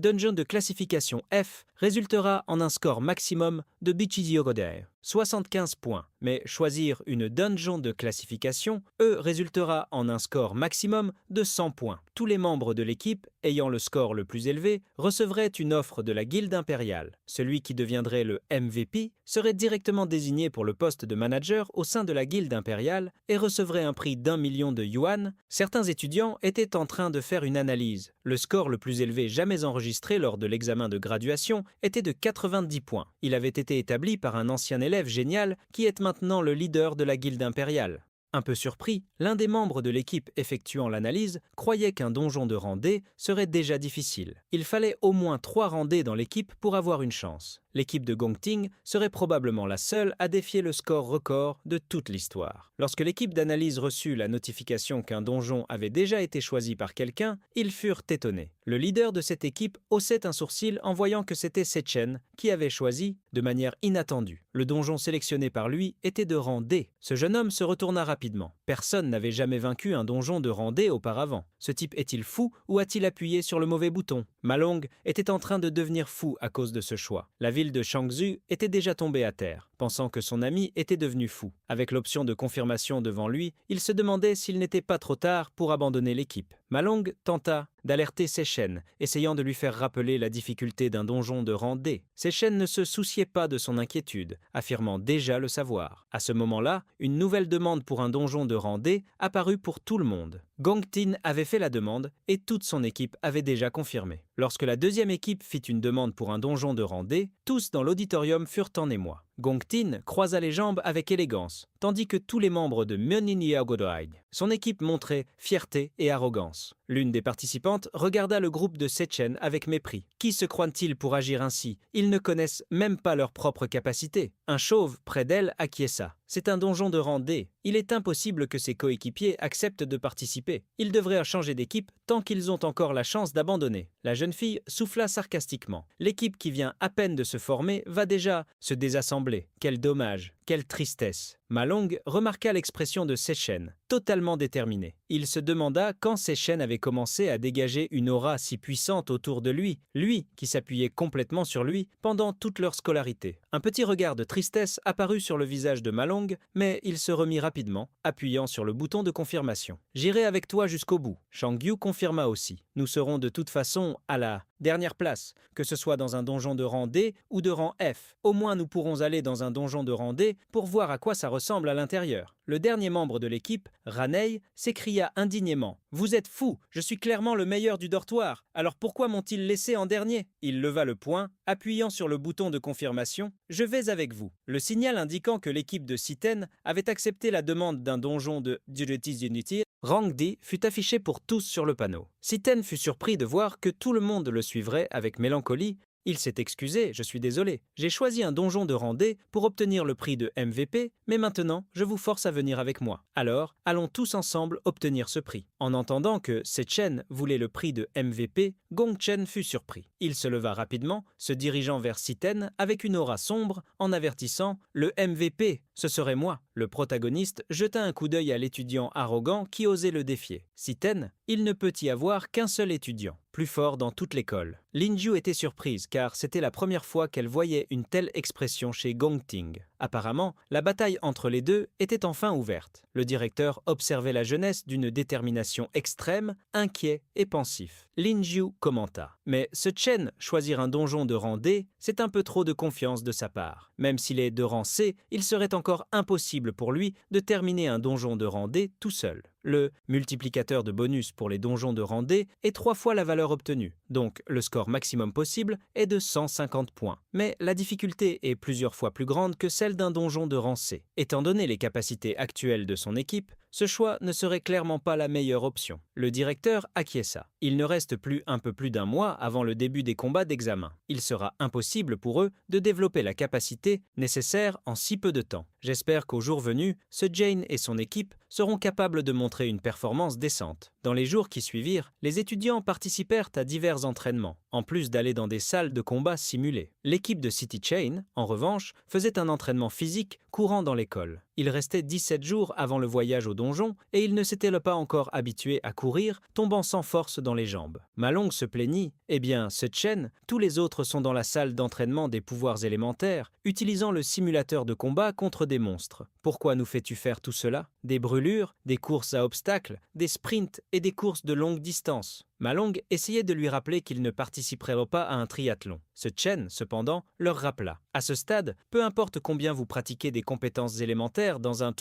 dungeon de classification F résultera en un score maximum de Bichiji Yogodai. 75 points. Mais choisir une dungeon de classification, résultera en un score maximum de 100 points. Tous les membres de l'équipe ayant le score le plus élevé recevraient une offre de la guilde impériale. Celui qui deviendrait le MVP serait directement désigné pour le poste de manager au sein de la guilde impériale et recevrait un prix d'1 million de yuan. Certains étudiants étaient en train de faire une analyse. Le score le plus élevé jamais enregistré lors de l'examen de graduation était de 90 points. Il avait été établi par un ancien élève génial qui est maintenant le leader de la guilde impériale. Un peu surpris, l'un des membres de l'équipe effectuant l'analyse croyait qu'un donjon de rang D serait déjà difficile. Il fallait au moins 3 rangs D dans l'équipe pour avoir une chance. L'équipe de Gongting serait probablement la seule à défier le score record de toute l'histoire. Lorsque l'équipe d'analyse reçut la notification qu'un donjon avait déjà été choisi par quelqu'un, ils furent étonnés. Le leader de cette équipe haussait un sourcil en voyant que c'était Sechen qui avait choisi, de manière inattendue. Le donjon sélectionné par lui était de rang D. Ce jeune homme se retourna rapidement. Personne n'avait jamais vaincu un donjon de rang D auparavant. Ce type est-il fou ou a-t-il appuyé sur le mauvais bouton? Ma Long était en train de devenir fou à cause de ce choix. La ville de Changzhou était déjà tombée à terre, pensant que son ami était devenu fou. Avec l'option de confirmation devant lui, il se demandait s'il n'était pas trop tard pour abandonner l'équipe. Ma Long tenta d'alerter Sechen, essayant de lui faire rappeler la difficulté d'un donjon de rang D. Sechen ne se souciait pas de son inquiétude, affirmant déjà le savoir. À ce moment-là, une nouvelle demande pour un donjon de rang D apparut pour tout le monde. Gongting avait fait la demande et toute son équipe avait déjà confirmé. Lorsque la deuxième équipe fit une demande pour un donjon de rang D, tous dans l'auditorium furent en émoi. Gongting croisa les jambes avec élégance, tandis que tous les membres de Myonin Yaogodai. Son équipe montrait fierté et arrogance. L'une des participantes regarda le groupe de Sechen avec mépris. Qui se croient-ils pour agir ainsi? Ils ne connaissent même pas leurs propres capacités. Un chauve près d'elle acquiesça. C'est un donjon de rang D. Il est impossible que ses coéquipiers acceptent de participer. Ils devraient changer d'équipe tant qu'ils ont encore la chance d'abandonner. La jeune fille souffla sarcastiquement. L'équipe qui vient à peine de se former va déjà se désassembler. Quel dommage, quelle tristesse. Ma Long remarqua l'expression de Sechen, totalement déterminé. Il se demanda quand Sechen avait commencé à dégager une aura si puissante autour de lui, lui qui s'appuyait complètement sur lui pendant toute leur scolarité. Un petit regard de tristesse apparut sur le visage de Ma Long, mais il se remit rapidement, appuyant sur le bouton de confirmation. « J'irai avec toi jusqu'au bout », Shang Yu confirma aussi. « Nous serons de toute façon à la dernière place, que ce soit dans un donjon de rang D ou de rang F. Au moins nous pourrons aller dans un donjon de rang D pour voir à quoi ça ressemble à l'intérieur. » Le dernier membre de l'équipe, Ranei, s'écria indignément. « Vous êtes fous, je suis clairement le meilleur du dortoir, alors pourquoi m'ont-ils laissé en dernier ?» Il leva le poing, appuyant sur le bouton de confirmation. « Je vais avec vous. » Le signal indiquant que l'équipe de Siten avait accepté la demande d'un donjon de Duretis Unity, rang D fut affiché pour tous sur le panneau. Siten fut surpris de voir que tout le monde le suivrait avec mélancolie. Il s'est excusé, je suis désolé. J'ai choisi un donjon de rang D pour obtenir le prix de MVP, mais maintenant, je vous force à venir avec moi. Alors, allons tous ensemble obtenir ce prix. En entendant que Sechen voulait le prix de MVP, Gongchen fut surpris. Il se leva rapidement, se dirigeant vers Siten avec une aura sombre, en avertissant « Le MVP, ce serait moi ». Le protagoniste jeta un coup d'œil à l'étudiant arrogant qui osait le défier. Siten, il ne peut y avoir qu'un seul étudiant, plus fort dans toute l'école. Linju était surprise car c'était la première fois qu'elle voyait une telle expression chez Gongting. Apparemment, la bataille entre les deux était enfin ouverte. Le directeur observait la jeunesse d'une détermination extrême, inquiet et pensif. Linju commenta. Mais ce Chen choisir un donjon de rang D, c'est un peu trop de confiance de sa part. Même s'il est de rang C, il serait encore impossible pour lui de terminer un donjon de rang D tout seul. Le multiplicateur de bonus pour les donjons de rang D est 3 fois la valeur obtenue, donc le score maximum possible est de 150 points. Mais la difficulté est plusieurs fois plus grande que celle d'un donjon de rang C. Étant donné les capacités actuelles de son équipe, ce choix ne serait clairement pas la meilleure option. Le directeur acquiesça. Il ne reste plus un peu plus d'un mois avant le début des combats d'examen. Il sera impossible pour eux de développer la capacité nécessaire en si peu de temps. J'espère qu'au jour venu, ce Jane et son équipe seront capables de montrer une performance décente. Dans les jours qui suivirent, les étudiants participèrent à divers entraînements, en plus d'aller dans des salles de combat simulées. L'équipe de City Chain, en revanche, faisait un entraînement physique courant dans l'école. Il restait 17 jours avant le voyage au donjon et il ne s'était pas encore habitué à courir, tombant sans force dans les jambes. Malong se plaignit « Eh bien, ce Chen, tous les autres sont dans la salle d'entraînement des pouvoirs élémentaires, utilisant le simulateur de combat contre des monstres. Pourquoi nous fais-tu faire tout cela? Des brûlures, des courses à obstacles, des sprints et des courses de longue distance. » Malong essayait de lui rappeler qu'il ne participerait pas à un triathlon. Ce Chen, cependant, leur rappela. À ce stade, peu importe combien vous pratiquez des compétences élémentaires dans un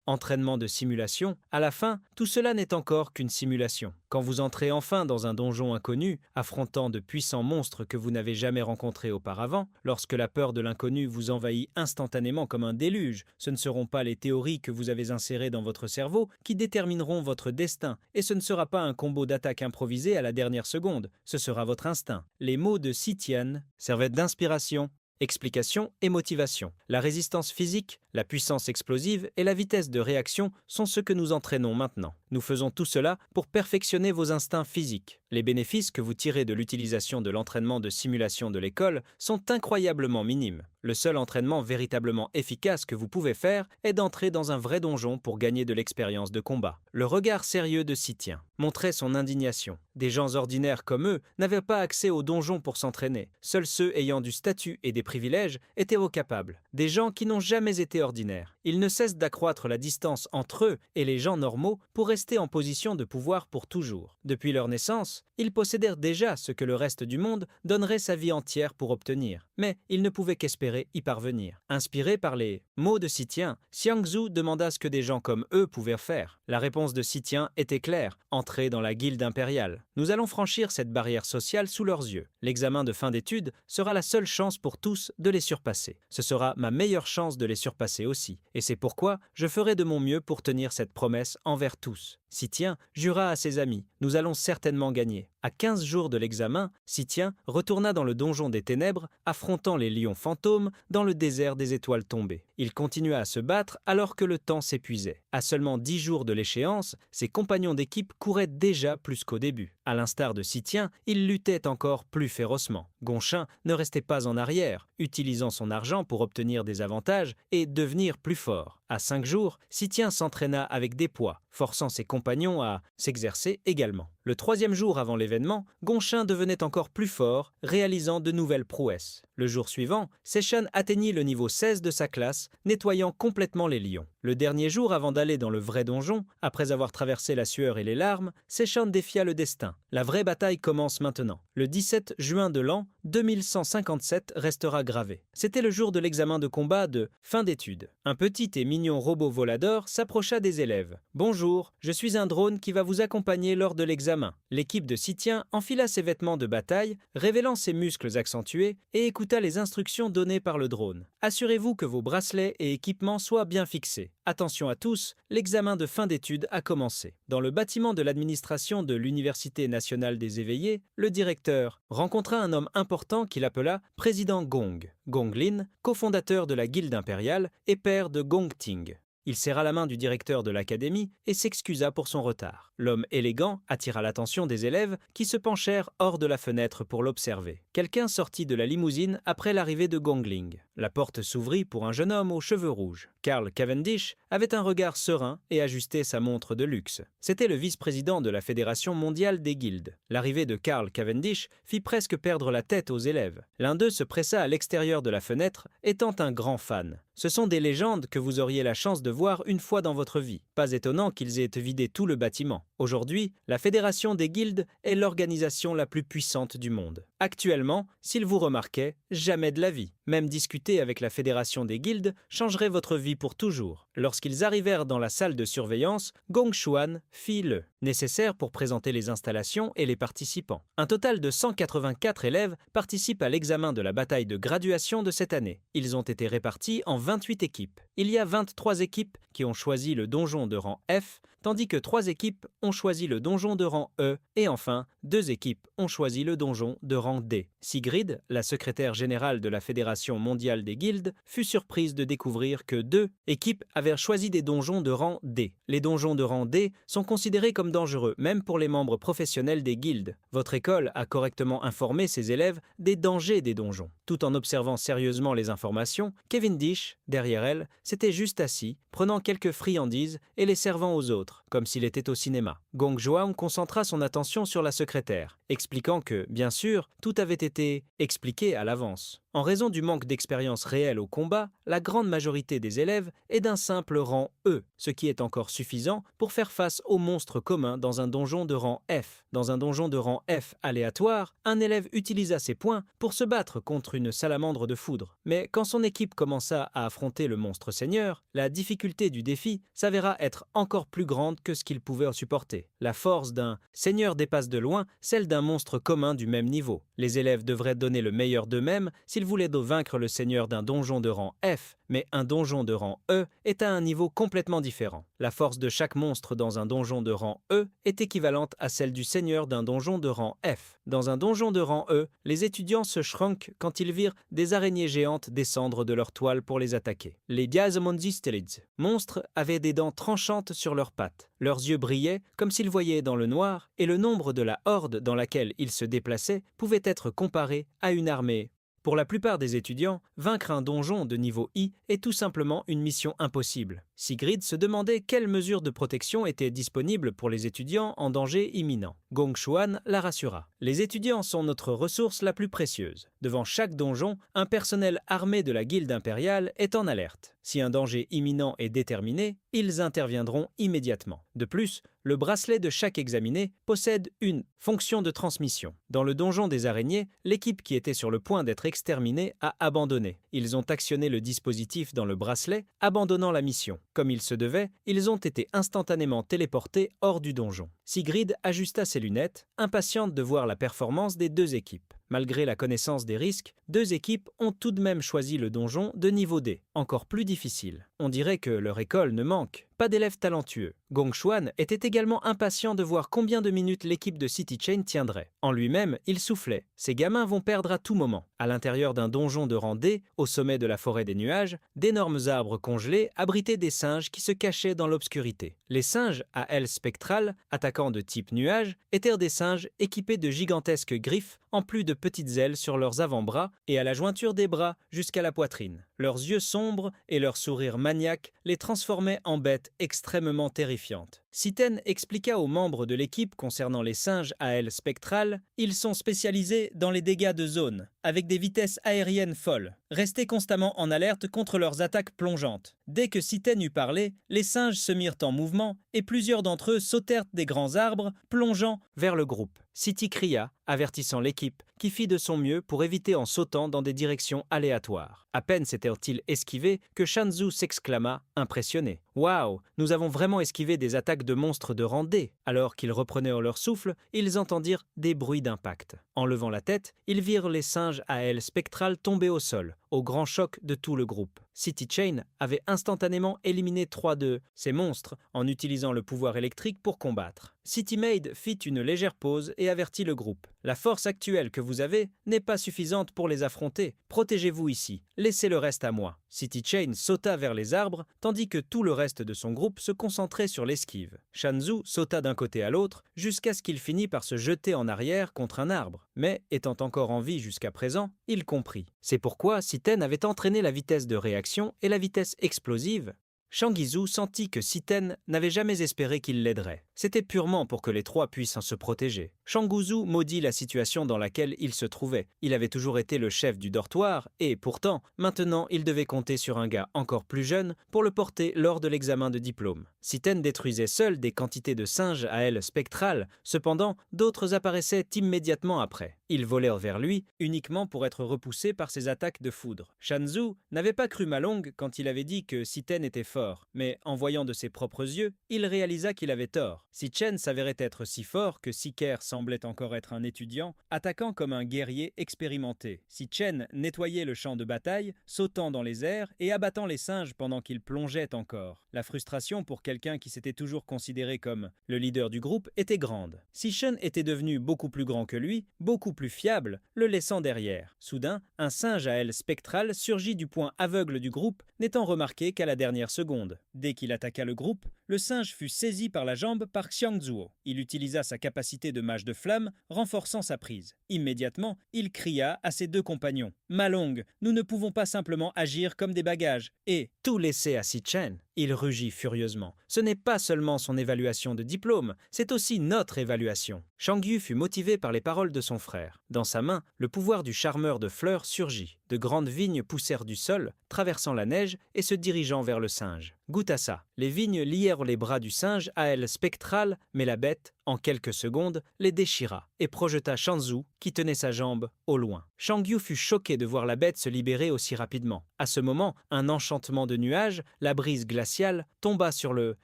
entraînement de simulation, à la fin, tout cela n'est encore qu'une simulation. Quand vous entrez enfin dans un donjon inconnu, affrontant de puissants monstres que vous n'avez jamais rencontrés auparavant, lorsque la peur de l'inconnu vous envahit instantanément comme un déluge, ce ne seront pas les théories que vous avez insérées dans votre cerveau qui détermineront votre destin, et ce ne sera pas un combo d'attaque improvisé à la dernière seconde, ce sera votre instinct. Les mots de Sitian servaient d'inspiration, explication et motivation. La résistance physique, la puissance explosive et la vitesse de réaction sont ce que nous entraînons maintenant. Nous faisons tout cela pour perfectionner vos instincts physiques. Les bénéfices que vous tirez de l'utilisation de l'entraînement de simulation de l'école sont incroyablement minimes. Le seul entraînement véritablement efficace que vous pouvez faire est d'entrer dans un vrai donjon pour gagner de l'expérience de combat. Le regard sérieux de Sitien montrait son indignation. Des gens ordinaires comme eux n'avaient pas accès au donjon pour s'entraîner. Seuls ceux ayant du statut et des privilèges étaient capables. Des gens qui n'ont jamais été ordinaires. Ils ne cessent d'accroître la distance entre eux et les gens normaux pour rester en position de pouvoir pour toujours. Depuis leur naissance, ils possédèrent déjà ce que le reste du monde donnerait sa vie entière pour obtenir. Mais ils ne pouvaient qu'espérer y parvenir. Inspiré par les mots de Sitien, Xiangzhu demanda ce que des gens comme eux pouvaient faire. La réponse de Sitien était claire, entrer dans la guilde impériale. Nous allons franchir cette barrière sociale sous leurs yeux. L'examen de fin d'études sera la seule chance pour tous de les surpasser. Ce sera ma meilleure chance de les surpasser aussi. Et c'est pourquoi je ferai de mon mieux pour tenir cette promesse envers tous. Sitien jura à ses amis, nous allons certainement gagner. À 15 jours de l'examen, Sitien retourna dans le donjon des ténèbres, affrontant les lions fantômes dans le désert des étoiles tombées. Il continua à se battre alors que le temps s'épuisait. À seulement 10 jours de l'échéance, ses compagnons d'équipe couraient déjà plus qu'au début. À l'instar de Sitien, il luttait encore plus férocement. Gonchin ne restait pas en arrière, utilisant son argent pour obtenir des avantages et devenir plus fort. À 5 jours, Sitien s'entraîna avec des poids, forçant ses compagnons à s'exercer également. Le 3e jour avant l'événement, Gonchin devenait encore plus fort, réalisant de nouvelles prouesses. Le jour suivant, Seshan atteignit le niveau 16 de sa classe, nettoyant complètement les lions. Le dernier jour avant d'aller dans le vrai donjon, après avoir traversé la sueur et les larmes, Seshan défia le destin. La vraie bataille commence maintenant. Le 17 juin de l'an 2157 restera gravé. C'était le jour de l'examen de combat de fin d'études. Un petit et mignon robot volador s'approcha des élèves. « Bonjour, je suis un drone qui va vous accompagner lors de l'examen. » L'équipe de Sitien enfila ses vêtements de bataille, révélant ses muscles accentués, et écouta les instructions données par le drone. Assurez-vous que vos bracelets et équipements soient bien fixés. Attention à tous, l'examen de fin d'études a commencé. Dans le bâtiment de l'administration de l'Université nationale des éveillés, le directeur rencontra un homme important qu'il appela président Gong. Gong Lin, cofondateur de la guilde impériale et père de Gong Ting. Il serra la main du directeur de l'académie et s'excusa pour son retard. L'homme élégant attira l'attention des élèves qui se penchèrent hors de la fenêtre pour l'observer. Quelqu'un sortit de la limousine après l'arrivée de Gongling. La porte s'ouvrit pour un jeune homme aux cheveux rouges. Carl Cavendish avait un regard serein et ajustait sa montre de luxe. C'était le vice-président de la Fédération mondiale des guildes. L'arrivée de Carl Cavendish fit presque perdre la tête aux élèves. L'un d'eux se pressa à l'extérieur de la fenêtre, étant un grand fan. Ce sont des légendes que vous auriez la chance de voir une fois dans votre vie. Pas étonnant qu'ils aient vidé tout le bâtiment. Aujourd'hui, la Fédération des guildes est l'organisation la plus puissante du monde. Actuellement, s'il vous remarquait, jamais de la vie. Même discuter avec la Fédération des guildes changerait votre vie pour toujours. Lorsqu'ils arrivèrent dans la salle de surveillance, Gong Xuan fit le nécessaire pour présenter les installations et les participants. Un total de 184 élèves participent à l'examen de la bataille de graduation de cette année. Ils ont été répartis en 28 équipes. Il y a 23 équipes qui ont choisi le donjon de rang F, tandis que 3 équipes ont choisi le donjon de rang E, et enfin, 2 équipes ont choisi le donjon de rang D. Sigrid, la secrétaire générale de la Fédération mondiale des guildes, fut surprise de découvrir que 2 équipes avaient avaient choisi des donjons de rang D. Les donjons de rang D sont considérés comme dangereux, même pour les membres professionnels des guildes. Votre école a correctement informé ses élèves des dangers des donjons. Tout en observant sérieusement les informations, Cavendish, derrière elle, s'était juste assis, prenant quelques friandises et les servant aux autres, comme s'il était au cinéma. Gong Zhuang concentra son attention sur la secrétaire, expliquant que, bien sûr, tout avait été expliqué à l'avance. En raison du manque d'expérience réelle au combat, la grande majorité des élèves est d'un simple rang E, ce qui est encore suffisant pour faire face aux monstres communs dans un donjon de rang F. Dans un donjon de rang F aléatoire, un élève utilisa ses points pour se battre contre une salamandre de foudre. Mais quand son équipe commença à affronter le monstre seigneur, la difficulté du défi s'avéra être encore plus grande que ce qu'il pouvait en supporter. La force d'un seigneur dépasse de loin celle d'un monstre commun du même niveau. Les élèves devraient donner le meilleur d'eux-mêmes s'ils voulaient vaincre le seigneur d'un donjon de rang F, mais un donjon de rang E est à un niveau complètement différent. La force de chaque monstre dans un donjon de rang E est équivalente à celle du seigneur d'un donjon de rang F. Dans un donjon de rang E, les étudiants se shrank quand ils virent des araignées géantes descendre de leur toile pour les attaquer. Les Diazomondistelids, monstres, avaient des dents tranchantes sur leurs pattes. Leurs yeux brillaient comme s'ils voyaient dans le noir, et le nombre de la horde dans laquelle ils se déplaçaient pouvait être comparé à une armée. Pour la plupart des étudiants, vaincre un donjon de niveau I est tout simplement une mission impossible. Sigrid se demandait quelles mesures de protection étaient disponibles pour les étudiants en danger imminent. Gong Xuan la rassura. Les étudiants sont notre ressource la plus précieuse. Devant chaque donjon, un personnel armé de la guilde impériale est en alerte. Si un danger imminent est déterminé, ils interviendront immédiatement. De plus, le bracelet de chaque examiné possède une fonction de transmission. Dans le donjon des araignées, l'équipe qui était sur le point d'être exterminée a abandonné. Ils ont actionné le dispositif dans le bracelet, abandonnant la mission. Comme il se devait, ils ont été instantanément téléportés hors du donjon. Sigrid ajusta ses lunettes, impatiente de voir la performance des deux équipes. Malgré la connaissance des risques, deux équipes ont tout de même choisi le donjon de niveau D, encore plus difficile. On dirait que leur école ne manque pas d'élèves talentueux. Gong Xuan était également impatient de voir combien de minutes l'équipe de City Chain tiendrait. En lui-même, il soufflait. Ces gamins vont perdre à tout moment. À l'intérieur d'un donjon de rang D, au sommet de la forêt des nuages, d'énormes arbres congelés abritaient des singes qui se cachaient dans l'obscurité. Les singes à ailes spectrales, attaquants de type nuage, étaient des singes équipés de gigantesques griffes, en plus de petites ailes sur leurs avant-bras et à la jointure des bras jusqu'à la poitrine. Leurs yeux sombres et leur sourire maniaque les transformaient en bêtes extrêmement terrifiantes. Siten expliqua aux membres de l'équipe concernant les singes à ailes spectrales, ils sont spécialisés dans les dégâts de zone, avec des vitesses aériennes folles. Restez constamment en alerte contre leurs attaques plongeantes. Dès que Siten eut parlé, les singes se mirent en mouvement et plusieurs d'entre eux sautèrent des grands arbres, plongeant vers le groupe. City cria, avertissant l'équipe, qui fit de son mieux pour éviter en sautant dans des directions aléatoires. À peine s'étaient-ils esquivés que Shanzhu s'exclama, impressionné. « Waouh, nous avons vraiment esquivé des attaques de monstres de rang D !» Alors qu'ils reprenaient leur souffle, ils entendirent des bruits d'impact. En levant la tête, ils virent les singes à ailes spectrales tomber au sol, au grand choc de tout le groupe. City Chain avait instantanément éliminé 3 de ces monstres en utilisant le pouvoir électrique pour combattre. City Maid fit une légère pause et avertit le groupe. « La force actuelle que vous avez n'est pas suffisante pour les affronter. Protégez-vous ici. Laissez le reste à moi. » City Chain sauta vers les arbres, tandis que tout le reste de son groupe se concentrait sur l'esquive. Shanzhu sauta d'un côté à l'autre, jusqu'à ce qu'il finît par se jeter en arrière contre un arbre. Mais, étant encore en vie jusqu'à présent, il comprit. C'est pourquoi Siten avait entraîné la vitesse de réaction et la vitesse explosive. Shanghizu sentit que Siten n'avait jamais espéré qu'il l'aiderait. C'était purement pour que les trois puissent se protéger. Shanghizu maudit la situation dans laquelle il se trouvait. Il avait toujours été le chef du dortoir et, pourtant, maintenant il devait compter sur un gars encore plus jeune pour le porter lors de l'examen de diplôme. Siten détruisait seul des quantités de singes à ailes spectrales, cependant, d'autres apparaissaient immédiatement après. Ils volèrent vers lui, uniquement pour être repoussés par ses attaques de foudre. Shanzhu n'avait pas cru Malong quand il avait dit que Siten était fort, mais en voyant de ses propres yeux, il réalisa qu'il avait tort. Si Chen s'avérait être si fort que Siker semblait encore être un étudiant, attaquant comme un guerrier expérimenté. Si Chen nettoyait le champ de bataille, sautant dans les airs et abattant les singes pendant qu'ils plongeaient encore. La frustration pour quelqu'un qui s'était toujours considéré comme le leader du groupe était grande. Si Shen était devenu beaucoup plus grand que lui, beaucoup plus fiable, le laissant derrière. Soudain, un singe à aile spectrale surgit du point aveugle du groupe, n'étant remarqué qu'à la dernière seconde. Dès qu'il attaqua le groupe, le singe fut saisi par la jambe par Xiangzuo. Il utilisa sa capacité de mage de flamme, renforçant sa prise. Immédiatement, il cria à ses deux compagnons « Ma Long, nous ne pouvons pas simplement agir comme des bagages !» et tout laisser à Si Chen. Il rugit furieusement. Ce n'est pas seulement son évaluation de diplôme, c'est aussi notre évaluation. Shang Yu fut motivé par les paroles de son frère. Dans sa main, le pouvoir du charmeur de fleurs surgit. De grandes vignes poussèrent du sol, traversant la neige et se dirigeant vers le singe. Goûte à ça. Les vignes lièrent les bras du singe à aile spectrale, mais la bête, en quelques secondes, les déchira et projeta Shanzhu, qui tenait sa jambe, au loin. Shang Yu fut choqué de voir la bête se libérer aussi rapidement. À ce moment, un enchantement de nuages, la brise glaciale, tomba sur le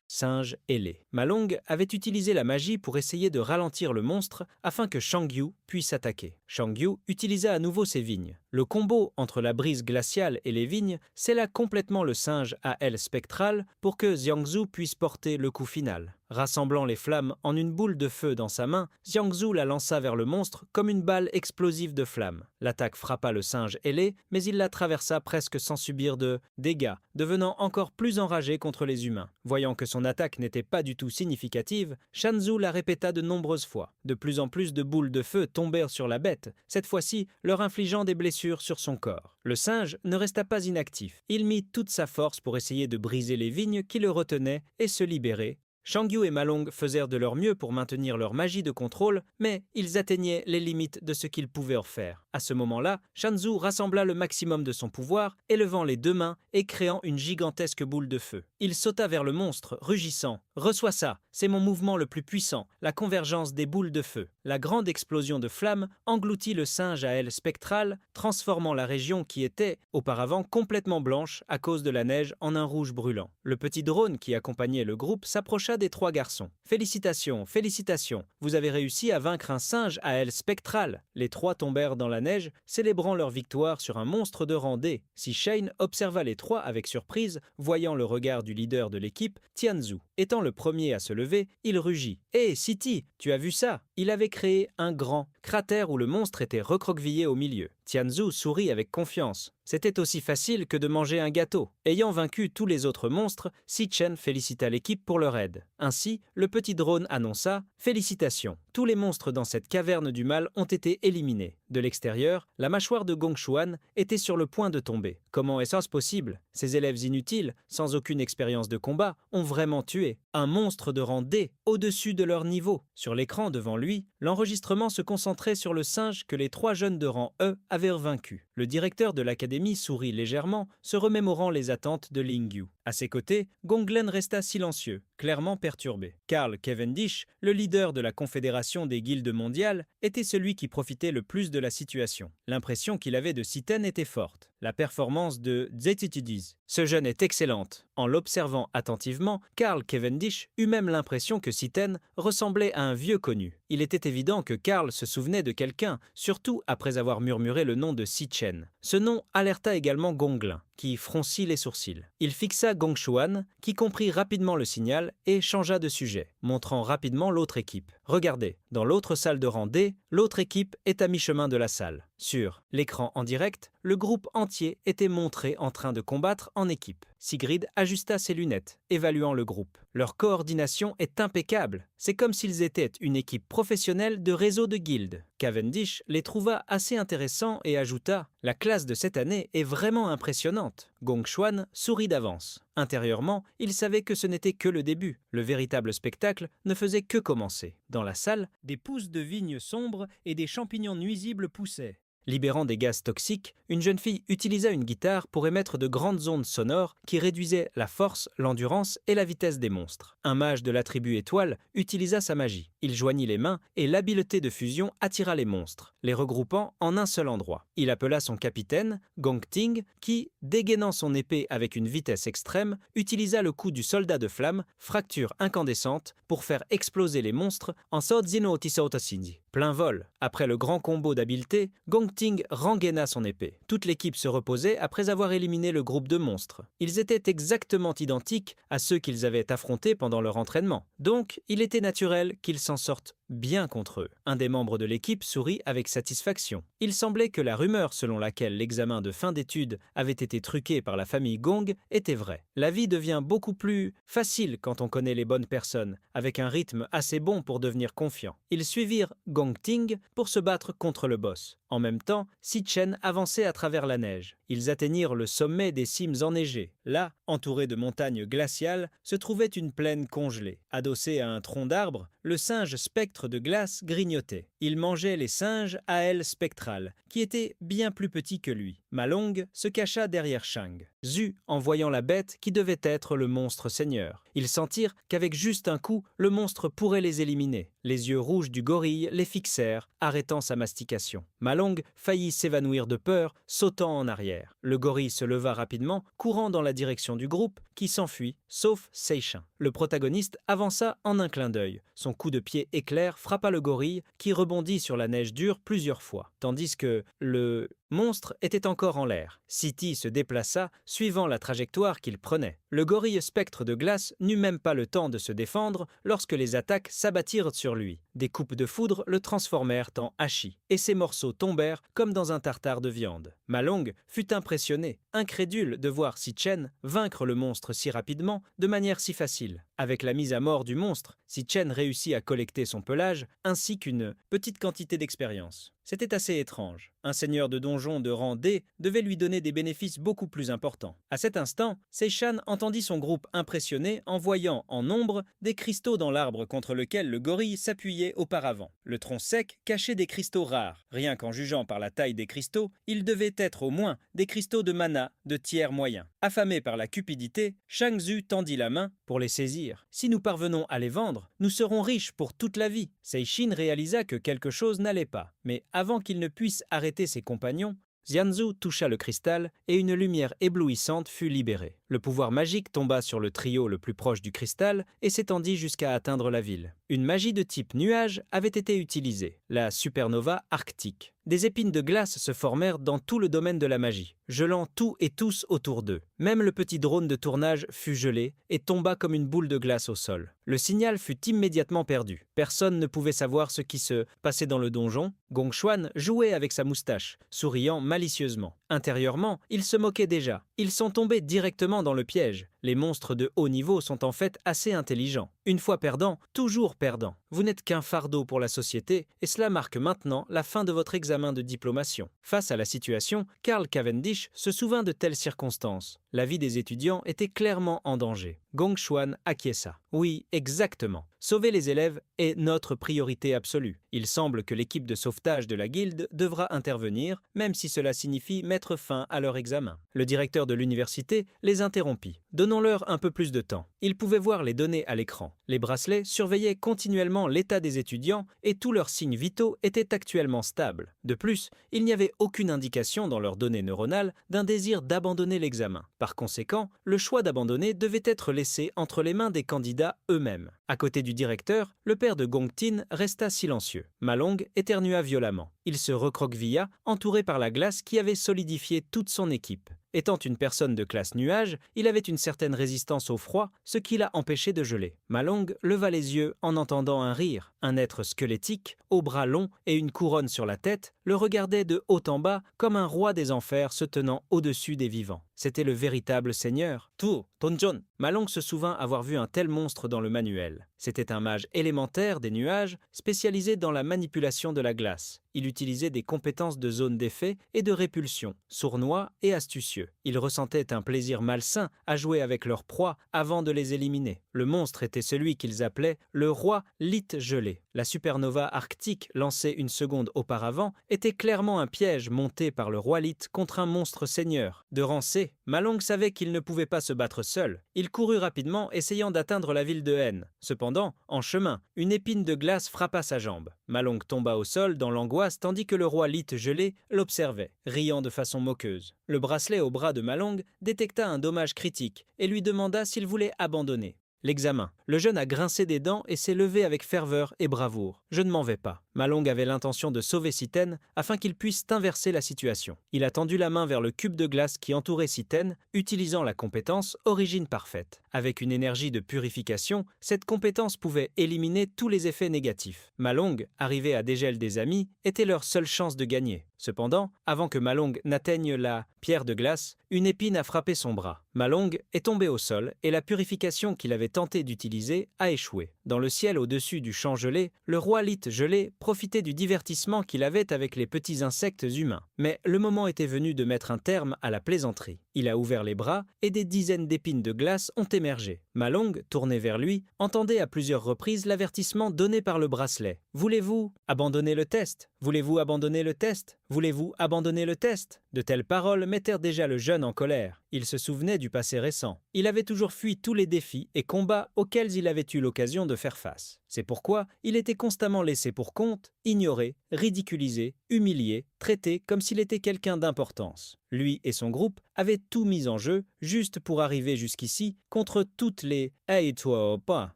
singe ailé. Ma Long avait utilisé la magie pour essayer de ralentir le monstre afin que Shang Yu puisse attaquer. Shang Yu utilisa à nouveau ses vignes. Le combo entre la brise glaciale et les vignes scella complètement le singe à aile spectrale pour que Xiangzu puisse porter le coup final. Rassemblant les flammes en une boule de feu dans sa main, Xiangzu la lança vers le monstre comme une balle explosive de flammes. L'attaque frappa le singe ailé, mais il la traversa presque sans subir de dégâts, devenant encore plus enragé contre les humains. Voyant que son attaque n'était pas du tout significative, Shanzhu la répéta de nombreuses fois. De plus en plus de boules de feu tombèrent sur la bête, cette fois-ci leur infligeant des blessures sur son corps. Le singe ne resta pas inactif. Il mit toute sa force pour essayer de briser les vignes qui le retenaient et se libérer. Shang Yu et Ma Long faisèrent de leur mieux pour maintenir leur magie de contrôle, mais ils atteignaient les limites de ce qu'ils pouvaient en faire. À ce moment-là, Shanzhu rassembla le maximum de son pouvoir, élevant les deux mains et créant une gigantesque boule de feu. Il sauta vers le monstre, rugissant « Reçois ça, c'est mon mouvement le plus puissant, la convergence des boules de feu ». La grande explosion de flammes engloutit le singe à aile spectrale, transformant la région qui était, auparavant, complètement blanche à cause de la neige en un rouge brûlant. Le petit drone qui accompagnait le groupe s'approcha des trois garçons. « Félicitations, félicitations, vous avez réussi à vaincre un singe à aile spectrale !» Les trois tombèrent dans la neige, célébrant leur victoire sur un monstre de rang D. Si Shane observa les trois avec surprise, voyant le regard du leader de l'équipe, Tianzhu. Étant le premier à se lever, il rugit. « Hé, Siti, tu as vu ça ?» Il avait créé un grand cratère où le monstre était recroquevillé au milieu. Tianzhu sourit avec confiance. C'était aussi facile que de manger un gâteau. Ayant vaincu tous les autres monstres, Si Chen félicita l'équipe pour leur aide. Ainsi, le petit drone annonça « Félicitations, tous les monstres dans cette caverne du mal ont été éliminés. » De l'extérieur, la mâchoire de Gong Xuan était sur le point de tomber. Comment est-ce possible? Ces élèves inutiles, sans aucune expérience de combat, ont vraiment tué un monstre de rang D, au-dessus de leur niveau. Sur l'écran devant lui, l'enregistrement se concentrait sur le singe que les trois jeunes de rang E avaient vaincu. Le directeur de l'académie sourit légèrement, se remémorant les attentes de Ling Yu. À ses côtés, Gonglen resta silencieux, clairement perturbé. Carl Cavendish, le leader de la Confédération des guildes mondiales, était celui qui profitait le plus de la situation. L'impression qu'il avait de Siten était forte. La performance de Zetitidiz. Ce jeune est excellente. En l'observant attentivement, Carl Cavendish eut même l'impression que Siten ressemblait à un vieux connu. Il était évident que Carl se souvenait de quelqu'un, surtout après avoir murmuré le nom de Si Chen. Ce nom alerta également Gonglen, qui froncit les sourcils. Il fixa Gong Xuan, qui comprit rapidement le signal et changea de sujet, montrant rapidement l'autre équipe. Regardez, dans l'autre salle de rang D, l'autre équipe est à mi-chemin de la salle. Sur l'écran en direct, le groupe entier était montré en train de combattre en équipe. Sigrid ajusta ses lunettes, évaluant le groupe. Leur coordination est impeccable. C'est comme s'ils étaient une équipe professionnelle de réseau de guildes. Cavendish les trouva assez intéressants et ajouta « La classe de cette année est vraiment impressionnante ». Gong Xuan sourit d'avance. Intérieurement, il savait que ce n'était que le début. Le véritable spectacle ne faisait que commencer. Dans la salle, des pousses de vignes sombres et des champignons nuisibles poussaient. Libérant des gaz toxiques, une jeune fille utilisa une guitare pour émettre de grandes ondes sonores qui réduisaient la force, l'endurance et la vitesse des monstres. Un mage de la tribu étoile utilisa sa magie. Il joignit les mains et l'habileté de fusion attira les monstres, les regroupant en un seul endroit. Il appela son capitaine, Gong Ting, qui, dégainant son épée avec une vitesse extrême, utilisa le coup du soldat de flamme, fracture incandescente, pour faire exploser les monstres en Sodzino Otisautosinji. Plein vol. Après le grand combo d'habileté, Gong Ting rengaina son épée. Toute l'équipe se reposait après avoir éliminé le groupe de monstres. Ils étaient exactement identiques à ceux qu'ils avaient affrontés pendant leur entraînement. Donc, il était naturel qu'ils s'en sortent bien contre eux. Un des membres de l'équipe sourit avec satisfaction. Il semblait que la rumeur selon laquelle l'examen de fin d'études avait été truqué par la famille Gong était vraie. La vie devient beaucoup plus facile quand on connaît les bonnes personnes, avec un rythme assez bon pour devenir confiant. Ils suivirent Gong Ting pour se battre contre le boss. En même temps, Si Chen avançait à travers la neige. Ils atteignirent le sommet des cimes enneigées. Là, entouré de montagnes glaciales, se trouvait une plaine congelée. Adossé à un tronc d'arbre, le singe spectre de glace grignotait. Il mangeait les singes à ailes spectrales, qui étaient bien plus petits que lui. Malong se cacha derrière Shang. Zhu, en voyant la bête qui devait être le monstre seigneur. Ils sentirent qu'avec juste un coup, le monstre pourrait les éliminer. Les yeux rouges du gorille les fixèrent, arrêtant sa mastication. Malong faillit s'évanouir de peur, sautant en arrière. Le gorille se leva rapidement, courant dans la direction du groupe, qui s'enfuit, sauf Seishin. Le protagoniste avança en un clin d'œil. Son coup de pied éclair frappa le gorille, qui rebondit sur la neige dure plusieurs fois, tandis que le monstre était encore en l'air. City se déplaça, suivant la trajectoire qu'il prenait. Le gorille spectre de glace n'eut même pas le temps de se défendre lorsque les attaques s'abattirent sur lui. Des coupes de foudre le transformèrent en hachis, et ses morceaux tombèrent comme dans un tartare de viande. Malong fut impressionné, incrédule de voir Si Chen vaincre le monstre si rapidement, de manière si facile. Avec la mise à mort du monstre, Si Chen réussit à collecter son pelage, ainsi qu'une petite quantité d'expérience. C'était assez étrange. Un seigneur de donjon de rang D devait lui donner des bénéfices beaucoup plus importants. À cet instant, Seishan entendit son groupe impressionné en voyant en nombre des cristaux dans l'arbre contre lequel le gorille s'appuyait auparavant. Le tronc sec cachait des cristaux rares. Rien qu'en jugeant par la taille des cristaux, ils devaient être au moins des cristaux de mana de tiers moyen. Affamé par la cupidité, Shang Zhu tendit la main pour les saisir. Si nous parvenons à les vendre, nous serons riches pour toute la vie. Seishin réalisa que quelque chose n'allait pas. Mais avant qu'il ne puisse arrêter ses compagnons, Xianzhu toucha le cristal et une lumière éblouissante fut libérée. Le pouvoir magique tomba sur le trio le plus proche du cristal et s'étendit jusqu'à atteindre la ville. Une magie de type nuage avait été utilisée, la supernova arctique. Des épines de glace se formèrent dans tout le domaine de la magie, gelant tout et tous autour d'eux. Même le petit drone de tournage fut gelé et tomba comme une boule de glace au sol. Le signal fut immédiatement perdu. Personne ne pouvait savoir ce qui se passait dans le donjon. Gong Xuan jouait avec sa moustache, souriant malicieusement. Intérieurement, il se moquait déjà. Ils sont tombés directement dans le piège. Les monstres de haut niveau sont en fait assez intelligents. Une fois perdant, toujours perdant. Vous n'êtes qu'un fardeau pour la société et cela marque maintenant la fin de votre examen de diplomation. Face à la situation, Karl Cavendish se souvint de telles circonstances. La vie des étudiants était clairement en danger. Gong Xuan acquiesça. Oui, exactement. Sauver les élèves est notre priorité absolue. Il semble que l'équipe de sauvetage de la guilde devra intervenir, même si cela signifie mettre fin à leur examen. Le directeur de l'université les interrompit. Donnons-leur un peu plus de temps. Ils pouvaient voir les données à l'écran. Les bracelets surveillaient continuellement l'état des étudiants et tous leurs signes vitaux étaient actuellement stables. De plus, il n'y avait aucune indication dans leurs données neuronales d'un désir d'abandonner l'examen. Par conséquent, le choix d'abandonner devait être laissé entre les mains des candidats eux-mêmes. À côté du directeur, le père de Gong Tin resta silencieux. Malong éternua violemment. Il se recroquevilla, entouré par la glace qui avait solidifié toute son équipe. Étant une personne de classe nuage, il avait une certaine résistance au froid, ce qui l'a empêché de geler. Malong leva les yeux en entendant un rire. Un être squelettique, aux bras longs et une couronne sur la tête, le regardait de haut en bas comme un roi des enfers se tenant au-dessus des vivants. C'était le véritable seigneur. Tu, Tonjon. Malong se souvint avoir vu un tel monstre dans le manuel. C'était un mage élémentaire des nuages, spécialisé dans la manipulation de la glace. Il utilisait des compétences de zone d'effet et de répulsion, sournois et astucieux. Il ressentait un plaisir malsain à jouer avec leurs proies avant de les éliminer. Le monstre était celui qu'ils appelaient le roi Lit gelé. La supernova arctique lancée une seconde auparavant était clairement un piège monté par le roi Lith contre un monstre seigneur. De rang C, Malong savait qu'il ne pouvait pas se battre seul. Il courut rapidement, essayant d'atteindre la ville de Hen. Cependant, en chemin, une épine de glace frappa sa jambe. Malong tomba au sol dans l'angoisse tandis que le roi Lith gelé l'observait, riant de façon moqueuse. Le bracelet au bras de Malong détecta un dommage critique et lui demanda s'il voulait abandonner. L'examen. Le jeune a grincé des dents et s'est levé avec ferveur et bravoure. Je ne m'en vais pas. Malong avait l'intention de sauver Siten afin qu'il puisse inverser la situation. Il a tendu la main vers le cube de glace qui entourait Siten, utilisant la compétence Origine parfaite. Avec une énergie de purification, cette compétence pouvait éliminer tous les effets négatifs. Malong, arrivé à dégel des amis, était leur seule chance de gagner. Cependant, avant que Malong n'atteigne la pierre de glace, une épine a frappé son bras. Malong est tombé au sol et la purification qu'il avait tenté d'utiliser a échoué. Dans le ciel au-dessus du champ gelé, le roi Lith gelé profitait du divertissement qu'il avait avec les petits insectes humains. Mais le moment était venu de mettre un terme à la plaisanterie. Il a ouvert les bras et des dizaines d'épines de glace ont émergé. Malong, tourné vers lui, entendait à plusieurs reprises l'avertissement donné par le bracelet. « Voulez-vous abandonner le test ? Voulez-vous abandonner le test ? Voulez-vous abandonner le test ?» De telles paroles mettèrent déjà le jeune en colère. Il se souvenait du passé récent. Il avait toujours fui tous les défis et combats auxquels il avait eu l'occasion de faire face. C'est pourquoi il était constamment laissé pour compte, ignoré, ridiculisé, humilié, traité comme s'il était quelqu'un d'importance. Lui et son groupe avaient tout mis en jeu juste pour arriver jusqu'ici contre toutes les « Hey toi, pas !»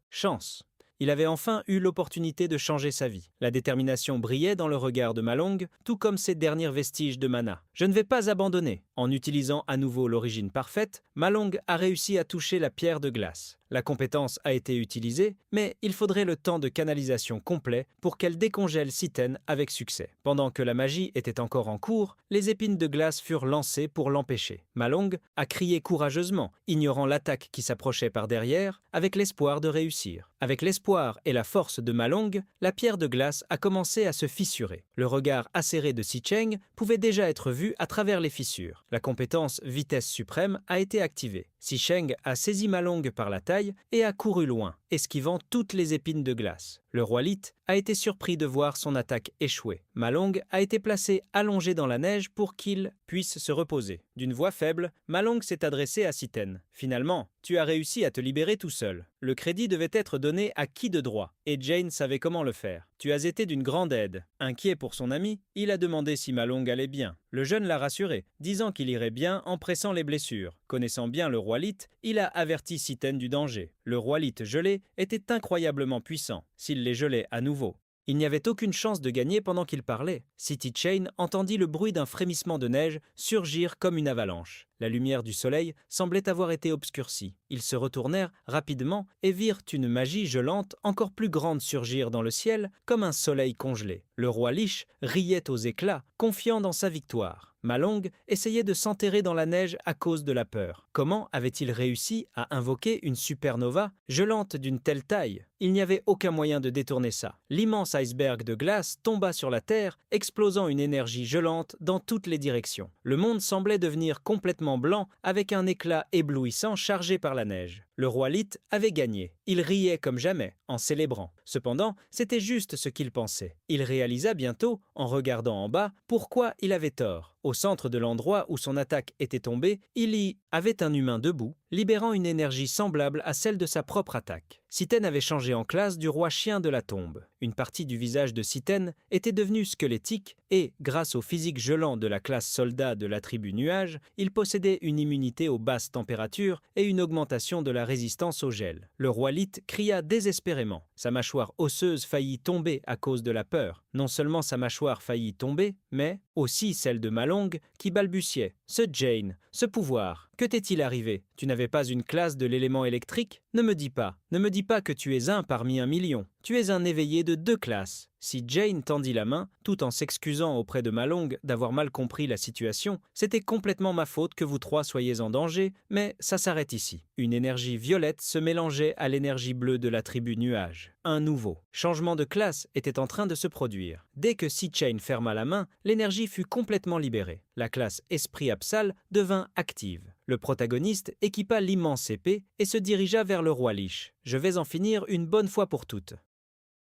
chances. Il avait enfin eu l'opportunité de changer sa vie. La détermination brillait dans le regard de Malong, tout comme ses derniers vestiges de mana. « Je ne vais pas abandonner !» En utilisant à nouveau l'origine parfaite, Malong a réussi à toucher la pierre de glace. La compétence a été utilisée, mais il faudrait le temps de canalisation complet pour qu'elle décongèle Siten avec succès. Pendant que la magie était encore en cours, les épines de glace furent lancées pour l'empêcher. Malong a crié courageusement, ignorant l'attaque qui s'approchait par derrière, avec l'espoir de réussir. Avec l'espoir et la force de Malong, la pierre de glace a commencé à se fissurer. Le regard acéré de Si Cheng pouvait déjà être vu à travers les fissures. La compétence vitesse suprême a été activée. Si Cheng a saisi Malong par la taille et a couru loin, esquivant toutes les épines de glace. Le roi Lith a été surpris de voir son attaque échouer. Malong a été placé allongé dans la neige pour qu'il puisse se reposer. D'une voix faible, Malong s'est adressé à Siten. « Finalement, tu as réussi à te libérer tout seul. Le crédit devait être donné à qui de droit, et Jane savait comment le faire. Tu as été d'une grande aide. » Inquiet pour son ami, il a demandé si Malong allait bien. Le jeune l'a rassuré, disant qu'il irait bien en pressant les blessures. Connaissant bien le roi Lith, il a averti Siten du danger. Le roi Lith gelé était incroyablement puissant. S'il les gelait à nouveau, il n'y avait aucune chance de gagner pendant qu'il parlait. City Chain entendit le bruit d'un frémissement de neige surgir comme une avalanche. La lumière du soleil semblait avoir été obscurcie. Ils se retournèrent rapidement et virent une magie gelante encore plus grande surgir dans le ciel comme un soleil congelé. Le roi Lich riait aux éclats, confiant dans sa victoire. Malong essayait de s'enterrer dans la neige à cause de la peur. Comment avait-il réussi à invoquer une supernova gelante d'une telle taille? Il n'y avait aucun moyen de détourner ça. L'immense iceberg de glace tomba sur la terre, explosant une énergie gelante dans toutes les directions. Le monde semblait devenir complètement blanc avec un éclat éblouissant chargé par la neige. Le roi Lith avait gagné. Il riait comme jamais, en célébrant. Cependant, c'était juste ce qu'il pensait. Il réalisa bientôt, en regardant en bas, pourquoi il avait tort. Au centre de l'endroit où son attaque était tombée, il y avait un humain debout, libérant une énergie semblable à celle de sa propre attaque. Siten avait changé en classe du roi chien de la tombe. Une partie du visage de Siten était devenue squelettique et, grâce au physique gelant de la classe soldat de la tribu Nuage, il possédait une immunité aux basses températures et une augmentation de la résistance au gel. Le roi Lith cria désespérément. Sa mâchoire osseuse faillit tomber à cause de la peur. Non seulement sa mâchoire faillit tomber, mais aussi celle de Malong qui balbutiait. « Ce Jane, ce pouvoir, que t'est-il arrivé? Tu n'avais pas une classe de l'élément électrique? Ne me dis pas que tu es un parmi 1 million. Tu es un éveillé de 2 classes. » Si Jane tendit la main, tout en s'excusant auprès de Malong d'avoir mal compris la situation, c'était complètement ma faute que vous trois soyez en danger, mais ça s'arrête ici. Une énergie violette se mélangeait à l'énergie bleue de la tribu Nuage. Un nouveau changement de classe était en train de se produire. Dès que Si Chain ferma la main, l'énergie fut complètement libérée. La classe Esprit Absal devint active. Le protagoniste équipa l'immense épée et se dirigea vers le roi Lich. « Je vais en finir une bonne fois pour toutes. »